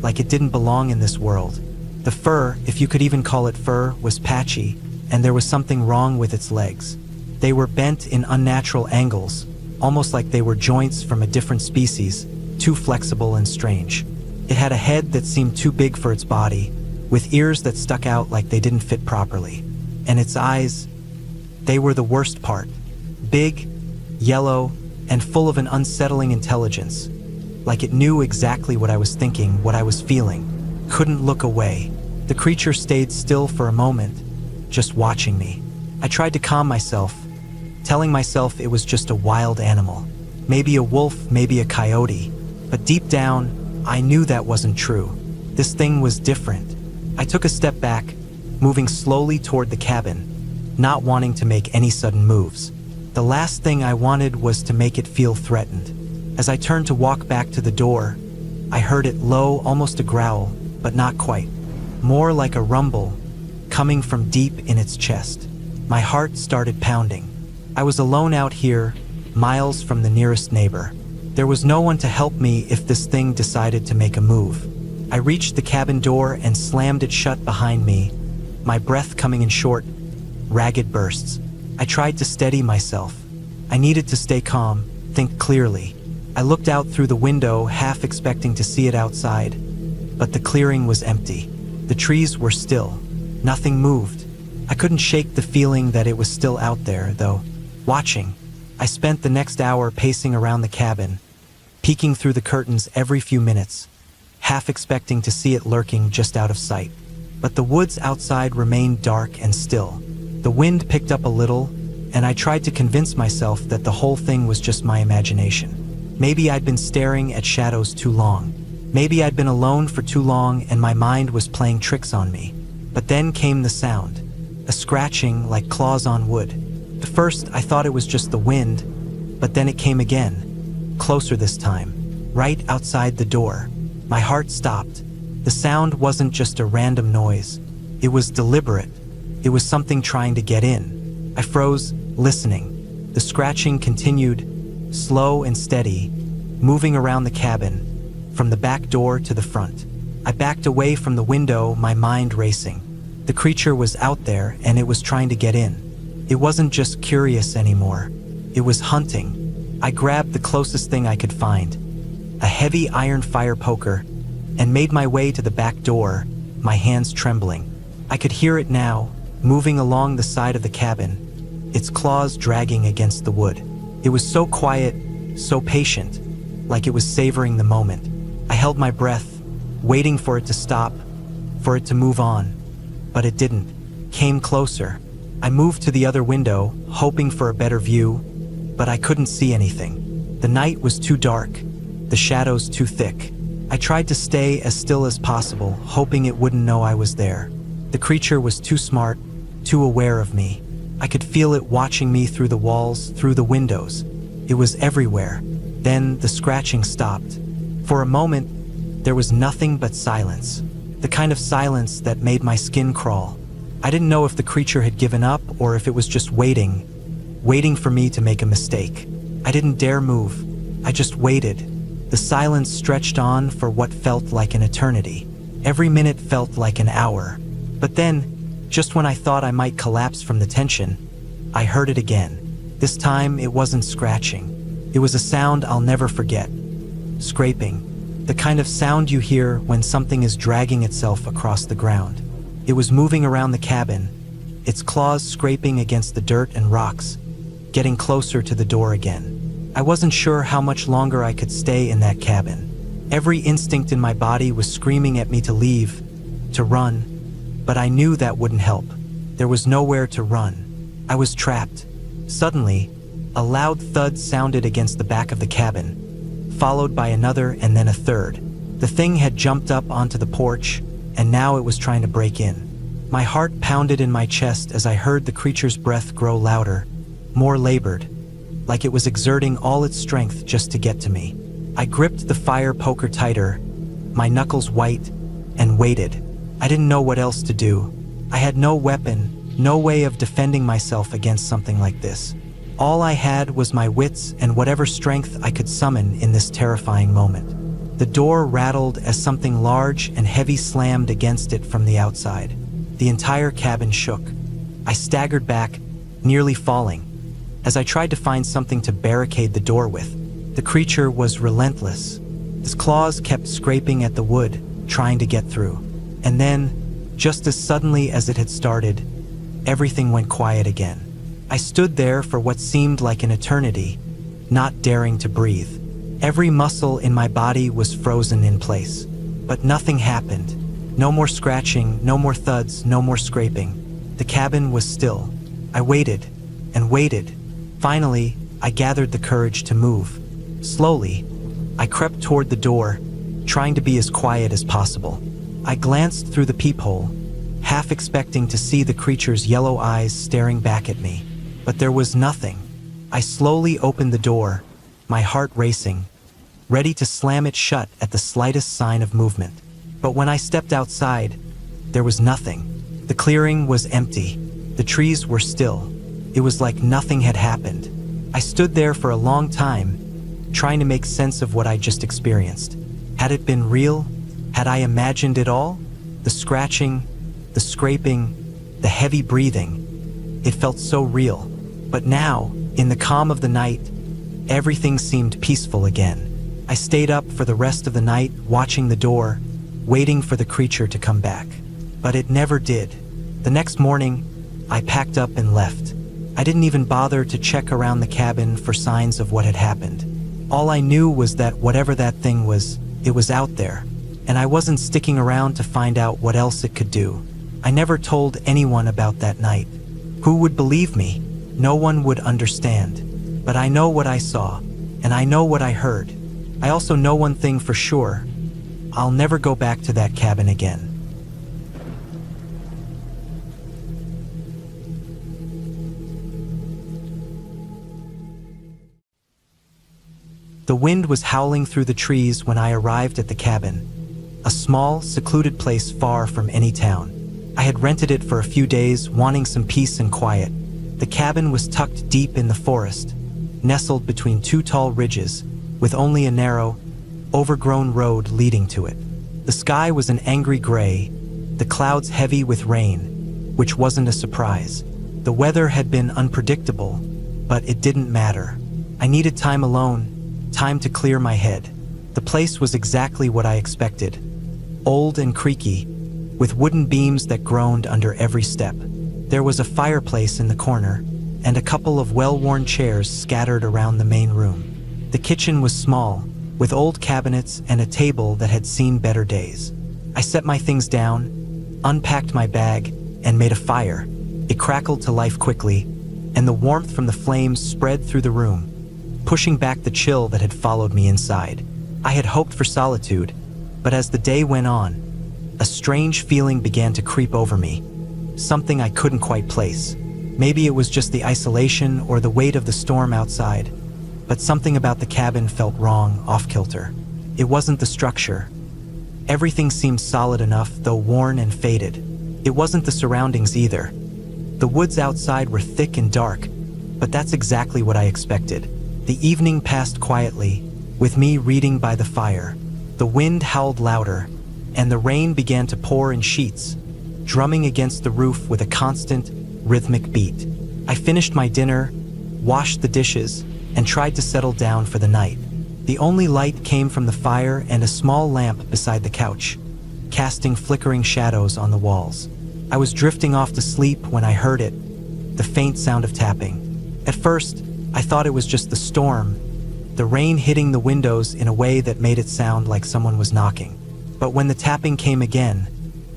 like it didn't belong in this world. The fur, if you could even call it fur, was patchy, and there was something wrong with its legs. They were bent in unnatural angles, almost like they were joints from a different species, too flexible and strange. It had a head that seemed too big for its body, with ears that stuck out like they didn't fit properly. And its eyes, they were the worst part. Big, yellow, and full of an unsettling intelligence. like it knew exactly what I was thinking, what I was feeling. Couldn't look away. The creature stayed still for a moment, just watching me. I tried to calm myself, telling myself it was just a wild animal. Maybe a wolf, maybe a coyote. But deep down, I knew that wasn't true. This thing was different. I took a step back, moving slowly toward the cabin, not wanting to make any sudden moves. The last thing I wanted was to make it feel threatened. As I turned to walk back to the door, I heard it low, almost a growl, but not quite. More like a rumble, coming from deep in its chest. My heart started pounding. I was alone out here, miles from the nearest neighbor. There was no one to help me if this thing decided to make a move. I reached the cabin door and slammed it shut behind me, my breath coming in short, ragged bursts. I tried to steady myself. I needed to stay calm, think clearly. I looked out through the window, half expecting to see it outside, but the clearing was empty. The trees were still. Nothing moved. I couldn't shake the feeling that it was still out there, though. Watching. I spent the next hour pacing around the cabin, peeking through the curtains every few minutes, half expecting to see it lurking just out of sight. But the woods outside remained dark and still. The wind picked up a little, and I tried to convince myself that the whole thing was just my imagination. Maybe I'd been staring at shadows too long. Maybe I'd been alone for too long and my mind was playing tricks on me. But then came the sound, a scratching like claws on wood. At first, I thought it was just the wind, but then it came again, closer this time, right outside the door. My heart stopped. The sound wasn't just a random noise. It was deliberate. It was something trying to get in. I froze, listening. The scratching continued, slow and steady, moving around the cabin, from the back door to the front. I backed away from the window, my mind racing. The creature was out there and it was trying to get in. It wasn't just curious anymore. It was hunting. I grabbed the closest thing I could find, a heavy iron fire poker, and made my way to the back door, my hands trembling. I could hear it now, moving along the side of the cabin, its claws dragging against the wood. It was so quiet, so patient, like it was savoring the moment. I held my breath, waiting for it to stop, for it to move on. But it didn't. Came closer. I moved to the other window, hoping for a better view, but I couldn't see anything. The night was too dark, the shadows too thick. I tried to stay as still as possible, hoping it wouldn't know I was there. The creature was too smart, too aware of me. I could feel it watching me through the walls, through the windows. It was everywhere. Then the scratching stopped. For a moment, there was nothing but silence. The kind of silence that made my skin crawl. I didn't know if the creature had given up or if it was just waiting for me to make a mistake. I didn't dare move. I just waited. The silence stretched on for what felt like an eternity. Every minute felt like an hour. But then, just when I thought I might collapse from the tension, I heard it again. This time, it wasn't scratching. It was a sound I'll never forget. Scraping. The kind of sound you hear when something is dragging itself across the ground. It was moving around the cabin, its claws scraping against the dirt and rocks, getting closer to the door again. I wasn't sure how much longer I could stay in that cabin. Every instinct in my body was screaming at me to leave, to run, but I knew that wouldn't help. There was nowhere to run. I was trapped. Suddenly, a loud thud sounded against the back of the cabin, followed by another and then a third. The thing had jumped up onto the porch, and now it was trying to break in. My heart pounded in my chest as I heard the creature's breath grow louder, more labored, like it was exerting all its strength just to get to me. I gripped the fire poker tighter, my knuckles white, and waited. I didn't know what else to do. I had no weapon, no way of defending myself against something like this. All I had was my wits and whatever strength I could summon in this terrifying moment. The door rattled as something large and heavy slammed against it from the outside. The entire cabin shook. I staggered back, nearly falling. As I tried to find something to barricade the door with, the creature was relentless. Its claws kept scraping at the wood, trying to get through. And then, just as suddenly as it had started, everything went quiet again. I stood there for what seemed like an eternity, not daring to breathe. Every muscle in my body was frozen in place. But nothing happened. No more scratching, no more thuds, no more scraping. The cabin was still. I waited and waited. Finally, I gathered the courage to move. Slowly, I crept toward the door, trying to be as quiet as possible. I glanced through the peephole, half expecting to see the creature's yellow eyes staring back at me. But there was nothing. I slowly opened the door, my heart racing, ready to slam it shut at the slightest sign of movement. But when I stepped outside, there was nothing. The clearing was empty. The trees were still. It was like nothing had happened. I stood there for a long time, trying to make sense of what I just experienced. Had it been real? Had I imagined it all? The scratching, the scraping, the heavy breathing. It felt so real. But now, in the calm of the night, everything seemed peaceful again. I stayed up for the rest of the night, watching the door, waiting for the creature to come back. But it never did. The next morning, I packed up and left. I didn't even bother to check around the cabin for signs of what had happened. All I knew was that whatever that thing was, it was out there, and I wasn't sticking around to find out what else it could do. I never told anyone about that night. Who would believe me? No one would understand. But I know what I saw, and I know what I heard. I also know one thing for sure. I'll never go back to that cabin again. The wind was howling through the trees when I arrived at the cabin, a small, secluded place far from any town. I had rented it for a few days, wanting some peace and quiet. The cabin was tucked deep in the forest, nestled between two tall ridges, with only a narrow, overgrown road leading to it. The sky was an angry gray, the clouds heavy with rain, which wasn't a surprise. The weather had been unpredictable, but it didn't matter. I needed time alone, time to clear my head. The place was exactly what I expected. Old and creaky, with wooden beams that groaned under every step. There was a fireplace in the corner, and a couple of well-worn chairs scattered around the main room. The kitchen was small, with old cabinets and a table that had seen better days. I set my things down, unpacked my bag, and made a fire. It crackled to life quickly, and the warmth from the flames spread through the room, pushing back the chill that had followed me inside. I had hoped for solitude, but as the day went on, a strange feeling began to creep over me, something I couldn't quite place. Maybe it was just the isolation or the weight of the storm outside, but something about the cabin felt wrong, off-kilter. It wasn't the structure. Everything seemed solid enough, though worn and faded. It wasn't the surroundings either. The woods outside were thick and dark, but that's exactly what I expected. The evening passed quietly, with me reading by the fire. The wind howled louder, and the rain began to pour in sheets, drumming against the roof with a constant, rhythmic beat. I finished my dinner, washed the dishes, and tried to settle down for the night. The only light came from the fire and a small lamp beside the couch, casting flickering shadows on the walls. I was drifting off to sleep when I heard it, the faint sound of tapping. At first, I thought it was just the storm, the rain hitting the windows in a way that made it sound like someone was knocking. But when the tapping came again,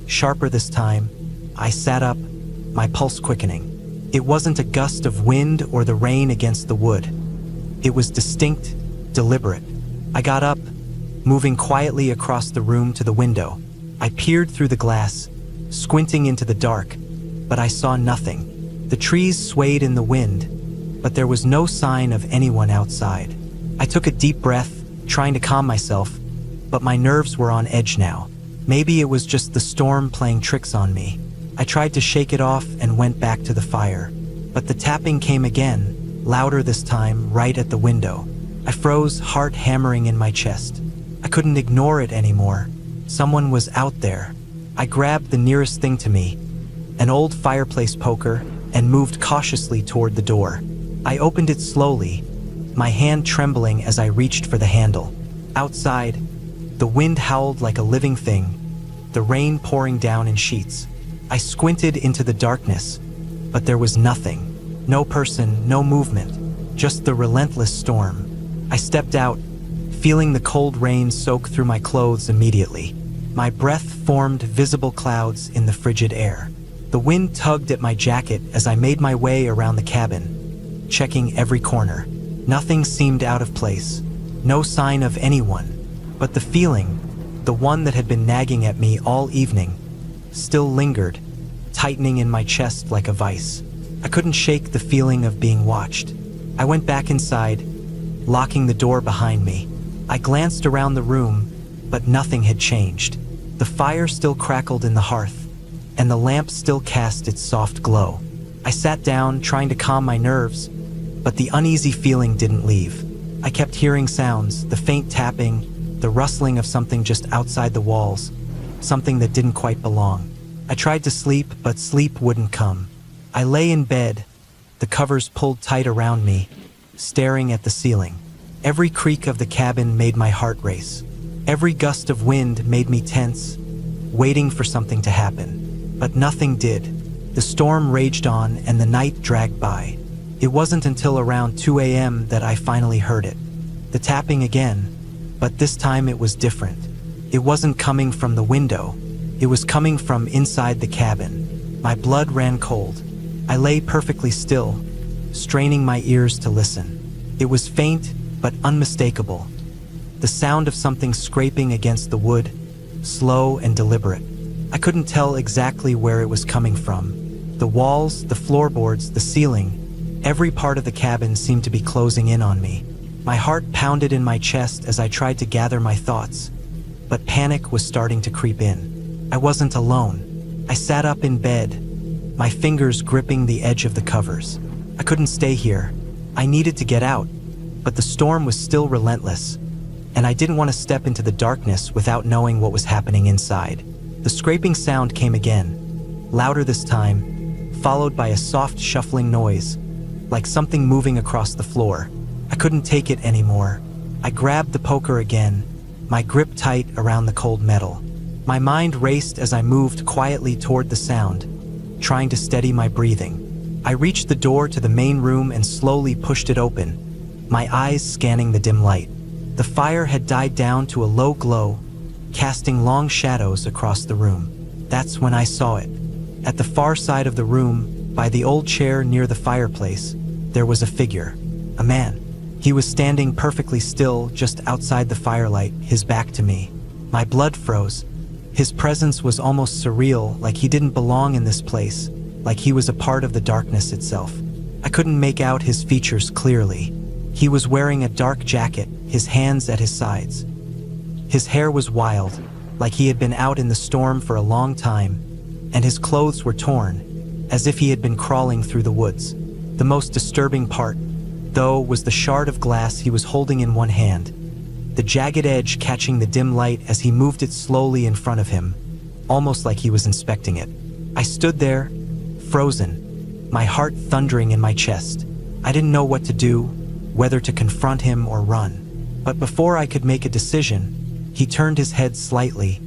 sharper this time, I sat up, my pulse quickening. It wasn't a gust of wind or the rain against the wood. It was distinct, deliberate. I got up, moving quietly across the room to the window. I peered through the glass, squinting into the dark, but I saw nothing. The trees swayed in the wind, but there was no sign of anyone outside. I took a deep breath, trying to calm myself, but my nerves were on edge now. Maybe it was just the storm playing tricks on me. I tried to shake it off and went back to the fire, but the tapping came again, louder this time, right at the window. I froze, heart hammering in my chest. I couldn't ignore it anymore. Someone was out there. I grabbed the nearest thing to me, an old fireplace poker, and moved cautiously toward the door. I opened it slowly, my hand trembling as I reached for the handle. Outside, the wind howled like a living thing, the rain pouring down in sheets. I squinted into the darkness, but there was nothing. No person, no movement, just the relentless storm. I stepped out, feeling the cold rain soak through my clothes immediately. My breath formed visible clouds in the frigid air. The wind tugged at my jacket as I made my way around the cabin, checking every corner. Nothing seemed out of place, no sign of anyone, but the feeling, the one that had been nagging at me all evening, still lingered, tightening in my chest like a vice. I couldn't shake the feeling of being watched. I went back inside, locking the door behind me. I glanced around the room, but nothing had changed. The fire still crackled in the hearth, and the lamp still cast its soft glow. I sat down, trying to calm my nerves, but the uneasy feeling didn't leave. I kept hearing sounds, the faint tapping, the rustling of something just outside the walls, something that didn't quite belong. I tried to sleep, but sleep wouldn't come. I lay in bed, the covers pulled tight around me, staring at the ceiling. Every creak of the cabin made my heart race. Every gust of wind made me tense, waiting for something to happen. But nothing did. The storm raged on and the night dragged by. It wasn't until around 2 a.m. that I finally heard it. The tapping again, but this time it was different. It wasn't coming from the window. It was coming from inside the cabin. My blood ran cold. I lay perfectly still, straining my ears to listen. It was faint, but unmistakable. The sound of something scraping against the wood, slow and deliberate. I couldn't tell exactly where it was coming from. The walls, the floorboards, the ceiling, every part of the cabin seemed to be closing in on me. My heart pounded in my chest as I tried to gather my thoughts, but panic was starting to creep in. I wasn't alone. I sat up in bed, my fingers gripping the edge of the covers. I couldn't stay here. I needed to get out, but the storm was still relentless, and I didn't want to step into the darkness without knowing what was happening inside. The scraping sound came again, louder this time, followed by a soft shuffling noise, like something moving across the floor. I couldn't take it anymore. I grabbed the poker again, my grip tight around the cold metal. My mind raced as I moved quietly toward the sound, trying to steady my breathing. I reached the door to the main room and slowly pushed it open, my eyes scanning the dim light. The fire had died down to a low glow, casting long shadows across the room. That's when I saw it. At the far side of the room, by the old chair near the fireplace, there was a figure, a man. He was standing perfectly still just outside the firelight, his back to me. My blood froze. His presence was almost surreal, like he didn't belong in this place, like he was a part of the darkness itself. I couldn't make out his features clearly. He was wearing a dark jacket, his hands at his sides. His hair was wild, like he had been out in the storm for a long time, and his clothes were torn, as if he had been crawling through the woods. The most disturbing part, though, was the shard of glass he was holding in one hand, the jagged edge catching the dim light as he moved it slowly in front of him, almost like he was inspecting it. I stood there, frozen, my heart thundering in my chest. I didn't know what to do, whether to confront him or run. But before I could make a decision, he turned his head slightly,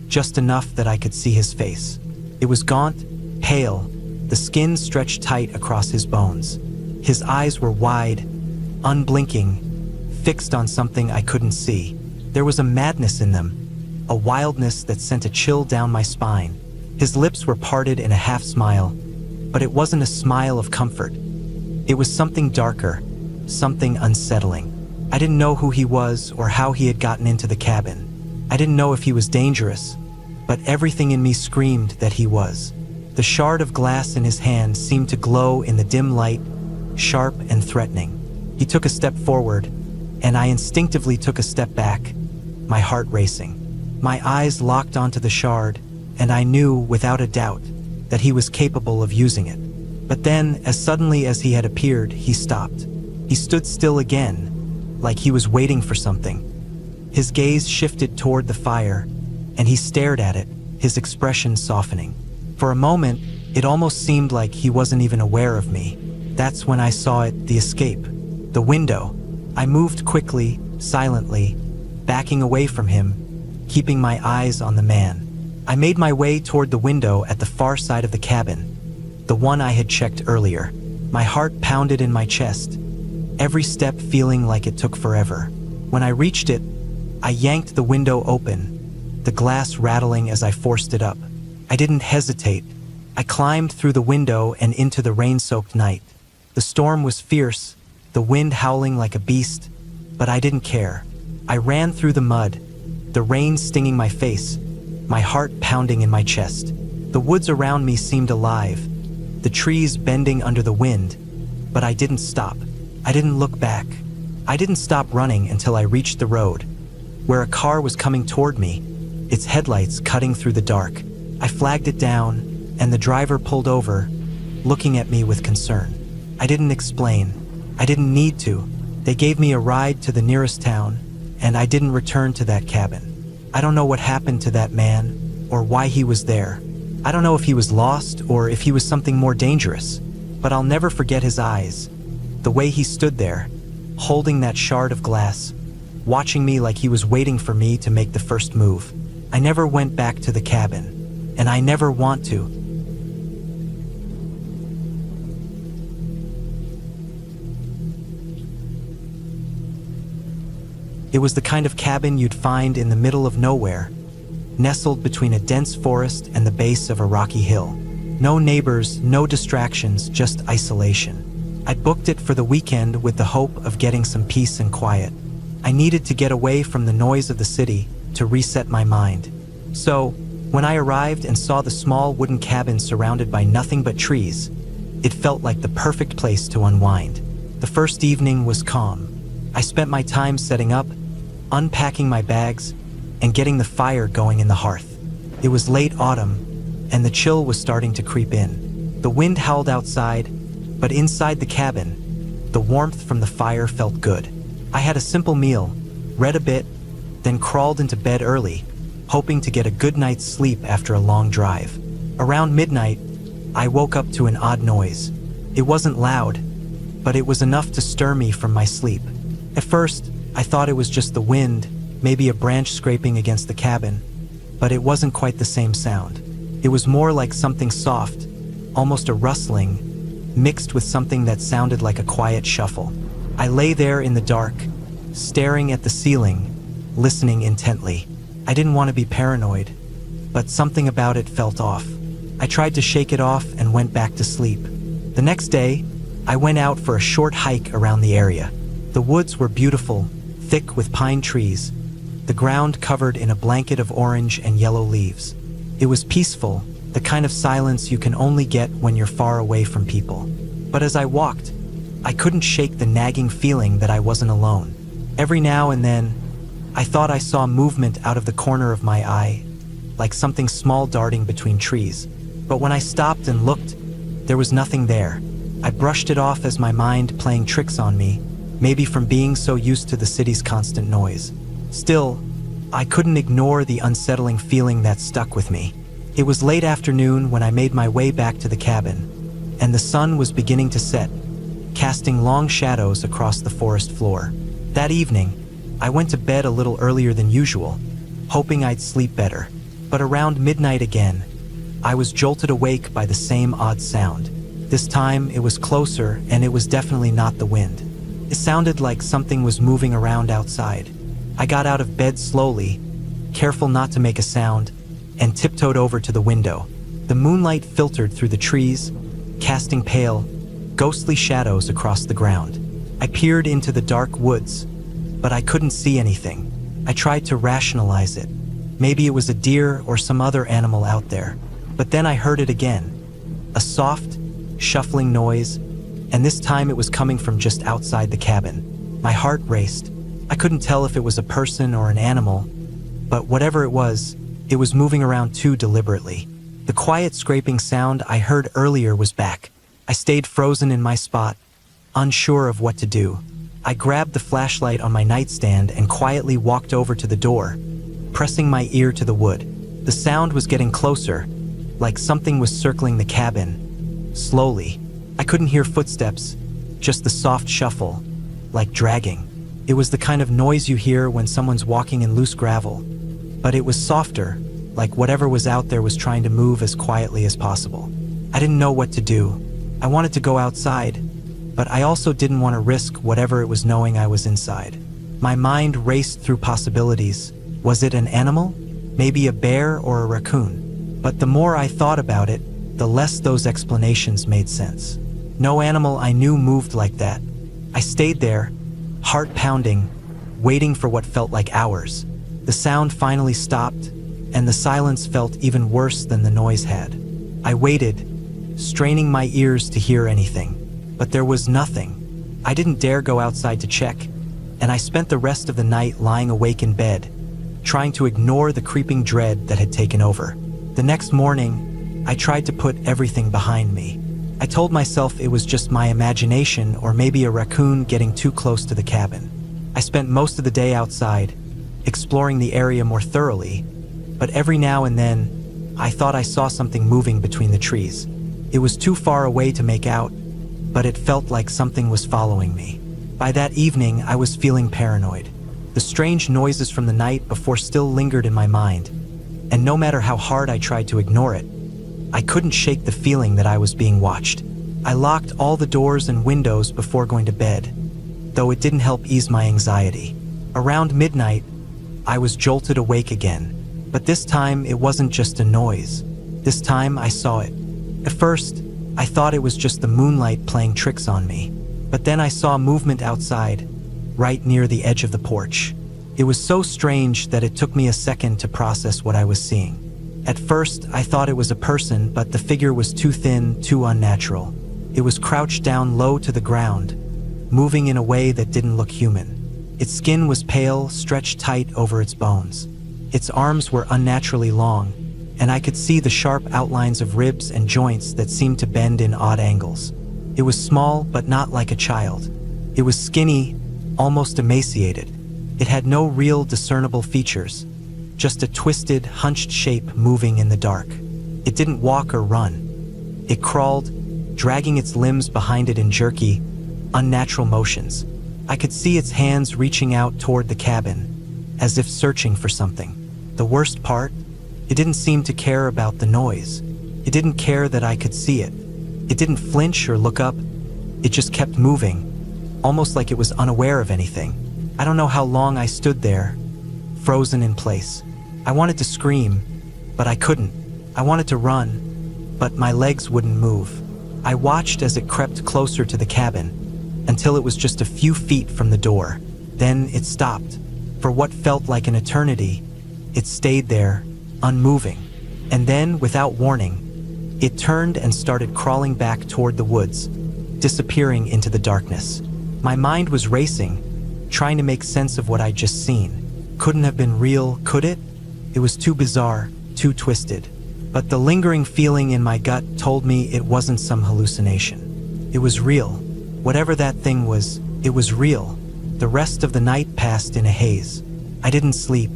just enough that I could see his face. It was gaunt, pale, the skin stretched tight across his bones. His eyes were wide, unblinking, fixed on something I couldn't see. There was a madness in them, a wildness that sent a chill down my spine. His lips were parted in a half-smile, but it wasn't a smile of comfort. It was something darker, something unsettling. I didn't know who he was or how he had gotten into the cabin. I didn't know if he was dangerous, but everything in me screamed that he was. The shard of glass in his hand seemed to glow in the dim light, sharp and threatening. He took a step forward, and I instinctively took a step back, my heart racing. My eyes locked onto the shard, and I knew, without a doubt, that he was capable of using it. But then, as suddenly as he had appeared, he stopped. He stood still again, like he was waiting for something. His gaze shifted toward the fire, and he stared at it, his expression softening. For a moment, it almost seemed like he wasn't even aware of me. That's when I saw it, the escape, the window. I moved quickly, silently, backing away from him, keeping my eyes on the man. I made my way toward the window at the far side of the cabin, the one I had checked earlier. My heart pounded in my chest, every step feeling like it took forever. When I reached it, I yanked the window open, the glass rattling as I forced it up. I didn't hesitate. I climbed through the window and into the rain-soaked night. The storm was fierce, the wind howling like a beast, but I didn't care. I ran through the mud, the rain stinging my face, my heart pounding in my chest. The woods around me seemed alive, the trees bending under the wind, but I didn't stop. I didn't look back. I didn't stop running until I reached the road, where a car was coming toward me, its headlights cutting through the dark. I flagged it down, and the driver pulled over, looking at me with concern. I didn't explain. I didn't need to. They gave me a ride to the nearest town, and I didn't return to that cabin. I don't know what happened to that man, or why he was there. I don't know if he was lost, or if he was something more dangerous, but I'll never forget his eyes. The way he stood there, holding that shard of glass, watching me like he was waiting for me to make the first move. I never went back to the cabin, and I never want to. It was the kind of cabin you'd find in the middle of nowhere, nestled between a dense forest and the base of a rocky hill. No neighbors, no distractions, just isolation. I booked it for the weekend with the hope of getting some peace and quiet. I needed to get away from the noise of the city to reset my mind. So, when I arrived and saw the small wooden cabin surrounded by nothing but trees, it felt like the perfect place to unwind. The first evening was calm. I spent my time setting up, unpacking my bags, and getting the fire going in the hearth. It was late autumn, and the chill was starting to creep in. The wind howled outside, but inside the cabin, the warmth from the fire felt good. I had a simple meal, read a bit, then crawled into bed early, hoping to get a good night's sleep after a long drive. Around midnight, I woke up to an odd noise. It wasn't loud, but it was enough to stir me from my sleep. At first, I thought it was just the wind, maybe a branch scraping against the cabin, but it wasn't quite the same sound. It was more like something soft, almost a rustling, mixed with something that sounded like a quiet shuffle. I lay there in the dark, staring at the ceiling, listening intently. I didn't want to be paranoid, but something about it felt off. I tried to shake it off and went back to sleep. The next day, I went out for a short hike around the area. The woods were beautiful, thick with pine trees, the ground covered in a blanket of orange and yellow leaves. It was peaceful, the kind of silence you can only get when you're far away from people. But as I walked, I couldn't shake the nagging feeling that I wasn't alone. Every now and then, I thought I saw movement out of the corner of my eye, like something small darting between trees. But when I stopped and looked, there was nothing there. I brushed it off as my mind playing tricks on me, maybe from being so used to the city's constant noise. Still, I couldn't ignore the unsettling feeling that stuck with me. It was late afternoon when I made my way back to the cabin, and the sun was beginning to set, casting long shadows across the forest floor. That evening, I went to bed a little earlier than usual, hoping I'd sleep better. But around midnight again, I was jolted awake by the same odd sound. This time, it was closer, and it was definitely not the wind. It sounded like something was moving around outside. I got out of bed slowly, careful not to make a sound, and tiptoed over to the window. The moonlight filtered through the trees, casting pale, ghostly shadows across the ground. I peered into the dark woods, but I couldn't see anything. I tried to rationalize it. Maybe it was a deer or some other animal out there. But then I heard it again. A soft, shuffling noise, and this time it was coming from just outside the cabin. My heart raced. I couldn't tell if it was a person or an animal, but whatever it was moving around too deliberately. The quiet scraping sound I heard earlier was back. I stayed frozen in my spot, unsure of what to do. I grabbed the flashlight on my nightstand and quietly walked over to the door, pressing my ear to the wood. The sound was getting closer, like something was circling the cabin, slowly. I couldn't hear footsteps, just the soft shuffle, like dragging. It was the kind of noise you hear when someone's walking in loose gravel, but it was softer, like whatever was out there was trying to move as quietly as possible. I didn't know what to do. I wanted to go outside, but I also didn't want to risk whatever it was knowing I was inside. My mind raced through possibilities. Was it an animal? Maybe a bear or a raccoon? But the more I thought about it, the less those explanations made sense. No animal I knew moved like that. I stayed there, heart pounding, waiting for what felt like hours. The sound finally stopped, and the silence felt even worse than the noise had. I waited, straining my ears to hear anything, but there was nothing. I didn't dare go outside to check, and I spent the rest of the night lying awake in bed, trying to ignore the creeping dread that had taken over. The next morning, I tried to put everything behind me. I told myself it was just my imagination or maybe a raccoon getting too close to the cabin. I spent most of the day outside, exploring the area more thoroughly, but every now and then, I thought I saw something moving between the trees. It was too far away to make out, but it felt like something was following me. By that evening, I was feeling paranoid. The strange noises from the night before still lingered in my mind, and no matter how hard I tried to ignore it, I couldn't shake the feeling that I was being watched. I locked all the doors and windows before going to bed, though it didn't help ease my anxiety. Around midnight, I was jolted awake again, but this time it wasn't just a noise. This time I saw it. At first, I thought it was just the moonlight playing tricks on me, but then I saw movement outside, right near the edge of the porch. It was so strange that it took me a second to process what I was seeing. At first, I thought it was a person, but the figure was too thin, too unnatural. It was crouched down low to the ground, moving in a way that didn't look human. Its skin was pale, stretched tight over its bones. Its arms were unnaturally long, and I could see the sharp outlines of ribs and joints that seemed to bend in odd angles. It was small, but not like a child. It was skinny, almost emaciated. It had no real discernible features, just a twisted, hunched shape moving in the dark. It didn't walk or run. It crawled, dragging its limbs behind it in jerky, unnatural motions. I could see its hands reaching out toward the cabin, as if searching for something. The worst part? It didn't seem to care about the noise. It didn't care that I could see it. It didn't flinch or look up. It just kept moving, almost like it was unaware of anything. I don't know how long I stood there, frozen in place. I wanted to scream, but I couldn't. I wanted to run, but my legs wouldn't move. I watched as it crept closer to the cabin, until it was just a few feet from the door. Then it stopped. For what felt like an eternity, it stayed there, unmoving. And then, without warning, it turned and started crawling back toward the woods, disappearing into the darkness. My mind was racing, trying to make sense of what I'd just seen. Couldn't have been real, could it? It was too bizarre, too twisted. But the lingering feeling in my gut told me it wasn't some hallucination. It was real. Whatever that thing was, it was real. The rest of the night passed in a haze. I didn't sleep,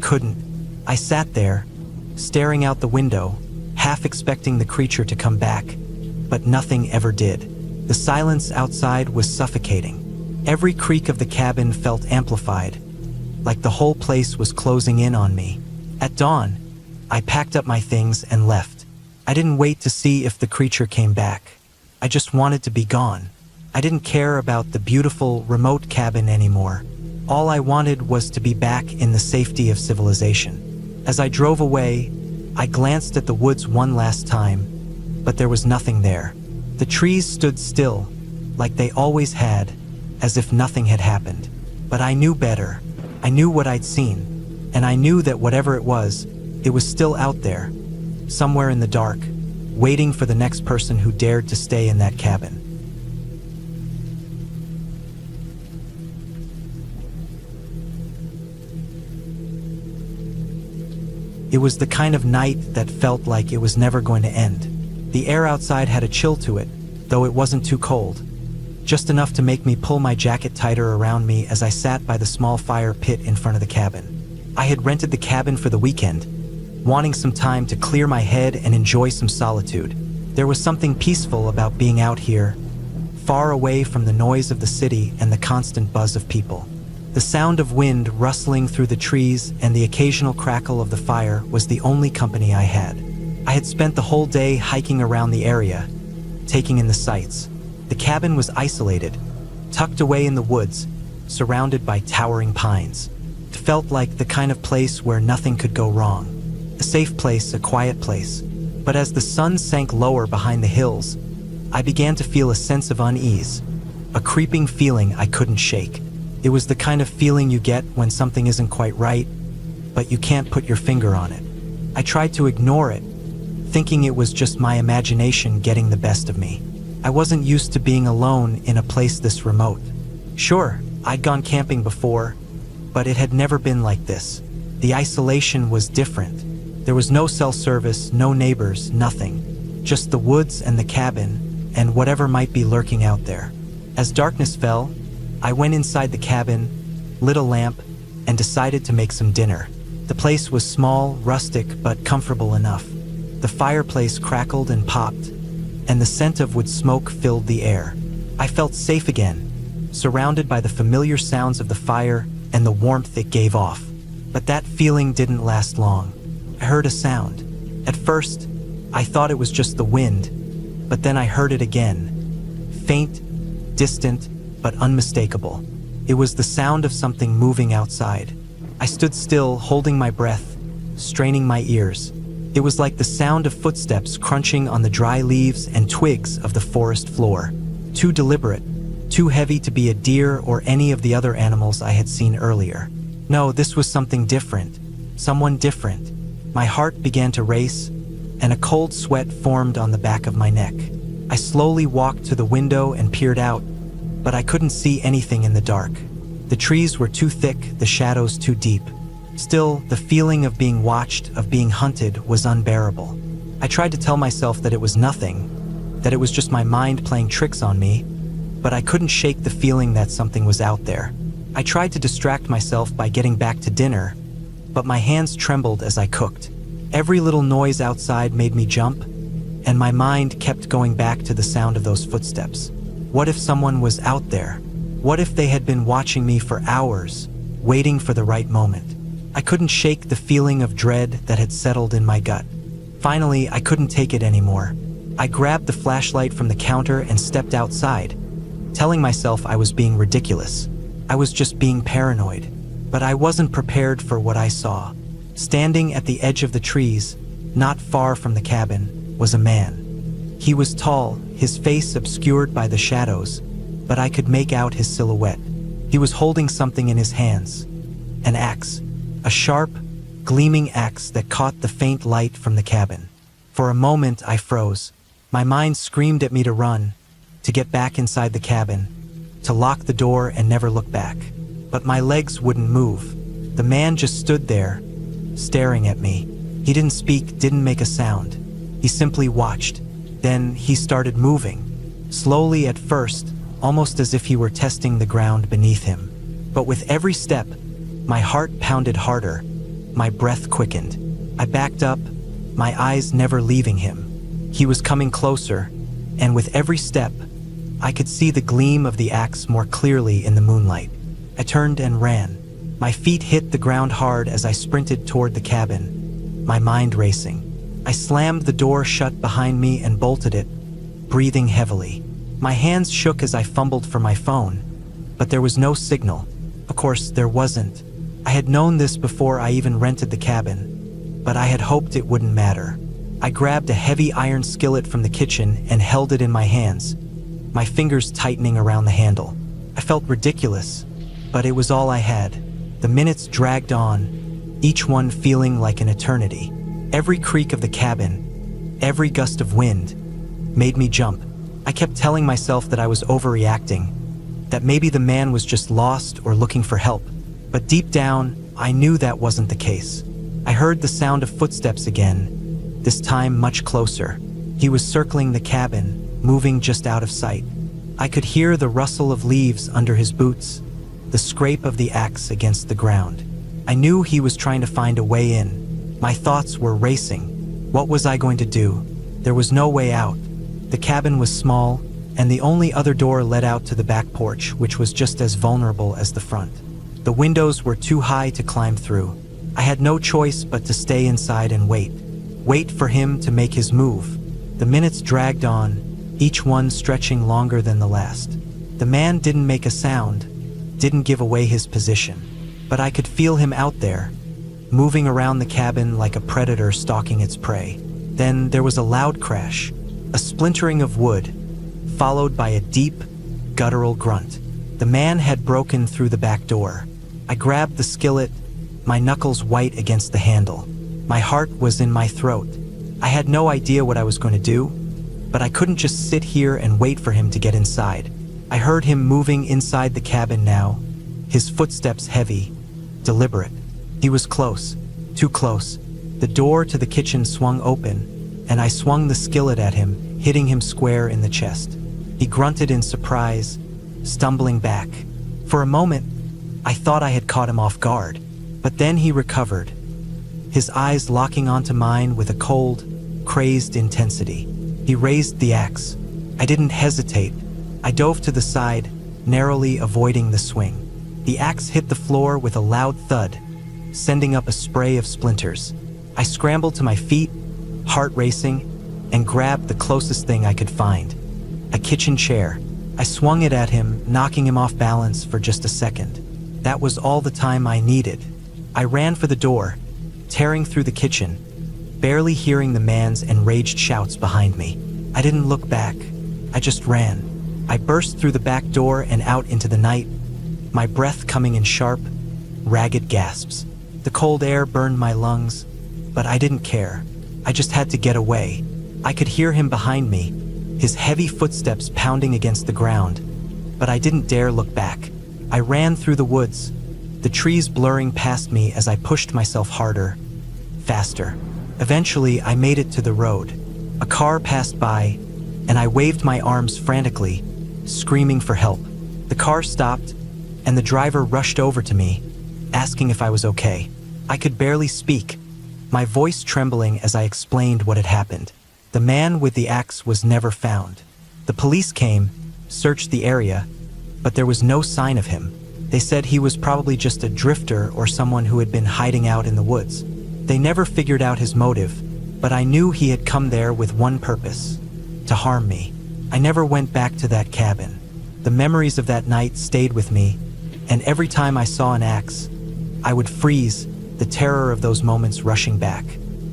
couldn't. I sat there, staring out the window, half expecting the creature to come back, but nothing ever did. The silence outside was suffocating. Every creak of the cabin felt amplified, like the whole place was closing in on me. At dawn, I packed up my things and left. I didn't wait to see if the creature came back. I just wanted to be gone. I didn't care about the beautiful, remote cabin anymore. All I wanted was to be back in the safety of civilization. As I drove away, I glanced at the woods one last time, but there was nothing there. The trees stood still, like they always had, as if nothing had happened. But I knew better. I knew what I'd seen, and I knew that whatever it was still out there, somewhere in the dark, waiting for the next person who dared to stay in that cabin. It was the kind of night that felt like it was never going to end. The air outside had a chill to it, though it wasn't too cold, just enough to make me pull my jacket tighter around me as I sat by the small fire pit in front of the cabin. I had rented the cabin for the weekend, wanting some time to clear my head and enjoy some solitude. There was something peaceful about being out here, far away from the noise of the city and the constant buzz of people. The sound of wind rustling through the trees and the occasional crackle of the fire was the only company I had. I had spent the whole day hiking around the area, taking in the sights. The cabin was isolated, tucked away in the woods, surrounded by towering pines. It felt like the kind of place where nothing could go wrong. A safe place, a quiet place. But as the sun sank lower behind the hills, I began to feel a sense of unease, a creeping feeling I couldn't shake. It was the kind of feeling you get when something isn't quite right, but you can't put your finger on it. I tried to ignore it, thinking it was just my imagination getting the best of me. I wasn't used to being alone in a place this remote. Sure, I'd gone camping before, but it had never been like this. The isolation was different. There was no cell service, no neighbors, nothing. Just the woods and the cabin, and whatever might be lurking out there. As darkness fell, I went inside the cabin, lit a lamp, and decided to make some dinner. The place was small, rustic, but comfortable enough. The fireplace crackled and popped, and the scent of wood smoke filled the air. I felt safe again, surrounded by the familiar sounds of the fire and the warmth it gave off. But that feeling didn't last long. I heard a sound. At first, I thought it was just the wind, but then I heard it again. Faint, distant, but unmistakable. It was the sound of something moving outside. I stood still, holding my breath, straining my ears. It was like the sound of footsteps crunching on the dry leaves and twigs of the forest floor. Too deliberate, too heavy to be a deer or any of the other animals I had seen earlier. No, this was something different. Someone different. My heart began to race, and a cold sweat formed on the back of my neck. I slowly walked to the window and peered out, but I couldn't see anything in the dark. The trees were too thick, the shadows too deep. Still, the feeling of being watched, of being hunted, was unbearable. I tried to tell myself that it was nothing, that it was just my mind playing tricks on me, but I couldn't shake the feeling that something was out there. I tried to distract myself by getting back to dinner, but my hands trembled as I cooked. Every little noise outside made me jump, and my mind kept going back to the sound of those footsteps. What if someone was out there? What if they had been watching me for hours, waiting for the right moment? I couldn't shake the feeling of dread that had settled in my gut. Finally, I couldn't take it anymore. I grabbed the flashlight from the counter and stepped outside, telling myself I was being ridiculous. I was just being paranoid. But I wasn't prepared for what I saw. Standing at the edge of the trees, not far from the cabin, was a man. He was tall, his face obscured by the shadows, but I could make out his silhouette. He was holding something in his hands. An axe. A sharp, gleaming axe that caught the faint light from the cabin. For a moment, I froze. My mind screamed at me to run, to get back inside the cabin, to lock the door and never look back. But my legs wouldn't move. The man just stood there, staring at me. He didn't speak, didn't make a sound. He simply watched. Then he started moving. Slowly at first, almost as if he were testing the ground beneath him. But with every step, my heart pounded harder, my breath quickened. I backed up, my eyes never leaving him. He was coming closer, and with every step, I could see the gleam of the axe more clearly in the moonlight. I turned and ran. My feet hit the ground hard as I sprinted toward the cabin, my mind racing. I slammed the door shut behind me and bolted it, breathing heavily. My hands shook as I fumbled for my phone, but there was no signal. Of course, there wasn't. I had known this before I even rented the cabin, but I had hoped it wouldn't matter. I grabbed a heavy iron skillet from the kitchen and held it in my hands, my fingers tightening around the handle. I felt ridiculous, but it was all I had. The minutes dragged on, each one feeling like an eternity. Every creak of the cabin, every gust of wind, made me jump. I kept telling myself that I was overreacting, that maybe the man was just lost or looking for help. But deep down, I knew that wasn't the case. I heard the sound of footsteps again, this time much closer. He was circling the cabin, moving just out of sight. I could hear the rustle of leaves under his boots, the scrape of the axe against the ground. I knew he was trying to find a way in. My thoughts were racing. What was I going to do? There was no way out. The cabin was small, and the only other door led out to the back porch, which was just as vulnerable as the front. The windows were too high to climb through. I had no choice but to stay inside and wait. Wait for him to make his move. The minutes dragged on, each one stretching longer than the last. The man didn't make a sound. didn't give away his position, but I could feel him out there, moving around the cabin like a predator stalking its prey. Then there was a loud crash, a splintering of wood, followed by a deep, guttural grunt. The man had broken through the back door. I grabbed the skillet, my knuckles white against the handle. My heart was in my throat. I had no idea what I was going to do, but I couldn't just sit here and wait for him to get inside. I heard him moving inside the cabin now, his footsteps heavy, deliberate. He was close, too close. The door to the kitchen swung open, and I swung the skillet at him, hitting him square in the chest. He grunted in surprise, stumbling back. For a moment, I thought I had caught him off guard, but then he recovered, his eyes locking onto mine with a cold, crazed intensity. He raised the axe. I didn't hesitate. I dove to the side, narrowly avoiding the swing. The axe hit the floor with a loud thud, sending up a spray of splinters. I scrambled to my feet, heart racing, and grabbed the closest thing I could find, a kitchen chair. I swung it at him, knocking him off balance for just a second. That was all the time I needed. I ran for the door, tearing through the kitchen, barely hearing the man's enraged shouts behind me. I didn't look back. I just ran. I burst through the back door and out into the night, my breath coming in sharp, ragged gasps. The cold air burned my lungs, but I didn't care. I just had to get away. I could hear him behind me, his heavy footsteps pounding against the ground, but I didn't dare look back. I ran through the woods, the trees blurring past me as I pushed myself harder, faster. Eventually, I made it to the road. A car passed by, and I waved my arms frantically, screaming for help. The car stopped, and the driver rushed over to me, asking if I was okay. I could barely speak, my voice trembling as I explained what had happened. The man with the axe was never found. The police came, searched the area, but there was no sign of him. They said he was probably just a drifter or someone who had been hiding out in the woods. They never figured out his motive, but I knew he had come there with one purpose: to harm me. I never went back to that cabin. The memories of that night stayed with me, and every time I saw an axe, I would freeze, the terror of those moments rushing back.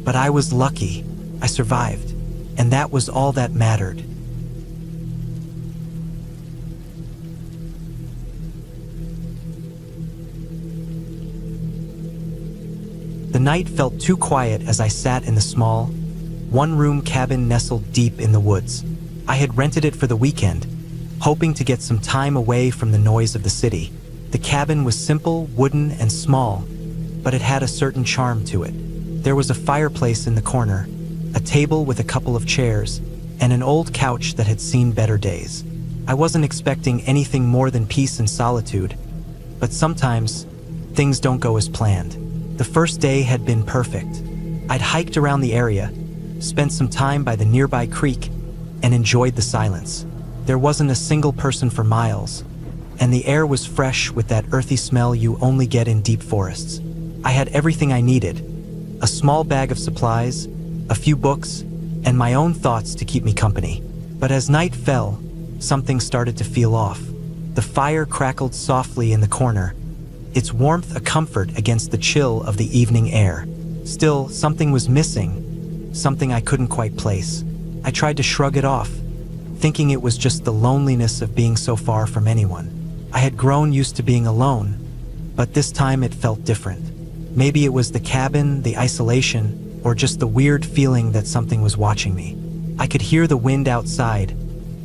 But I was lucky. I survived, and that was all that mattered. The night felt too quiet as I sat in the small, one-room cabin nestled deep in the woods. I had rented it for the weekend, hoping to get some time away from the noise of the city. The cabin was simple, wooden, and small, but it had a certain charm to it. There was a fireplace in the corner, a table with a couple of chairs, and an old couch that had seen better days. I wasn't expecting anything more than peace and solitude, but sometimes things don't go as planned. The first day had been perfect. I'd hiked around the area, spent some time by the nearby creek, and enjoyed the silence. There wasn't a single person for miles, and the air was fresh with that earthy smell you only get in deep forests. I had everything I needed: a small bag of supplies, a few books, and my own thoughts to keep me company. But as night fell, something started to feel off. The fire crackled softly in the corner, its warmth a comfort against the chill of the evening air. Still, something was missing, something I couldn't quite place. I tried to shrug it off, thinking it was just the loneliness of being so far from anyone. I had grown used to being alone, but this time it felt different. Maybe it was the cabin, the isolation, or just the weird feeling that something was watching me. I could hear the wind outside,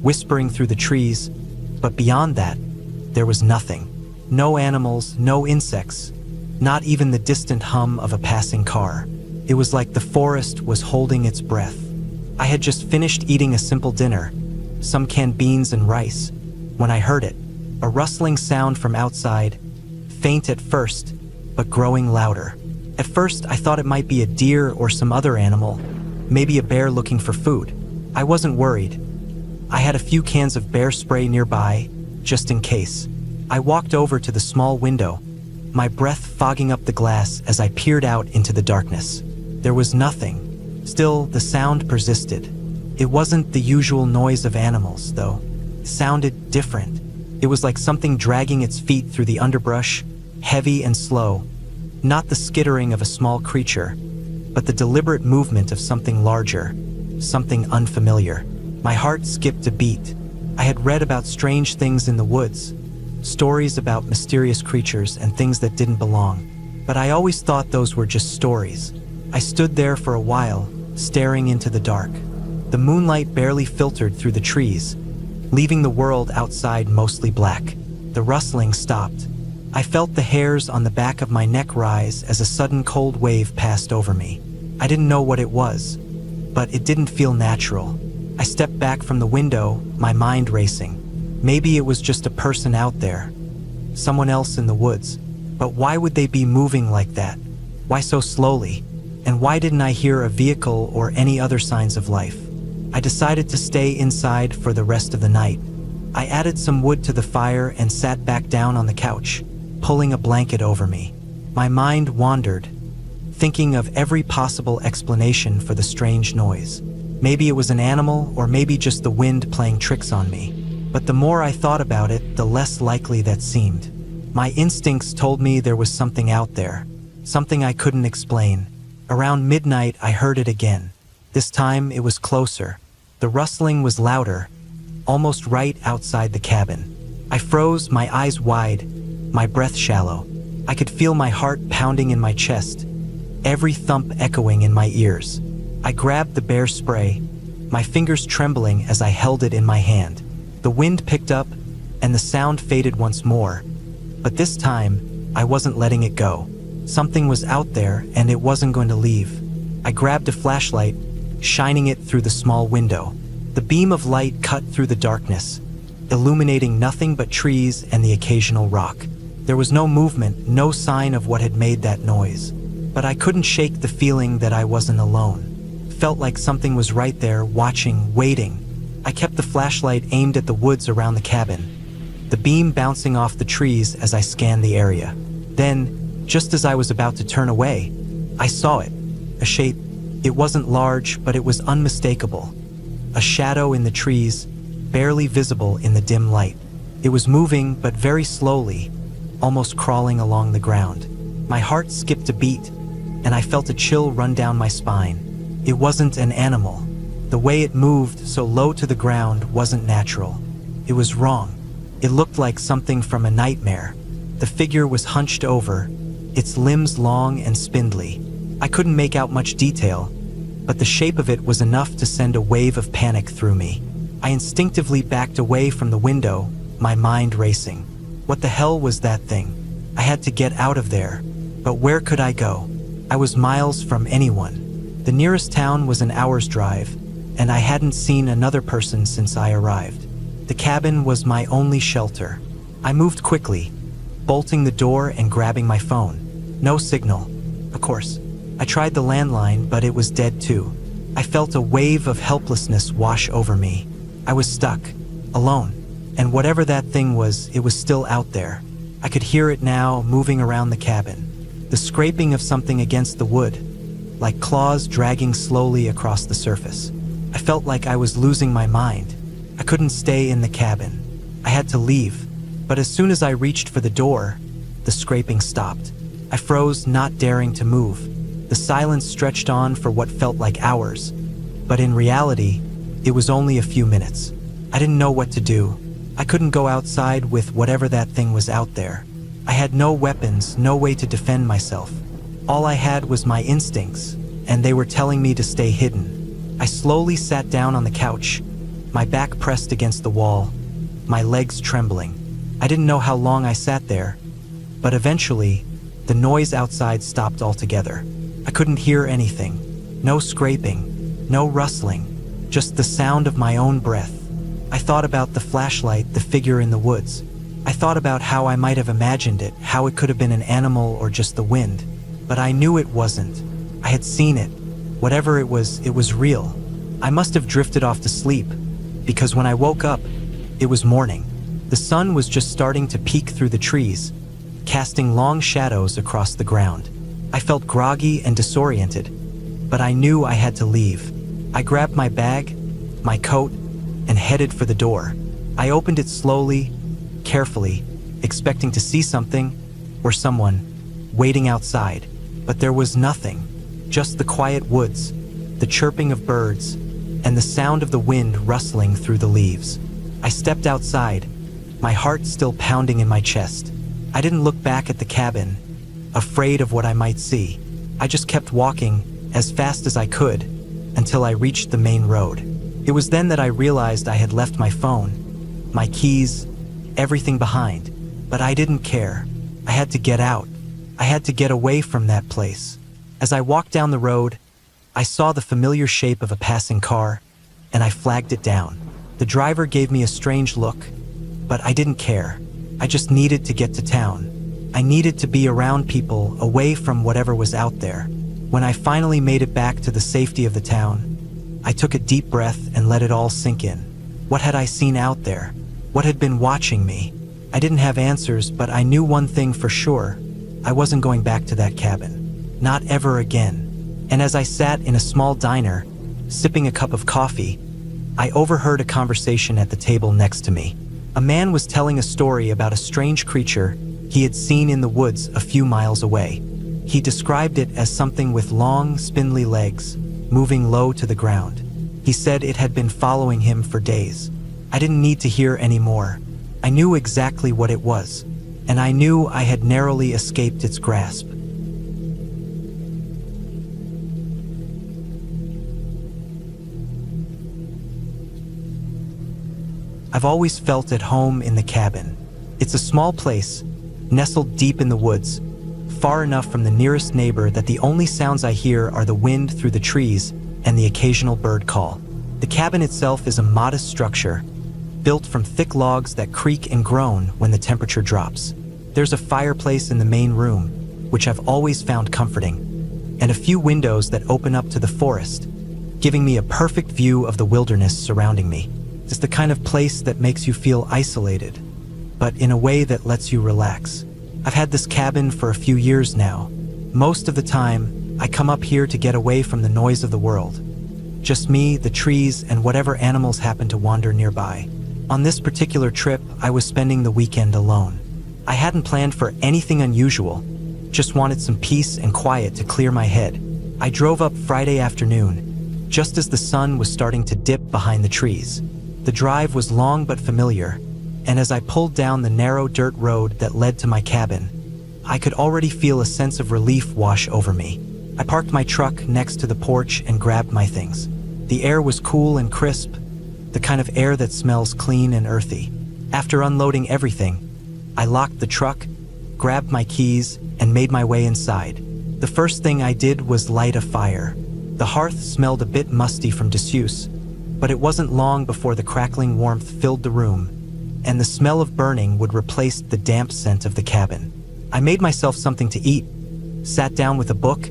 whispering through the trees, but beyond that, there was nothing. No animals, no insects, not even the distant hum of a passing car. It was like the forest was holding its breath. I had just finished eating a simple dinner, some canned beans and rice, when I heard it, a rustling sound from outside, faint at first, but growing louder. At first, I thought it might be a deer or some other animal, maybe a bear looking for food. I wasn't worried. I had a few cans of bear spray nearby, just in case. I walked over to the small window, my breath fogging up the glass as I peered out into the darkness. There was nothing. Still, the sound persisted. It wasn't the usual noise of animals, though. It sounded different, It was like something dragging its feet through the underbrush, heavy and slow, not the skittering of a small creature, but the deliberate movement of something larger, something unfamiliar. My heart skipped a beat. I had read about strange things in the woods, stories about mysterious creatures and things that didn't belong, but I always thought those were just stories. I stood there for a while, staring into the dark. The moonlight barely filtered through the trees, leaving the world outside mostly black. The rustling stopped. I felt the hairs on the back of my neck rise as a sudden cold wave passed over me. I didn't know what it was, but it didn't feel natural. I stepped back from the window, my mind racing. Maybe it was just a person out there, someone else in the woods. But why would they be moving like that? Why so slowly? And why didn't I hear a vehicle or any other signs of life? I decided to stay inside for the rest of the night. I added some wood to the fire and sat back down on the couch, pulling a blanket over me. My mind wandered, thinking of every possible explanation for the strange noise. Maybe it was an animal, or maybe just the wind playing tricks on me. But the more I thought about it, the less likely that seemed. My instincts told me there was something out there, something I couldn't explain. Around midnight, I heard it again. This time, it was closer. The rustling was louder, almost right outside the cabin. I froze, my eyes wide, my breath shallow. I could feel my heart pounding in my chest, every thump echoing in my ears. I grabbed the bear spray, my fingers trembling as I held it in my hand. The wind picked up, and the sound faded once more. But this time, I wasn't letting it go. Something was out there, and it wasn't going to leave. I grabbed a flashlight, shining it through the small window. The beam of light cut through the darkness, illuminating nothing but trees and the occasional rock. There was no movement, no sign of what had made that noise. But I couldn't shake the feeling that I wasn't alone. Felt like something was right there, watching, waiting. I kept the flashlight aimed at the woods around the cabin, the beam bouncing off the trees as I scanned the area. Then, just as I was about to turn away, I saw it, a shape. It wasn't large, but it was unmistakable. A shadow in the trees, barely visible in the dim light. It was moving, but very slowly, almost crawling along the ground. My heart skipped a beat, and I felt a chill run down my spine. It wasn't an animal. The way it moved so low to the ground wasn't natural. It was wrong. It looked like something from a nightmare. The figure was hunched over, its limbs long and spindly. I couldn't make out much detail, but the shape of it was enough to send a wave of panic through me. I instinctively backed away from the window, my mind racing. What the hell was that thing? I had to get out of there, but where could I go? I was miles from anyone. The nearest town was an hour's drive, and I hadn't seen another person since I arrived. The cabin was my only shelter. I moved quickly, bolting the door and grabbing my phone. No signal. Of course. I tried the landline, but it was dead too. I felt a wave of helplessness wash over me. I was stuck, alone, and whatever that thing was, it was still out there. I could hear it now, moving around the cabin. The scraping of something against the wood, like claws dragging slowly across the surface. I felt like I was losing my mind. I couldn't stay in the cabin. I had to leave, but as soon as I reached for the door, the scraping stopped. I froze, not daring to move. The silence stretched on for what felt like hours, but in reality, it was only a few minutes. I didn't know what to do. I couldn't go outside with whatever that thing was out there. I had no weapons, no way to defend myself. All I had was my instincts, and they were telling me to stay hidden. I slowly sat down on the couch, my back pressed against the wall, my legs trembling. I didn't know how long I sat there, but eventually, the noise outside stopped altogether. I couldn't hear anything. No scraping, no rustling, just the sound of my own breath. I thought about the flashlight, the figure in the woods. I thought about how I might have imagined it, how it could have been an animal or just the wind. But I knew it wasn't. I had seen it. Whatever it was real. I must have drifted off to sleep, because when I woke up, it was morning. The sun was just starting to peek through the trees, casting long shadows across the ground. I felt groggy and disoriented, but I knew I had to leave. I grabbed my bag, my coat, and headed for the door. I opened it slowly, out carefully, expecting to see something or someone waiting outside. But there was nothing, just the quiet woods, the chirping of birds, and the sound of the wind rustling through the leaves. I stepped outside, my heart still pounding in my chest. I didn't look back at the cabin, afraid of what I might see. I just kept walking as fast as I could until I reached the main road. It was then that I realized I had left my phone, my keys, everything behind. But I didn't care. I had to get out. I had to get away from that place. As I walked down the road, I saw the familiar shape of a passing car, and I flagged it down. The driver gave me a strange look, but I didn't care. I just needed to get to town. I needed to be around people, away from whatever was out there. When I finally made it back to the safety of the town, I took a deep breath and let it all sink in. What had I seen out there? What had been watching me? I didn't have answers, but I knew one thing for sure. I wasn't going back to that cabin. Not ever again. And as I sat in a small diner, sipping a cup of coffee, I overheard a conversation at the table next to me. A man was telling a story about a strange creature he had seen in the woods a few miles away. He described it as something with long, spindly legs, moving low to the ground. He said it had been following him for days. I didn't need to hear any more. I knew exactly what it was, and I knew I had narrowly escaped its grasp. I've always felt at home in the cabin. It's a small place, nestled deep in the woods, far enough from the nearest neighbor that the only sounds I hear are the wind through the trees and the occasional bird call. The cabin itself is a modest structure, built from thick logs that creak and groan when the temperature drops. There's a fireplace in the main room, which I've always found comforting, and a few windows that open up to the forest, giving me a perfect view of the wilderness surrounding me. It's the kind of place that makes you feel isolated, but in a way that lets you relax. I've had this cabin for a few years now. Most of the time, I come up here to get away from the noise of the world. Just me, the trees, and whatever animals happen to wander nearby. On this particular trip, I was spending the weekend alone. I hadn't planned for anything unusual, just wanted some peace and quiet to clear my head. I drove up Friday afternoon, just as the sun was starting to dip behind the trees. The drive was long but familiar, and as I pulled down the narrow dirt road that led to my cabin, I could already feel a sense of relief wash over me. I parked my truck next to the porch and grabbed my things. The air was cool and crisp, the kind of air that smells clean and earthy. After unloading everything, I locked the truck, grabbed my keys, and made my way inside. The first thing I did was light a fire. The hearth smelled a bit musty from disuse, but it wasn't long before the crackling warmth filled the room, and the smell of burning would replace the damp scent of the cabin. I made myself something to eat, sat down with a book,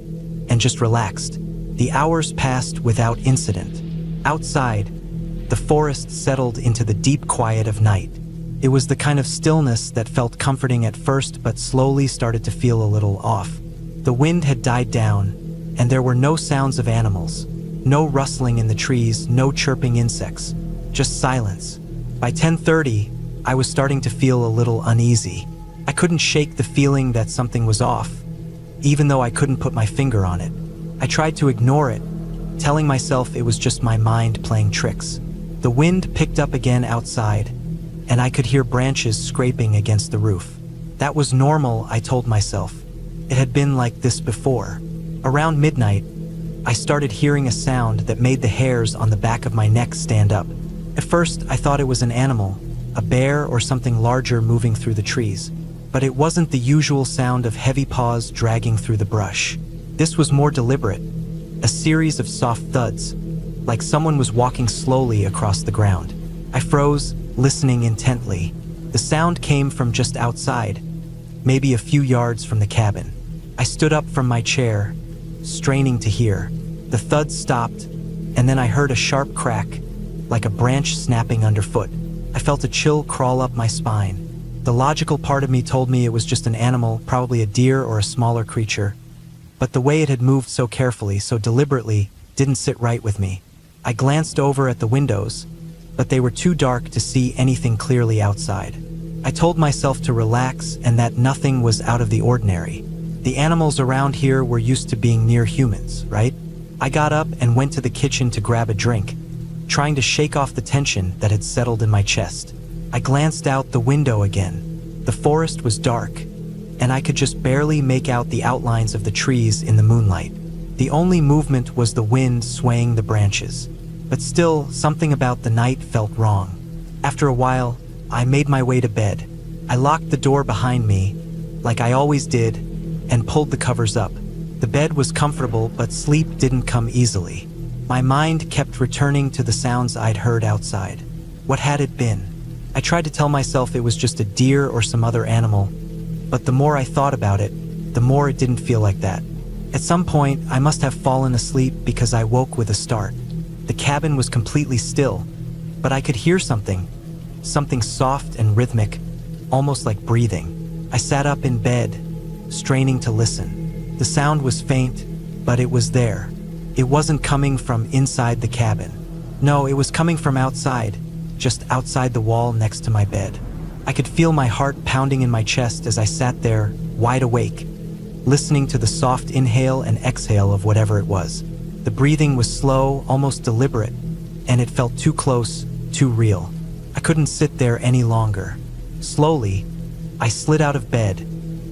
and just relaxed. The hours passed without incident. Outside, the forest settled into the deep quiet of night. It was the kind of stillness that felt comforting at first but slowly started to feel a little off. The wind had died down, and there were no sounds of animals. No rustling in the trees, no chirping insects, just silence. By 10:30, I was starting to feel a little uneasy. I couldn't shake the feeling that something was off, even though I couldn't put my finger on it. I tried to ignore it, telling myself it was just my mind playing tricks. The wind picked up again outside, and I could hear branches scraping against the roof. That was normal, I told myself. It had been like this before. Around midnight, I started hearing a sound that made the hairs on the back of my neck stand up. At first, I thought it was an animal, a bear or something larger moving through the trees. But it wasn't the usual sound of heavy paws dragging through the brush. This was more deliberate, a series of soft thuds, like someone was walking slowly across the ground. I froze, listening intently. The sound came from just outside, maybe a few yards from the cabin. I stood up from my chair, straining to hear. The thud stopped, and then I heard a sharp crack, like a branch snapping underfoot. I felt a chill crawl up my spine. The logical part of me told me it was just an animal, probably a deer or a smaller creature. But the way it had moved so carefully, so deliberately, didn't sit right with me. I glanced over at the windows, but they were too dark to see anything clearly outside. I told myself to relax and that nothing was out of the ordinary. The animals around here were used to being near humans, right? I got up and went to the kitchen to grab a drink, trying to shake off the tension that had settled in my chest. I glanced out the window again. The forest was dark, and I could just barely make out the outlines of the trees in the moonlight. The only movement was the wind swaying the branches. But still, something about the night felt wrong. After a while, I made my way to bed. I locked the door behind me, like I always did, and pulled the covers up. The bed was comfortable, but sleep didn't come easily. My mind kept returning to the sounds I'd heard outside. What had it been? I tried to tell myself it was just a deer or some other animal, but the more I thought about it, the more it didn't feel like that. At some point, I must have fallen asleep because I woke with a start. The cabin was completely still, but I could hear something soft and rhythmic, almost like breathing. I sat up in bed, straining to listen. The sound was faint, but it was there. It wasn't coming from inside the cabin. No, it was coming from outside, just outside the wall next to my bed. I could feel my heart pounding in my chest as I sat there, wide awake, listening to the soft inhale and exhale of whatever it was. The breathing was slow, almost deliberate, and it felt too close, too real. I couldn't sit there any longer. Slowly, I slid out of bed,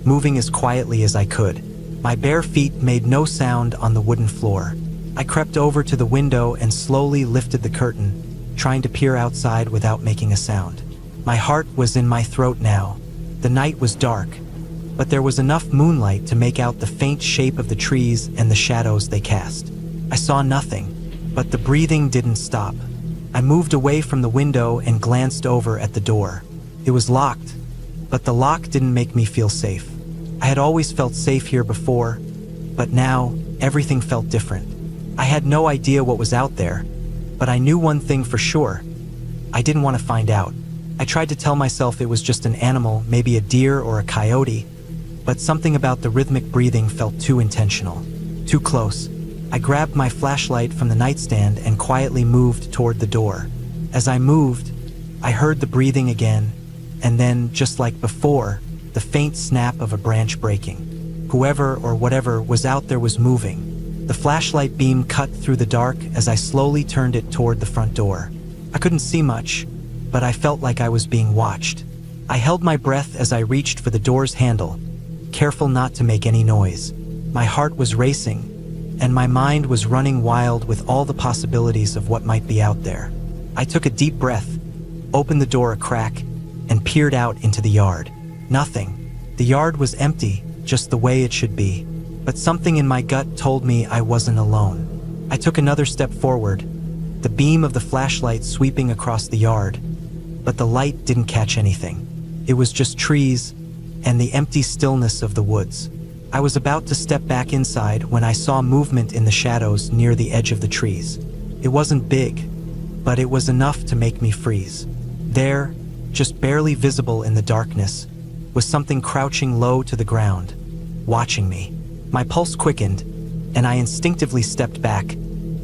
moving as quietly as I could. My bare feet made no sound on the wooden floor. I crept over to the window and slowly lifted the curtain, trying to peer outside without making a sound. My heart was in my throat now. The night was dark, but there was enough moonlight to make out the faint shape of the trees and the shadows they cast. I saw nothing, but the breathing didn't stop. I moved away from the window and glanced over at the door. It was locked, but the lock didn't make me feel safe. I had always felt safe here before, but now everything felt different. I had no idea what was out there, but I knew one thing for sure. I didn't want to find out. I tried to tell myself it was just an animal, maybe a deer or a coyote, but something about the rhythmic breathing felt too intentional, too close. I grabbed my flashlight from the nightstand and quietly moved toward the door. As I moved, I heard the breathing again, and then, just like before, the faint snap of a branch breaking. Whoever or whatever was out there was moving. The flashlight beam cut through the dark as I slowly turned it toward the front door. I couldn't see much, but I felt like I was being watched. I held my breath as I reached for the door's handle, careful not to make any noise. My heart was racing, and my mind was running wild with all the possibilities of what might be out there. I took a deep breath, opened the door a crack, and peered out into the yard. Nothing. The yard was empty, just the way it should be. But something in my gut told me I wasn't alone. I took another step forward, the beam of the flashlight sweeping across the yard, but the light didn't catch anything. It was just trees and the empty stillness of the woods. I was about to step back inside when I saw movement in the shadows near the edge of the trees. It wasn't big, but it was enough to make me freeze. There, just barely visible in the darkness, was something crouching low to the ground, watching me. My pulse quickened, and I instinctively stepped back,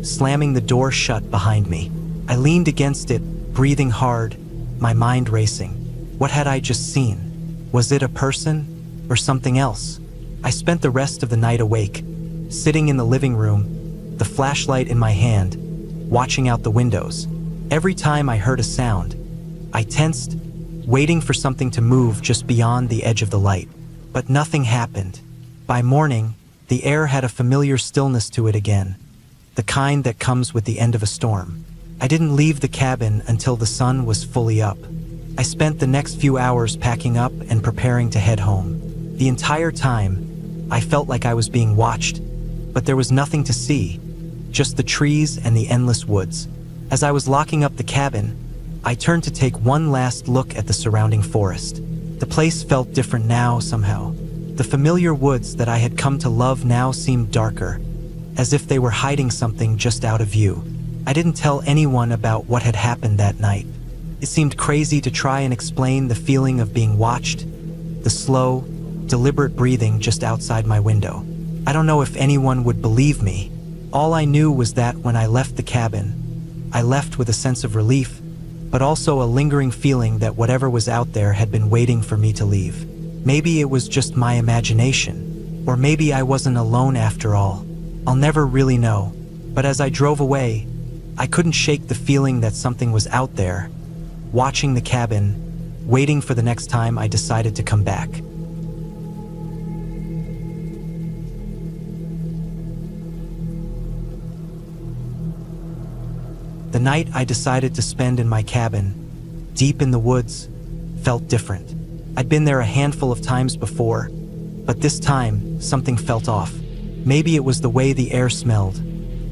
slamming the door shut behind me. I leaned against it, breathing hard, my mind racing. What had I just seen? Was it a person or something else? I spent the rest of the night awake, sitting in the living room, the flashlight in my hand, watching out the windows. Every time I heard a sound, I tensed, waiting for something to move just beyond the edge of the light. But nothing happened. By morning, the air had a familiar stillness to it again, the kind that comes with the end of a storm. I didn't leave the cabin until the sun was fully up. I spent the next few hours packing up and preparing to head home. The entire time, I felt like I was being watched, but there was nothing to see, just the trees and the endless woods. As I was locking up the cabin, I turned to take one last look at the surrounding forest. The place felt different now somehow. The familiar woods that I had come to love now seemed darker, as if they were hiding something just out of view. I didn't tell anyone about what had happened that night. It seemed crazy to try and explain the feeling of being watched, the slow, deliberate breathing just outside my window. I don't know if anyone would believe me. All I knew was that when I left the cabin, I left with a sense of relief, but also a lingering feeling that whatever was out there had been waiting for me to leave. Maybe it was just my imagination, or maybe I wasn't alone after all. I'll never really know, but as I drove away, I couldn't shake the feeling that something was out there, watching the cabin, waiting for the next time I decided to come back. The night I decided to spend in my cabin, deep in the woods, felt different. I'd been there a handful of times before, but this time, something felt off. Maybe it was the way the air smelled,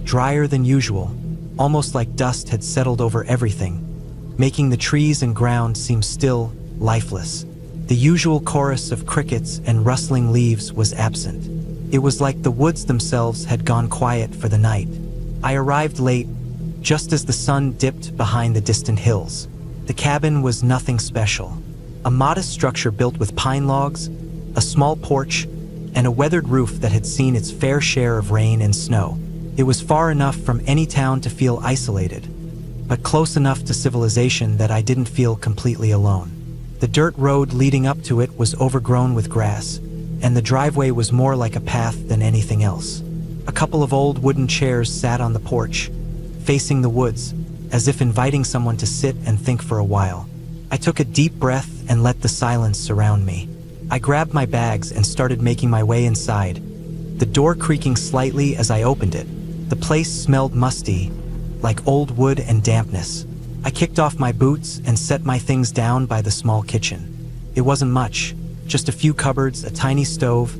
drier than usual, almost like dust had settled over everything, making the trees and ground seem still, lifeless. The usual chorus of crickets and rustling leaves was absent. It was like the woods themselves had gone quiet for the night. I arrived late, just as the sun dipped behind the distant hills. The cabin was nothing special. A modest structure built with pine logs, a small porch, and a weathered roof that had seen its fair share of rain and snow. It was far enough from any town to feel isolated, but close enough to civilization that I didn't feel completely alone. The dirt road leading up to it was overgrown with grass, and the driveway was more like a path than anything else. A couple of old wooden chairs sat on the porch, facing the woods, as if inviting someone to sit and think for a while. I took a deep breath and let the silence surround me. I grabbed my bags and started making my way inside, the door creaking slightly as I opened it. The place smelled musty, like old wood and dampness. I kicked off my boots and set my things down by the small kitchen. It wasn't much, just a few cupboards, a tiny stove,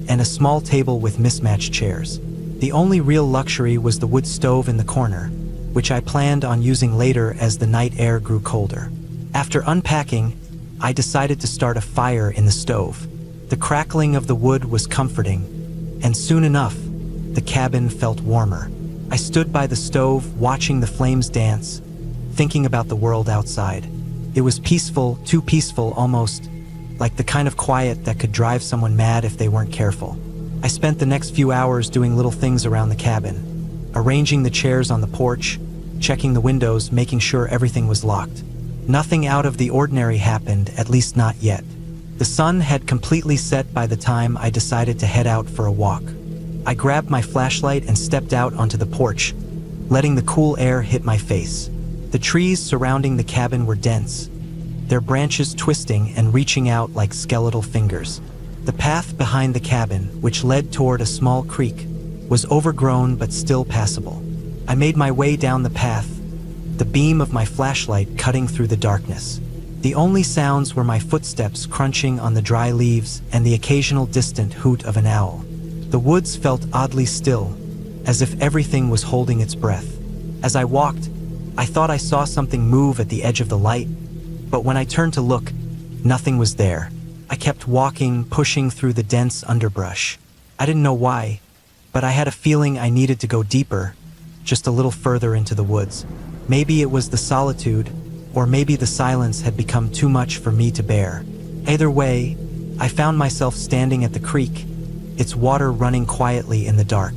and a small table with mismatched chairs. The only real luxury was the wood stove in the corner, which I planned on using later as the night air grew colder. After unpacking, I decided to start a fire in the stove. The crackling of the wood was comforting, and soon enough, the cabin felt warmer. I stood by the stove, watching the flames dance, thinking about the world outside. It was peaceful, too peaceful almost, like the kind of quiet that could drive someone mad if they weren't careful. I spent the next few hours doing little things around the cabin, arranging the chairs on the porch, checking the windows, making sure everything was locked. Nothing out of the ordinary happened, at least not yet. The sun had completely set by the time I decided to head out for a walk. I grabbed my flashlight and stepped out onto the porch, letting the cool air hit my face. The trees surrounding the cabin were dense, their branches twisting and reaching out like skeletal fingers. The path behind the cabin, which led toward a small creek, was overgrown but still passable. I made my way down the path, the beam of my flashlight cutting through the darkness. The only sounds were my footsteps crunching on the dry leaves and the occasional distant hoot of an owl. The woods felt oddly still, as if everything was holding its breath. As I walked, I thought I saw something move at the edge of the light, but when I turned to look, nothing was there. I kept walking, pushing through the dense underbrush. I didn't know why, but I had a feeling I needed to go deeper, just a little further into the woods. Maybe it was the solitude, or maybe the silence had become too much for me to bear. Either way, I found myself standing at the creek, its water running quietly in the dark.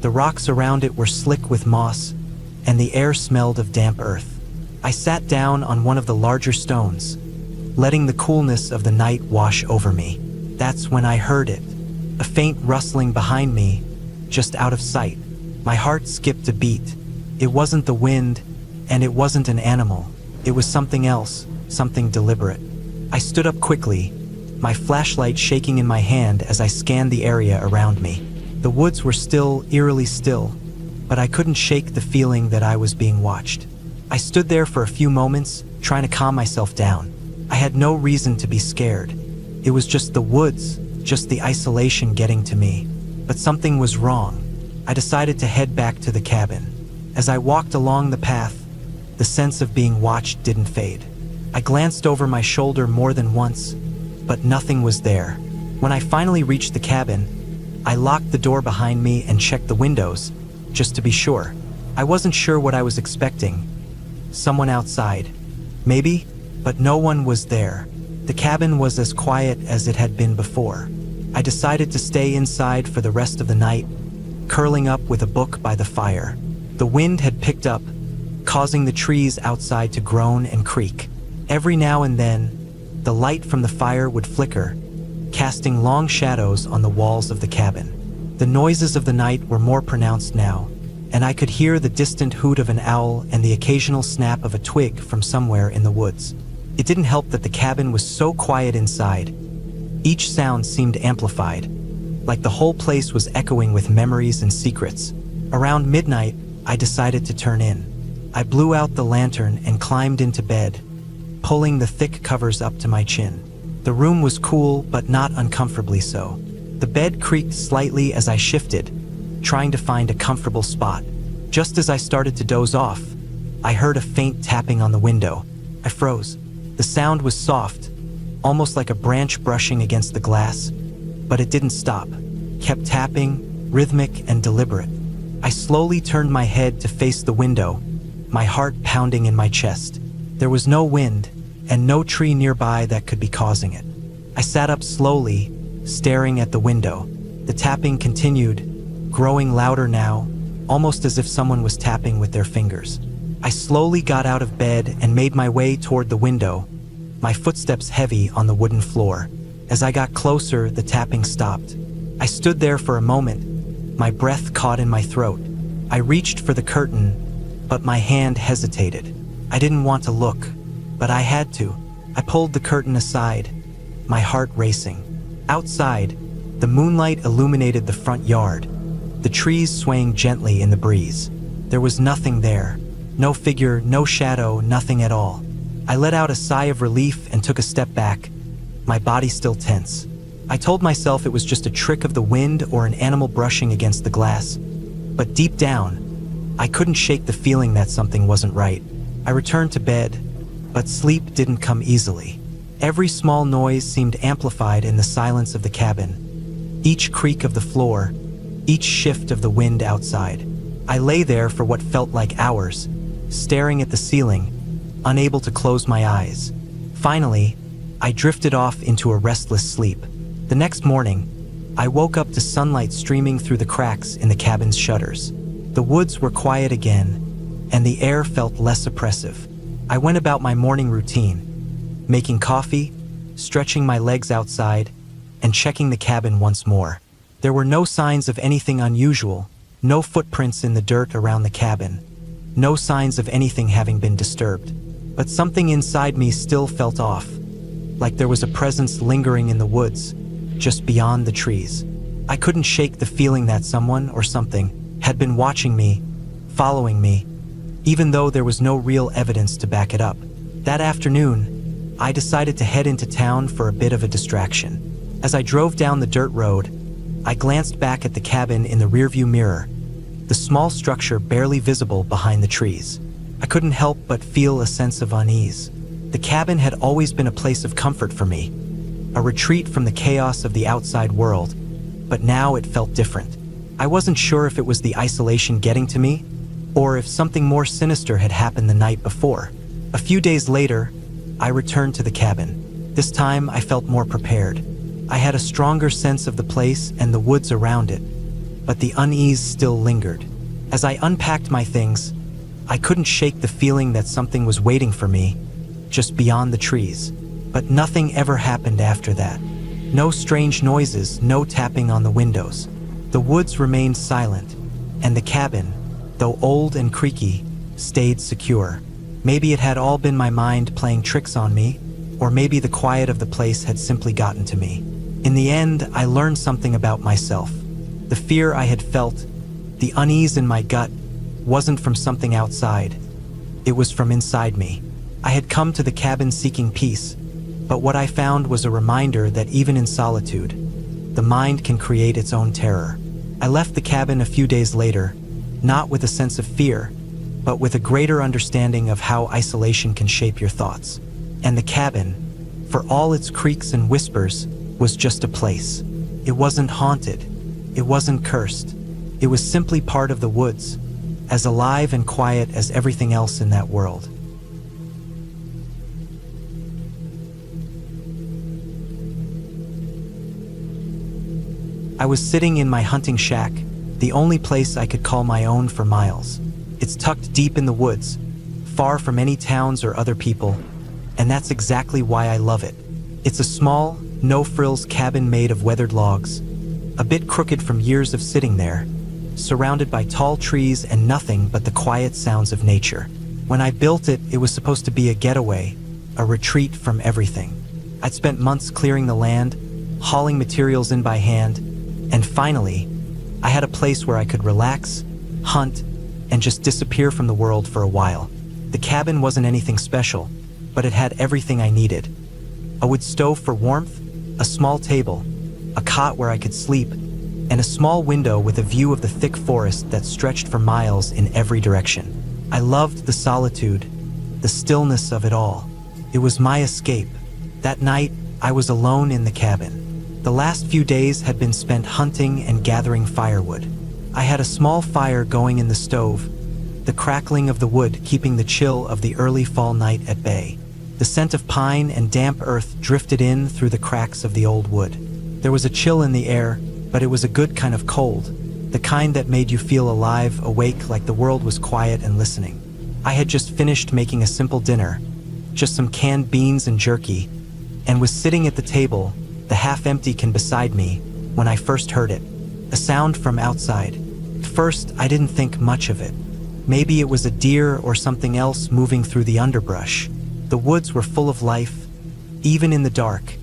The rocks around it were slick with moss, and the air smelled of damp earth. I sat down on one of the larger stones, letting the coolness of the night wash over me. That's when I heard it, a faint rustling behind me, just out of sight. My heart skipped a beat. It wasn't the wind, and it wasn't an animal. It was something else, something deliberate. I stood up quickly, my flashlight shaking in my hand as I scanned the area around me. The woods were still, eerily still, but I couldn't shake the feeling that I was being watched. I stood there for a few moments, trying to calm myself down. I had no reason to be scared. It was just the woods, just the isolation getting to me. But something was wrong. I decided to head back to the cabin. As I walked along the path, the sense of being watched didn't fade. I glanced over my shoulder more than once, but nothing was there. When I finally reached the cabin, I locked the door behind me and checked the windows, just to be sure. I wasn't sure what I was expecting. Someone outside, maybe, but no one was there. The cabin was as quiet as it had been before. I decided to stay inside for the rest of the night, curling up with a book by the fire. The wind had picked up, causing the trees outside to groan and creak. Every now and then, the light from the fire would flicker, casting long shadows on the walls of the cabin. The noises of the night were more pronounced now, and I could hear the distant hoot of an owl and the occasional snap of a twig from somewhere in the woods. It didn't help that the cabin was so quiet inside. Each sound seemed amplified, like the whole place was echoing with memories and secrets. Around midnight, I decided to turn in. I blew out the lantern and climbed into bed, pulling the thick covers up to my chin. The room was cool, but not uncomfortably so. The bed creaked slightly as I shifted, trying to find a comfortable spot. Just as I started to doze off, I heard a faint tapping on the window. I froze. The sound was soft, almost like a branch brushing against the glass, but it didn't stop. Kept tapping, rhythmic and deliberate. I slowly turned my head to face the window, my heart pounding in my chest. There was no wind, and no tree nearby that could be causing it. I sat up slowly, staring at the window. The tapping continued, growing louder now, almost as if someone was tapping with their fingers. I slowly got out of bed and made my way toward the window, my footsteps heavy on the wooden floor. As I got closer, the tapping stopped. I stood there for a moment, my breath caught in my throat. I reached for the curtain, but my hand hesitated. I didn't want to look, but I had to. I pulled the curtain aside, my heart racing. Outside, the moonlight illuminated the front yard, the trees swaying gently in the breeze. There was nothing there. No figure, no shadow, nothing at all. I let out a sigh of relief and took a step back, my body still tense. I told myself it was just a trick of the wind or an animal brushing against the glass. But deep down, I couldn't shake the feeling that something wasn't right. I returned to bed, but sleep didn't come easily. Every small noise seemed amplified in the silence of the cabin. Each creak of the floor, each shift of the wind outside. I lay there for what felt like hours, staring at the ceiling, unable to close my eyes. Finally, I drifted off into a restless sleep. The next morning, I woke up to sunlight streaming through the cracks in the cabin's shutters. The woods were quiet again, and the air felt less oppressive. I went about my morning routine, making coffee, stretching my legs outside, and checking the cabin once more. There were no signs of anything unusual, no footprints in the dirt around the cabin, no signs of anything having been disturbed. But something inside me still felt off, like there was a presence lingering in the woods, just beyond the trees. I couldn't shake the feeling that someone or something had been watching me, following me, even though there was no real evidence to back it up. That afternoon, I decided to head into town for a bit of a distraction. As I drove down the dirt road, I glanced back at the cabin in the rearview mirror, the small structure barely visible behind the trees. I couldn't help but feel a sense of unease. The cabin had always been a place of comfort for me, a retreat from the chaos of the outside world, but now it felt different. I wasn't sure if it was the isolation getting to me, or if something more sinister had happened the night before. A few days later, I returned to the cabin. This time, I felt more prepared. I had a stronger sense of the place and the woods around it, but the unease still lingered. As I unpacked my things, I couldn't shake the feeling that something was waiting for me, just beyond the trees. But nothing ever happened after that. No strange noises, no tapping on the windows. The woods remained silent, and the cabin, though old and creaky, stayed secure. Maybe it had all been my mind playing tricks on me, or maybe the quiet of the place had simply gotten to me. In the end, I learned something about myself. The fear I had felt, the unease in my gut, wasn't from something outside. It was from inside me. I had come to the cabin seeking peace, but what I found was a reminder that even in solitude, the mind can create its own terror. I left the cabin a few days later, not with a sense of fear, but with a greater understanding of how isolation can shape your thoughts. And the cabin, for all its creaks and whispers, was just a place. It wasn't haunted. It wasn't cursed. It was simply part of the woods, as alive and quiet as everything else in that world. I was sitting in my hunting shack, the only place I could call my own for miles. It's tucked deep in the woods, far from any towns or other people, and that's exactly why I love it. It's a small, no-frills cabin made of weathered logs, a bit crooked from years of sitting there, surrounded by tall trees and nothing but the quiet sounds of nature. When I built it, it was supposed to be a getaway, a retreat from everything. I'd spent months clearing the land, hauling materials in by hand, and finally, I had a place where I could relax, hunt, and just disappear from the world for a while. The cabin wasn't anything special, but it had everything I needed. A wood stove for warmth, a small table, a cot where I could sleep, and a small window with a view of the thick forest that stretched for miles in every direction. I loved the solitude, the stillness of it all. It was my escape. That night, I was alone in the cabin. The last few days had been spent hunting and gathering firewood. I had a small fire going in the stove, the crackling of the wood keeping the chill of the early fall night at bay. The scent of pine and damp earth drifted in through the cracks of the old wood. There was a chill in the air, but it was a good kind of cold, the kind that made you feel alive, awake, like the world was quiet and listening. I had just finished making a simple dinner, just some canned beans and jerky, and was sitting at the table, the half-empty can beside me, when I first heard it. A sound from outside. At first, I didn't think much of it. Maybe it was a deer or something else moving through the underbrush. The woods were full of life, even in the dark,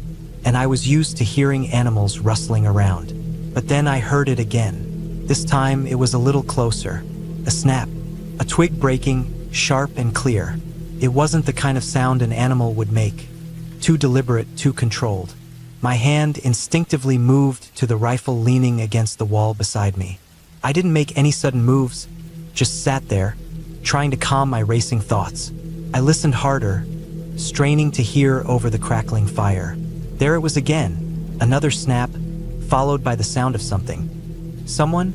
and I was used to hearing animals rustling around. But then I heard it again. This time it was a little closer. A snap, a twig breaking, sharp and clear. It wasn't the kind of sound an animal would make. Too deliberate, too controlled. My hand instinctively moved to the rifle leaning against the wall beside me. I didn't make any sudden moves, just sat there, trying to calm my racing thoughts. I listened harder, straining to hear over the crackling fire. There it was again, another snap, followed by the sound of something. Someone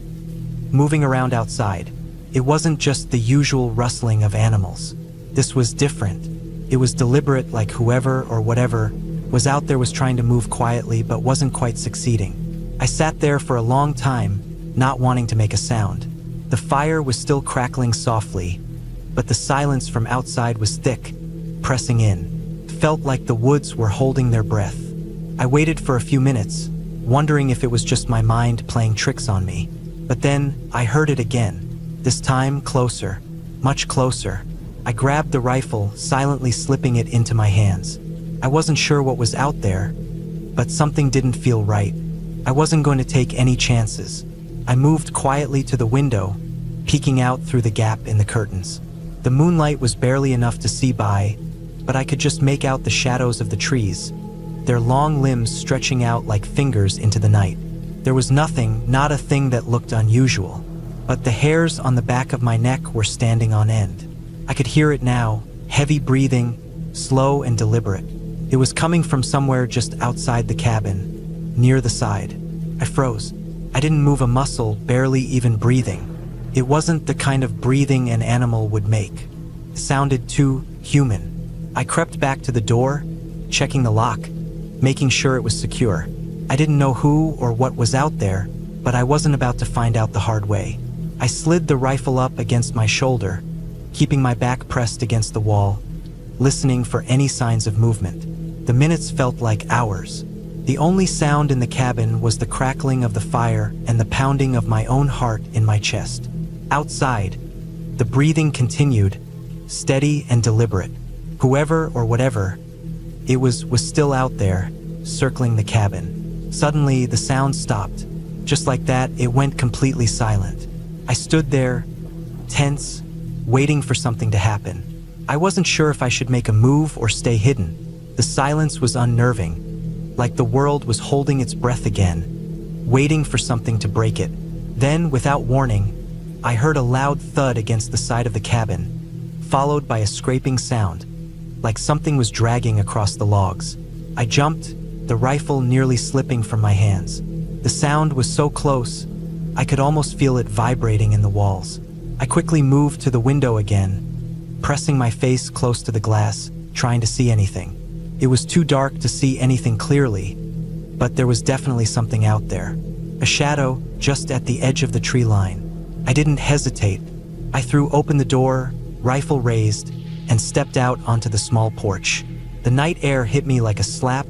moving around outside. It wasn't just the usual rustling of animals. This was different. It was deliberate, like whoever or whatever was out there was trying to move quietly but wasn't quite succeeding. I sat there for a long time, not wanting to make a sound. The fire was still crackling softly, but the silence from outside was thick, pressing in. Felt like the woods were holding their breath. I waited for a few minutes, wondering if it was just my mind playing tricks on me. But then I heard it again, this time closer, much closer. I grabbed the rifle, silently slipping it into my hands. I wasn't sure what was out there, but something didn't feel right. I wasn't going to take any chances. I moved quietly to the window, peeking out through the gap in the curtains. The moonlight was barely enough to see by, but I could just make out the shadows of the trees, their long limbs stretching out like fingers into the night. There was nothing, not a thing that looked unusual, but the hairs on the back of my neck were standing on end. I could hear it now, heavy breathing, slow and deliberate. It was coming from somewhere just outside the cabin, near the side. I froze. I didn't move a muscle, barely even breathing. It wasn't the kind of breathing an animal would make. It sounded too human. I crept back to the door, checking the lock, making sure it was secure. I didn't know who or what was out there, but I wasn't about to find out the hard way. I slid the rifle up against my shoulder, keeping my back pressed against the wall, listening for any signs of movement. The minutes felt like hours. The only sound in the cabin was the crackling of the fire and the pounding of my own heart in my chest. Outside, the breathing continued, steady and deliberate. Whoever or whatever it was still out there, circling the cabin. Suddenly, the sound stopped. Just like that, it went completely silent. I stood there, tense, waiting for something to happen. I wasn't sure if I should make a move or stay hidden. The silence was unnerving, like the world was holding its breath again, waiting for something to break it. Then, without warning, I heard a loud thud against the side of the cabin, followed by a scraping sound, like something was dragging across the logs. I jumped, the rifle nearly slipping from my hands. The sound was so close, I could almost feel it vibrating in the walls. I quickly moved to the window again, pressing my face close to the glass, trying to see anything. It was too dark to see anything clearly, but there was definitely something out there. A shadow just at the edge of the tree line. I didn't hesitate. I threw open the door, rifle raised, and stepped out onto the small porch. The night air hit me like a slap,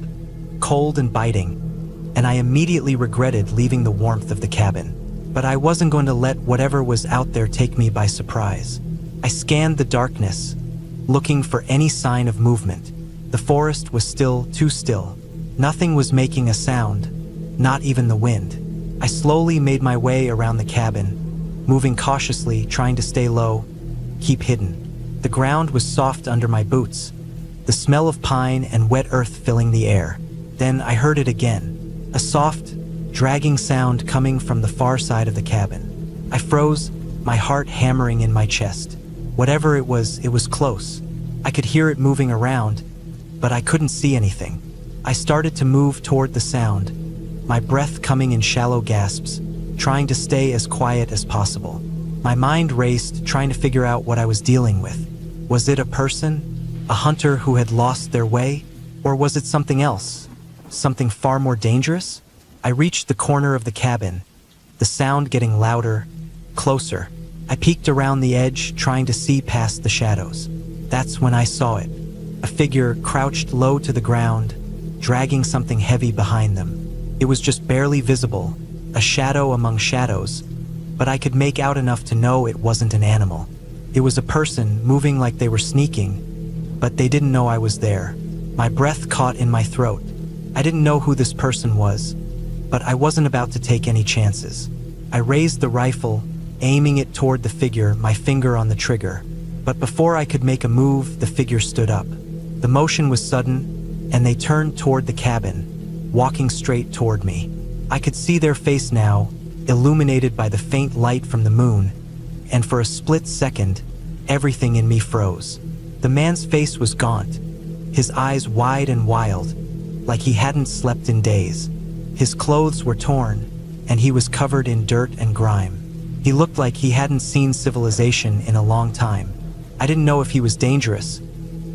cold and biting, and I immediately regretted leaving the warmth of the cabin. But I wasn't going to let whatever was out there take me by surprise. I scanned the darkness, looking for any sign of movement. The forest was still too still. Nothing was making a sound, not even the wind. I slowly made my way around the cabin, moving cautiously, trying to stay low, keep hidden. The ground was soft under my boots, the smell of pine and wet earth filling the air. Then I heard it again, a soft, dragging sound coming from the far side of the cabin. I froze, my heart hammering in my chest. Whatever it was close. I could hear it moving around, but I couldn't see anything. I started to move toward the sound, my breath coming in shallow gasps, trying to stay as quiet as possible. My mind raced, trying to figure out what I was dealing with. Was it a person? A hunter who had lost their way? Or was it something else? Something far more dangerous? I reached the corner of the cabin, the sound getting louder, closer. I peeked around the edge, trying to see past the shadows. That's when I saw it. A figure crouched low to the ground, dragging something heavy behind them. It was just barely visible, a shadow among shadows, but I could make out enough to know it wasn't an animal. It was a person moving like they were sneaking, but they didn't know I was there. My breath caught in my throat. I didn't know who this person was, but I wasn't about to take any chances. I raised the rifle, aiming it toward the figure, my finger on the trigger. But before I could make a move, the figure stood up. The motion was sudden, and they turned toward the cabin, walking straight toward me. I could see their face now, illuminated by the faint light from the moon, and for a split second, everything in me froze. The man's face was gaunt, his eyes wide and wild, like he hadn't slept in days. His clothes were torn, and he was covered in dirt and grime. He looked like he hadn't seen civilization in a long time. I didn't know if he was dangerous,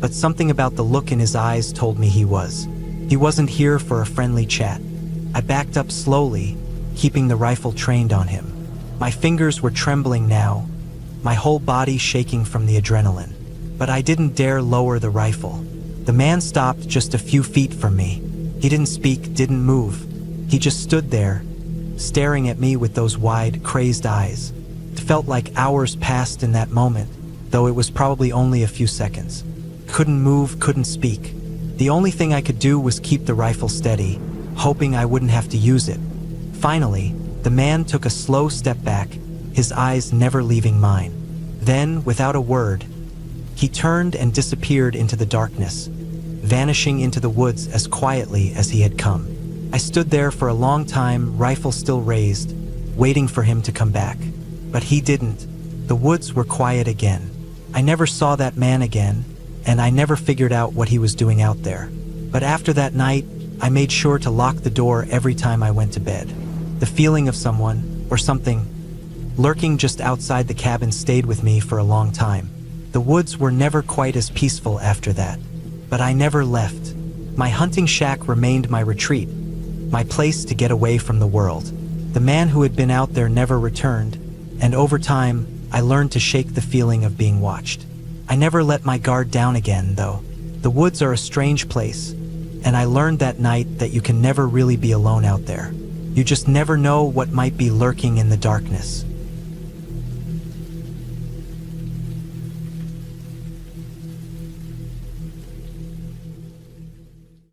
but something about the look in his eyes told me he was. He wasn't here for a friendly chat. I backed up slowly, keeping the rifle trained on him. My fingers were trembling now, my whole body shaking from the adrenaline. But I didn't dare lower the rifle. The man stopped just a few feet from me. He didn't speak, didn't move. He just stood there, staring at me with those wide, crazed eyes. It felt like hours passed in that moment, though it was probably only a few seconds. Couldn't move, couldn't speak. The only thing I could do was keep the rifle steady, hoping I wouldn't have to use it. Finally, the man took a slow step back, his eyes never leaving mine. Then, without a word, he turned and disappeared into the darkness, vanishing into the woods as quietly as he had come. I stood there for a long time, rifle still raised, waiting for him to come back. But he didn't. The woods were quiet again. I never saw that man again, and I never figured out what he was doing out there. But after that night, I made sure to lock the door every time I went to bed. The feeling of someone, or something, lurking just outside the cabin stayed with me for a long time. The woods were never quite as peaceful after that, but I never left. My hunting shack remained my retreat, my place to get away from the world. The man who had been out there never returned, and over time, I learned to shake the feeling of being watched. I never let my guard down again, though. The woods are a strange place, and I learned that night that you can never really be alone out there. You just never know what might be lurking in the darkness.